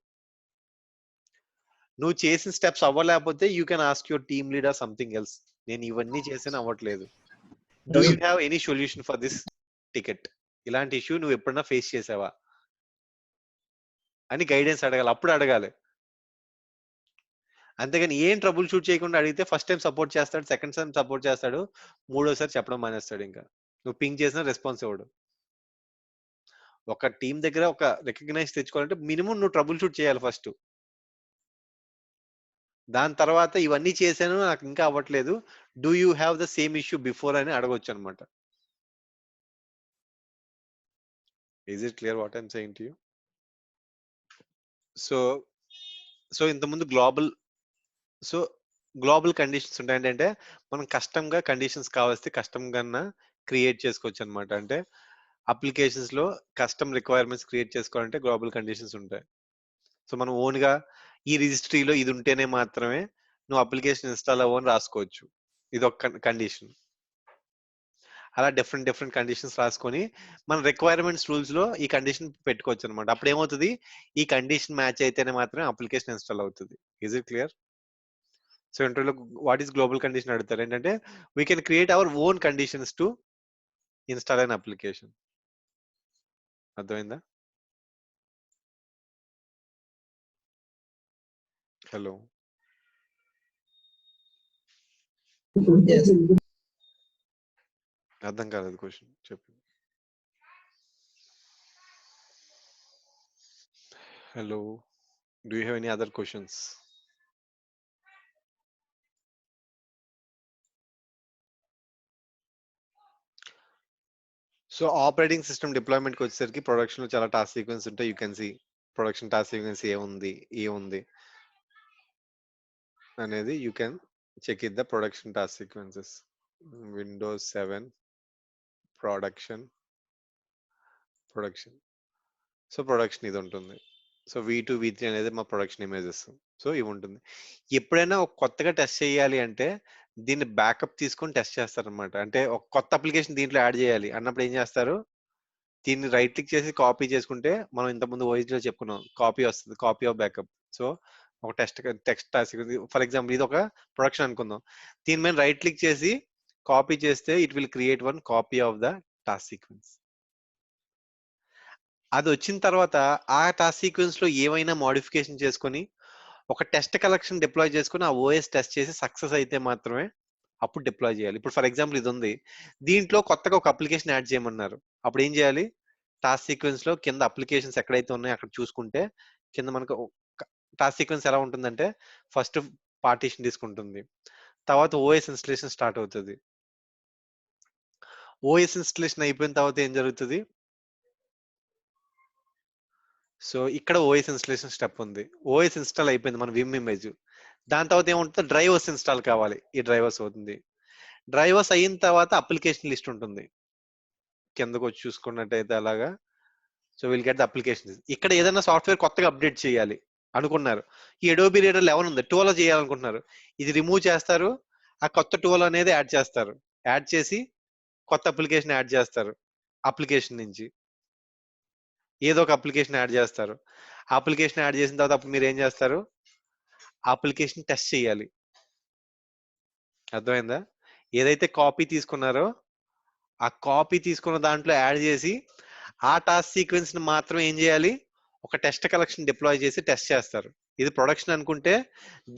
నువ్వు చేసిన స్టెప్స్ అవ్వలేకపోతే you can ask your team leader something else. నేను ఇవన్నీ చేసాను అవ్వట్లేదు. Do you have any solution for this ticket? ఇలాంటి ఇష్యూ నువ్వు ఎప్పుడన్నా ఫేస్ చేసావా అని గైడెన్స్ అడగాలి. అప్పుడు అడగాలి. అంతేగాని ఏం ట్రబుల్ షూట్ చేయకుండా అడిగితే ఫస్ట్ టైం సపోర్ట్ చేస్తాడు, సెకండ్ టైం సపోర్ట్ చేస్తాడు, మూడోసారి చెప్పడం మానేస్తాడు. ఇంకా నువ్వు పింగ్ చేసిన రెస్పాన్స్ ఇవ్వడు. ఒక టీం దగ్గర ఒక రికగ్నైజ్ తెచ్చుకోవాలంటే మినిమం నువ్వు ట్రబుల్ షూట్ చేయాలి ఫస్ట్. దాని తర్వాత ఇవన్నీ చేశాను నాకు ఇంకా అవ్వట్లేదు, do you have the same issue before అని అడగొచ్చు అనమాట. Is it clear what I'm saying to you? So so ఇంతకుముందు సో గ్లోబల్ కండిషన్స్ ఉంటాయి. ఏంటంటే మనం కష్టంగా కండిషన్స్ కావస్తే కష్టంగా క్రియేట్ చేసుకోవచ్చు అనమాట. అంటే అప్లికేషన్స్ లో కస్టమ్ రిక్వైర్మెంట్స్ క్రియేట్ చేసుకోవాలంటే గ్లోబల్ కండిషన్స్ ఉంటాయి. సో మనం ఓన్ గా ఈ రిజిస్ట్రీలో ఇది ఉంటేనే మాత్రమే నువ్వు అప్లికేషన్ ఇన్స్టాల్ అవ్వని రాసుకోవచ్చు. ఇది ఒక కండిషన్. అలా డిఫరెంట్ కండిషన్స్ రాసుకొని మన రిక్వైర్మెంట్స్ రూల్స్ లో ఈ కండిషన్ పెట్టుకోవచ్చు అనమాట. అప్పుడు ఏమవుతుంది, ఈ కండిషన్ మ్యాచ్ అయితేనే మాత్రమే అప్లికేషన్ ఇన్స్టాల్ అవుతుంది. Is it clear? సో ఇంటర్వ్యూలో వాట్ ఈస్ గ్లోబల్ కండిషన్ అడుగుతారు ఏంటంటే we can create our own conditions to install an application. అర్థమైందా? Hello, Yes. అర్థం కాలేదు క్వశ్చన్ చెప్పు. Hello, do you have any other questions? So operating system డిప్లాయ్మెంట్కి వచ్చేసరికి production లో చాలా టాస్క్ సీక్వెన్స్ ఉంటాయి. You can see production task sequence ఏముంది అనేది you can check it the production task sequences. Windows 7 production. So production ఇది ఉంటుంది. So V2 V3 అనేది మా ప్రొడక్షన్ ఇమేజెస్. సో ఇవి ఉంటుంది. ఎప్పుడైనా ఒక కొత్తగా టెస్ట్ చేయాలి అంటే దీన్ని బ్యాకప్ తీసుకొని టెస్ట్ చేస్తారనమాట. అంటే ఒక కొత్త అప్లికేషన్ దీంట్లో యాడ్ చేయాలి అన్నప్పుడు ఏం చేస్తారు, దీన్ని రైట్ క్లిక్ చేసి కాపీ చేసుకుంటే మనం ఇంతకుముందు ఓఎస్ లో చెప్పుకున్నాం కాపీ వస్తుంది, కాపీ ఆఫ్ బ్యాకప్. సో ఒక టెక్స్ట్ టాస్క్ ఫర్ ఎగ్జాంపుల్ ఇది ఒక ప్రొడక్షన్ అనుకుందాం. దీని మీద రైట్ క్లిక్ చేసి కాపీ చేస్తే it will create one copy of the task sequence. అది వచ్చిన తర్వాత ఆ టాస్క్ సీక్వెన్స్ లో ఏమైనా మోడిఫికేషన్ చేసుకొని ఒక టెస్ట్ కలెక్షన్ డిప్లాయ్ చేసుకొని ఆ ఓఎస్ టెస్ట్ చేసి సక్సెస్ అయితే మాత్రమే అప్పుడు డిప్లాయ్ చేయాలి. ఇప్పుడు ఫర్ ఎగ్జాంపుల్ ఇది ఉంది, దీంట్లో కొత్తగా ఒక అప్లికేషన్ యాడ్ చేయమన్నారు. అప్పుడు ఏం చేయాలి, టాస్క్ సీక్వెన్స్ లో కింద అప్లికేషన్స్ ఎక్కడైతే ఉన్నాయో అక్కడ చూసుకుంటే కింద మనకు టాస్క్ సీక్వెన్స్ ఎలా ఉంటుందంటే ఫస్ట్ పార్టీషన్ తీసుకుంటుంది, తర్వాత ఓఎస్ ఇన్స్టలేషన్ స్టార్ట్ అవుతుంది. ఓఎస్ ఇన్స్టలేషన్ అయిపోయిన తర్వాత ఏం జరుగుతుంది, సో ఇక్కడ ఓఎస్ ఇన్స్టలేషన్ స్టెప్ ఉంది. ఓఎస్ ఇన్స్టాల్ అయిపోయింది మన విమ్ ఇమేజ్. దాని తర్వాత ఏముంటుంది, డ్రైవర్స్ ఇన్స్టాల్ కావాలి. ఈ డ్రైవర్స్ అవుతుంది. డ్రైవర్స్ అయిన తర్వాత అప్లికేషన్ లిస్ట్ ఉంటుంది. కిందకు వచ్చి చూసుకున్నట్టయితే అలాగా. So will get the application. ఇక్కడ ఏదైనా సాఫ్ట్వేర్ కొత్తగా అప్డేట్ చేయాలి అనుకున్నారు, ఈ అడోబి రీడర్ 11 ఉంది, 12 చేయాలనుకుంటున్నారు. ఇది రిమూవ్ చేస్తారు, ఆ కొత్త 12 అనేది యాడ్ చేస్తారు. యాడ్ చేసి కొత్త అప్లికేషన్ యాడ్ చేస్తారు. అప్లికేషన్ నుంచి ఏదో ఒక అప్లికేషన్ యాడ్ చేస్తారు. అప్లికేషన్ యాడ్ చేసిన తర్వాత అప్పుడు మీరు ఏం చేస్తారు, అప్లికేషన్ టెస్ట్ చేయాలి. అర్థమైందా? ఏదైతే కాపీ తీసుకున్నారో ఆ కాపీ తీసుకున్న దాంట్లో యాడ్ చేసి ఆ టాస్క్ సీక్వెన్స్ ని మాత్రం ఏం చేయాలి, ఒక టెస్ట్ కలెక్షన్ డిప్లాయ్ చేసి టెస్ట్ చేస్తారు. ఇది ప్రొడక్షన్ అనుకుంటే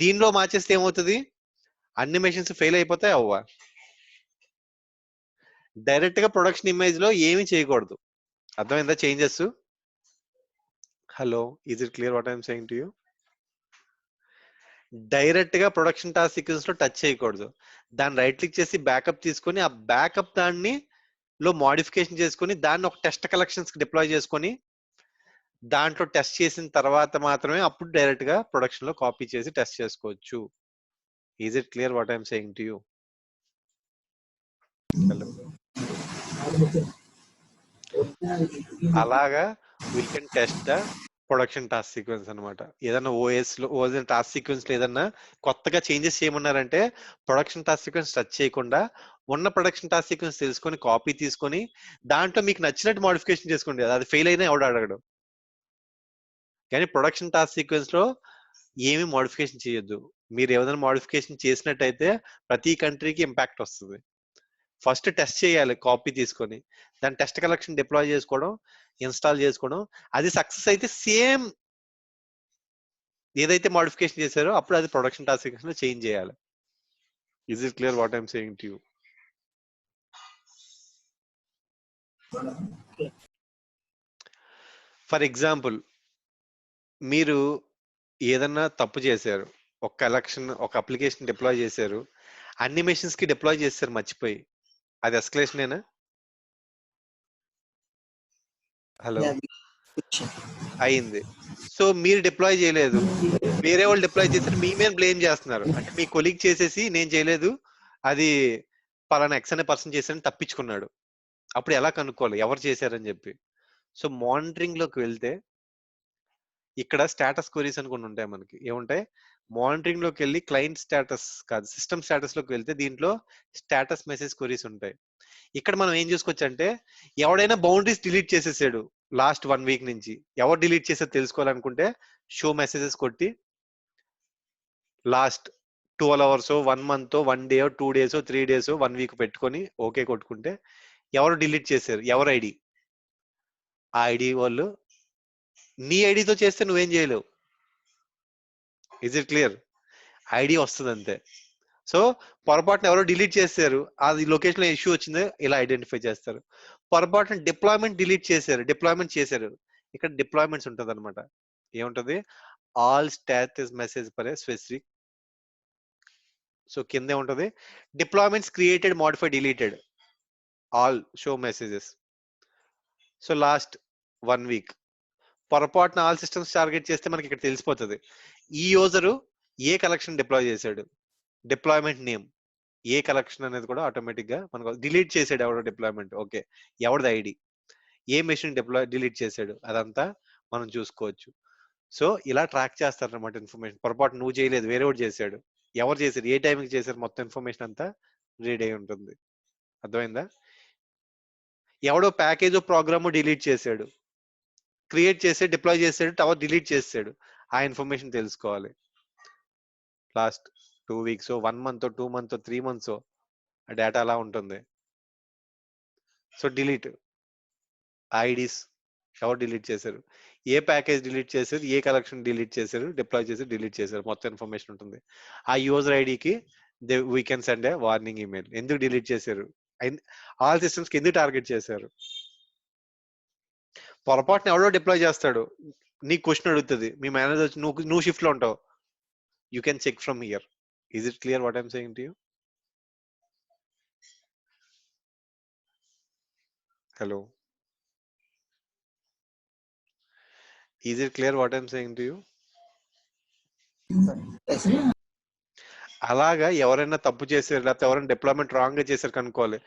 దీనిలో మార్చేస్తే ఏమవుతుంది, అన్ని మెషిన్స్ ఫెయిల్ అయిపోతాయి. అవ్వ డైరెక్ట్ గా ప్రొడక్షన్ ఇమేజ్ లో ఏమీ చేయకూడదు. అర్థమైందా changes? Hello, is it clear what I'm saying to you? Direct గా ప్రొడక్షన్ టాస్క్ సీక్వెన్స్ లో టచ్ చేయకూడదు. దాన్ని రైట్ క్లిక్ చేసి బ్యాకప్ తీసుకొని ఆ బ్యాకప్ దాన్ని లో మోడిఫికేషన్ చేసుకొని దాన్ని ఒక టెస్ట్ కలెక్షన్స్ కి డిప్లాయ్ చేసుకొని దాంట్లో టెస్ట్ చేసిన తర్వాత మాత్రమే అప్పుడు డైరెక్ట్ గా ప్రొడక్షన్ లో కాపీ చేసి టెస్ట్ చేసుకోవచ్చు. Is it clear what I'm saying to you? Hello, అలాగా we can test the production task sequence అనమాట. ఏదైనా ఓఎస్ లో టాస్క్ సీక్వెన్స్ లో ఏదన్నా కొత్తగా చేంజెస్ చేయమన్నారంటే ప్రొడక్షన్ టాస్క్ సీక్వెన్స్ టచ్ చేయకుండా ఉన్న ప్రొడక్షన్ టాస్క్ సీక్వెన్స్ తెలుసుకొని కాపీ తీసుకొని దాంట్లో మీకు నచ్చినట్టు మోడిఫికేషన్ చేసుకోండి. అది ఫెయిల్ అయినా ఎవడు అడగడు. కానీ ప్రొడక్షన్ టాస్క్ సీక్వెన్స్ లో ఏమి మోడిఫికేషన్ చేయొద్దు. మీరు ఏదైనా మోడిఫికేషన్ చేసినట్టయితే ప్రతి కంట్రీకి ఇంపాక్ట్ వస్తుంది. ఫస్ట్ టెస్ట్ చేయాలి కాపీ తీసుకొని, దాని టెస్ట్ కలెక్షన్ డిప్లాయ్ చేసుకోవడం, ఇన్స్టాల్ చేసుకోవడం. అది సక్సెస్ అయితే సేమ్ ఏదైతే మోడిఫికేషన్ చేశారో అప్పుడు అది ప్రొడక్షన్ టాస్క్ సీక్వెన్స్ లో చేంజ్ చేయాలి. Is it clear what I'm saying to you? For example మీరు ఏదన్నా తప్పు చేశారు, ఒక కలెక్షన్ ఒక అప్లికేషన్ డిప్లాయ్ చేశారు, అన్ని మెషిన్స్ కి డిప్లాయ్ చేశారు మర్చిపోయి, అది ఎస్కలేషనేనా? హలో, అయింది. సో మీరు డిప్లాయ్ చేయలేదు, వేరే వాళ్ళు డిప్లాయ్ చేశారు, మీ మీద బ్లేమ్ చేస్తున్నారు. అంటే మీ కొలీగ్ చేసేసి నేను చేయలేదు, అది పలానా ఎక్స్ అనే పర్సన్ చేశారని తప్పించుకున్నాడు. అప్పుడు ఎలా కనుక్కోవాలి ఎవరు చేశారని చెప్పి. సో మానిటరింగ్ లోకి వెళ్తే ఇక్కడ స్టేటస్ క్వరీస్ అని కొన్ని ఉంటాయి మనకి. ఏముంటాయి? మానిటరింగ్ లోకి వెళ్ళి క్లయింట్ స్టేటస్ కాదు, సిస్టమ్ స్టేటస్ లోకి వెళ్తే దీంట్లో స్టేటస్ మెసేజ్ క్వరీస్ ఉంటాయి. ఇక్కడ మనం ఏం చూసుకోవచ్చు అంటే ఎవడైనా బౌండరీస్ డిలీట్ చేసేసాడు లాస్ట్ 1 వీక్ నుంచి, ఎవరు డిలీట్ చేసారో తెలుసుకోవాలనుకుంటే షో మెసేజెస్ కొట్టి last 12 hours 1 month 1 day 2 days 3 days 1 week పెట్టుకొని ఓకే కొట్టుకుంటే ఎవరు డిలీట్ చేశారు, ఎవరు ఐడి, ఆ ఐడి వాళ్ళు నీ ఐడితో చేస్తే నువ్వేం చేయలేవు. Is it clear? ఐడి వస్తుంది అంతే. సో పొరపాటున ఎవరో డిలీట్ చేశారు, అది లొకేషన్ లో ఇష్యూ వచ్చిందో ఇలా ఐడెంటిఫై చేస్తారు. పొరపాటున డిప్లాయ్మెంట్ డిలీట్ చేశారు, డిప్లాయ్మెంట్ చేశారు, ఇక్కడ డిప్లాయ్మెంట్స్ ఉంటుంది అనమాట. ఏముంటది? All status message for a specific. So కిందే ఉంటది deployments created modify deleted all show messages. So last 1 week పొరపాటున ఆల్ సిస్టమ్స్ టార్గెట్ చేస్తే మనకి ఇక్కడ తెలిసిపోతుంది ఈ యూజరు ఏ కలెక్షన్ డిప్లాయ్ చేశాడు, డిప్లాయ్మెంట్ నేమ్, ఏ కలెక్షన్ అనేది కూడా ఆటోమేటిక్ గా మనకు డిలీట్ చేసాడు ఎవడో డిప్లాయ్మెంట్, ఓకే ఎవరిది ఐడి, ఏ మెషిన్ డిలీట్ చేశాడు, అదంతా మనం చూసుకోవచ్చు. సో ఇలా ట్రాక్ చేస్తారు అనమాట ఇన్ఫర్మేషన్. పొరపాటు నువ్వు చేయలేదు, వేరే వాడు చేశాడు, ఎవరు చేశారు, ఏ టైంకి చేశారు, మొత్తం ఇన్ఫర్మేషన్ అంతా రీడ్ అయి ఉంటుంది. అర్థమైందా? ఎవడో ప్యాకేజ్ ప్రోగ్రామ్ డిలీట్ చేశాడు, క్రియేట్ చేసి డిప్లాయ్ చేసాడు, టవర్ డిలీట్ చేసాడు, ఆ ఇన్ఫర్మేషన్ తెలుసుకోవాలి. Last 2 weeks 1 month 2 month 3 months ఆ డేటా అలా ఉంటుంది. సో డిలీట్ ఐడీస్, ఎవరు డిలీట్ చేశారు, ఏ ప్యాకేజ్ డిలీట్ చేశారు, ఏ కలెక్షన్ డిలీట్ చేశారు, డిప్లాయ్ చేసి డిలీట్ చేశారు, మొత్తం ఇన్ఫర్మేషన్ ఉంటుంది. ఆ యూజర్ ఐడికి we can send A warning email, ఎందుకు డిలీట్ చేశారు, ఆల్ సిస్టమ్స్ కి ఎందుకు టార్గెట్ చేశారు. పొరపాటున ఎవడో డిప్లాయ్ చేస్తాడు, నీకు క్వశ్చన్ అడుగుతుంది, మీ మేనేజర్ వచ్చి నువ్వు షిఫ్ట్ లో ఉంటావు, you can check from here. Is it clear what I'm saying to you? Hello, is it clear what I'm saying to you? Yes. అలాగా ఎవరైనా తప్పు చేశారు లేకపోతే ఎవరైనా డిప్లాయ్మెంట్ రాంగ్ గా చేశారు కనుక్కోవాలి.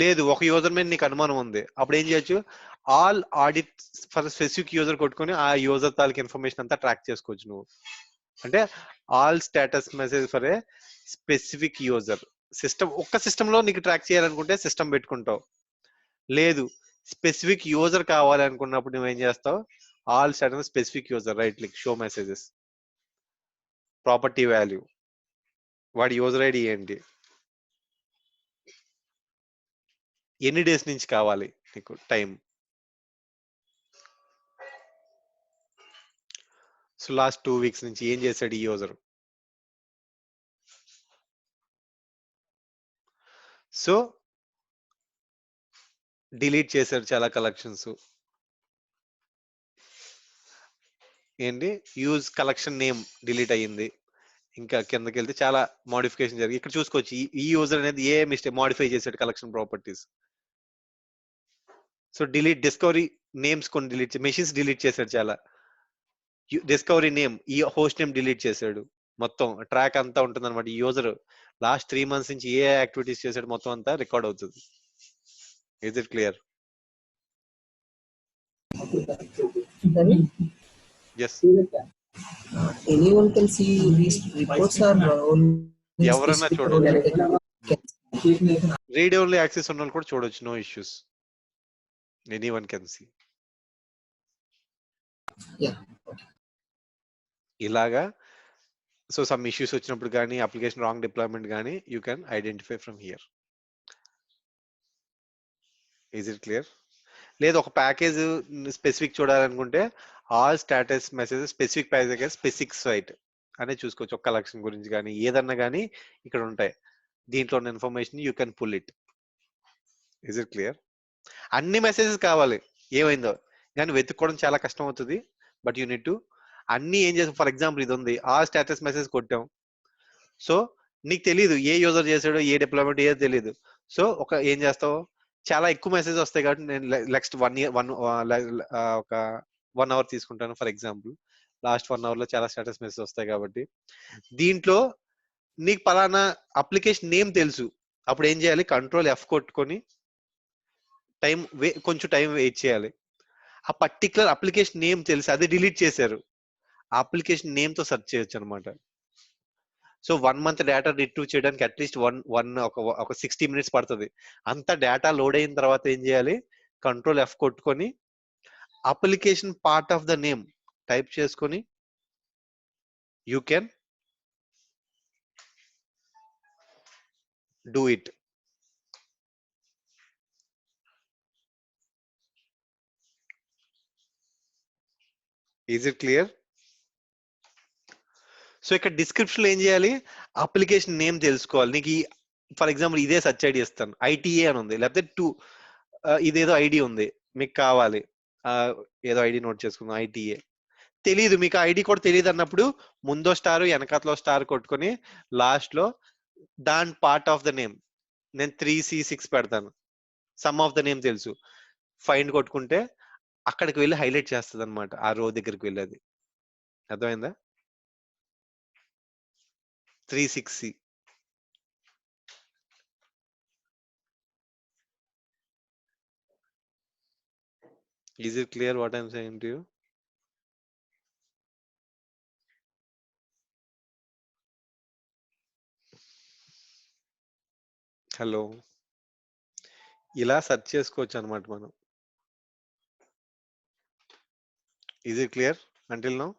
లేదు ఒక యూజర్ మీద నీకు అనుమానం ఉంది, అప్పుడు ఏం చేయొచ్చు, all audit for specific user కొట్టుకొని ఆ యూజర్ తాలూకు ఇన్ఫర్మేషన్ అంతా ట్రాక్ చేసుకోవచ్చు నువ్వు. అంటే all status message for a specific user. ఒక్క సిస్టమ్ లో నీకు ట్రాక్ చేయాలనుకుంటే సిస్టమ్ పెట్టుకుంటావు, లేదు స్పెసిఫిక్ యూజర్ కావాలి అనుకున్నప్పుడు నువ్వేం చేస్తావు, all status specific user, right click show messages, property value, వాడి యూజర్ ఐడి ఏంటి, ఎన్ని డేస్ నుంచి కావాలి నీకు టైం. సో లాస్ట్ 2 వీక్స్ నుంచి ఏం చేశాడు ఈ యూజర్. సో డిలీట్ చేశాడు చాలా కలెక్షన్స్, ఏంటి యూజ్ కలెక్షన్ నేమ్ డిలీట్ అయ్యింది, ఇంకా కిందకి వెళ్తే చాలా మోడిఫికేషన్ జరిగి ఇక్కడ చూసుకోవచ్చు ఈ యూజర్ అనేది ఏ మిస్టేక్ మోడిఫై చేశాడు collection properties. So delete discovery names కొన్ని డిలీట్, మెషిన్స్ డిలీట్ చేశాడు చాలా, డిస్కవరీ నేమ్ ఈ హోస్ట్ నేమ్ డిలీట్ చేశాడు, మొత్తం ట్రాక్ అంతా ఉంటుంది అనమాట. ఈ యూజర్ లాస్ట్ 3 months నుంచి ఏ యాక్టివిటీస్ చేశాడు మొత్తం అంతా రికార్డ్ అవుతుంది. Is it clear? Sorry? Yes. Anyone can see these reports are only ఎవరన్నా specific చూడొచ్చు, can- రీడ్ ఓన్లీ యాక్సెస్ ఉన్న వాళ్ళు కూడా చూడొచ్చు, no issues, anyone can see. Yeah. ఇలాగా సో సమ్ ఇష్యూస్ వచ్చినప్పుడు కానీ అప్లికేషన్ రాంగ్ డిప్లాయ్మెంట్ కానీ you can identify from here. Is it clear? లేదు ఒక ప్యాకేజ్ స్పెసిఫిక్ చూడాలనుకుంటే all status message specific package specific site అనేది చూసుకోవచ్చు. ఒక కలెక్షన్ గురించి కానీ ఏదన్నా కానీ ఇక్కడ ఉంటాయి, దీంట్లో ఉన్న information you can pull it. Is it clear? అన్ని మెసేజెస్ కావాలి ఏమైందో కానీ వెతుక్కోవడం చాలా కష్టం అవుతుంది, బట్ యూ నీడ్ టు అన్ని ఏం చేస్తాం. ఫర్ ఎగ్జాంపుల్ ఇది ఉంది, ఆ స్టేటస్ మెసేజ్ కొట్టాం, సో నీకు తెలియదు ఏ యూజర్ చేసాడో ఏ డిప్లాయ్మెంట్ ఏదో తెలియదు. సో ఏం చేస్తావు, చాలా ఎక్కువ మెసేజ్ వస్తాయి కాబట్టి నేను నెక్స్ట్ 1 year ఒక 1 hour తీసుకుంటాను ఫర్ ఎగ్జాంపుల్. లాస్ట్ 1 hour లో చాలా స్టేటస్ మెసేజ్ వస్తాయి కాబట్టి దీంట్లో నీకు పలానా అప్లికేషన్ నేమ్ తెలుసు, అప్పుడు ఏం చేయాలి, కంట్రోల్ F కొట్టుకొని కొంచెం టైం వెయిట్ చేయాలి. ఆ పర్టికులర్ అప్లికేషన్ నేమ్ తెలిసి అది డిలీట్ చేశారు, ఆ అప్లికేషన్ నేమ్ తో సెర్చ్ చేయొచ్చు అనమాట. సో 1 month డేటా రిట్రీవ్ చేయడానికి అట్లీస్ట్ ఒక 60 minutes పడుతుంది. అంత డేటా లోడ్ అయిన తర్వాత ఏం చేయాలి, Ctrl+F కొట్టుకొని application part of the name type చేసుకొని you can do it. Is it clear? So ఇక్కడ డిస్క్రిప్షన్ లో ఏం చేయాలి, అప్లికేషన్ నేమ్ తెలుసుకోవాలి. నీకు ఫర్ ఎగ్జాంపుల్ ఇదే సర్చ్ ఐడి ఇస్తాను, ఐటీఏ అని ఉంది, లేకపోతే ఇదేదో ఐడి ఉంది మీకు కావాలి, ఏదో ఐడి నోట్ చేసుకుందాం, ఐటీఏ తెలియదు మీకు, ఐడి కూడా తెలియదు అన్నప్పుడు ముందో స్టార్ వెనకాతలో స్టార్ కొట్టుకొని లాస్ట్ లో దాని పార్ట్ ఆఫ్ ద నేమ్ నేను 3C6 పెడతాను, సమ్ ఆఫ్ ద నేమ్ తెలుసు, ఫైండ్ కొట్టుకుంటే అక్కడికి వెళ్ళి హైలైట్ చేస్తుంది అనమాట, ఆ రో దగ్గరికి వెళ్ళేది. అర్థమైందా? 3C6. Is it clear what I'm saying to you? Hello, ఇలా సెర్చ్ చేసుకోవచ్చు అనమాట మనం. Is it clear until now?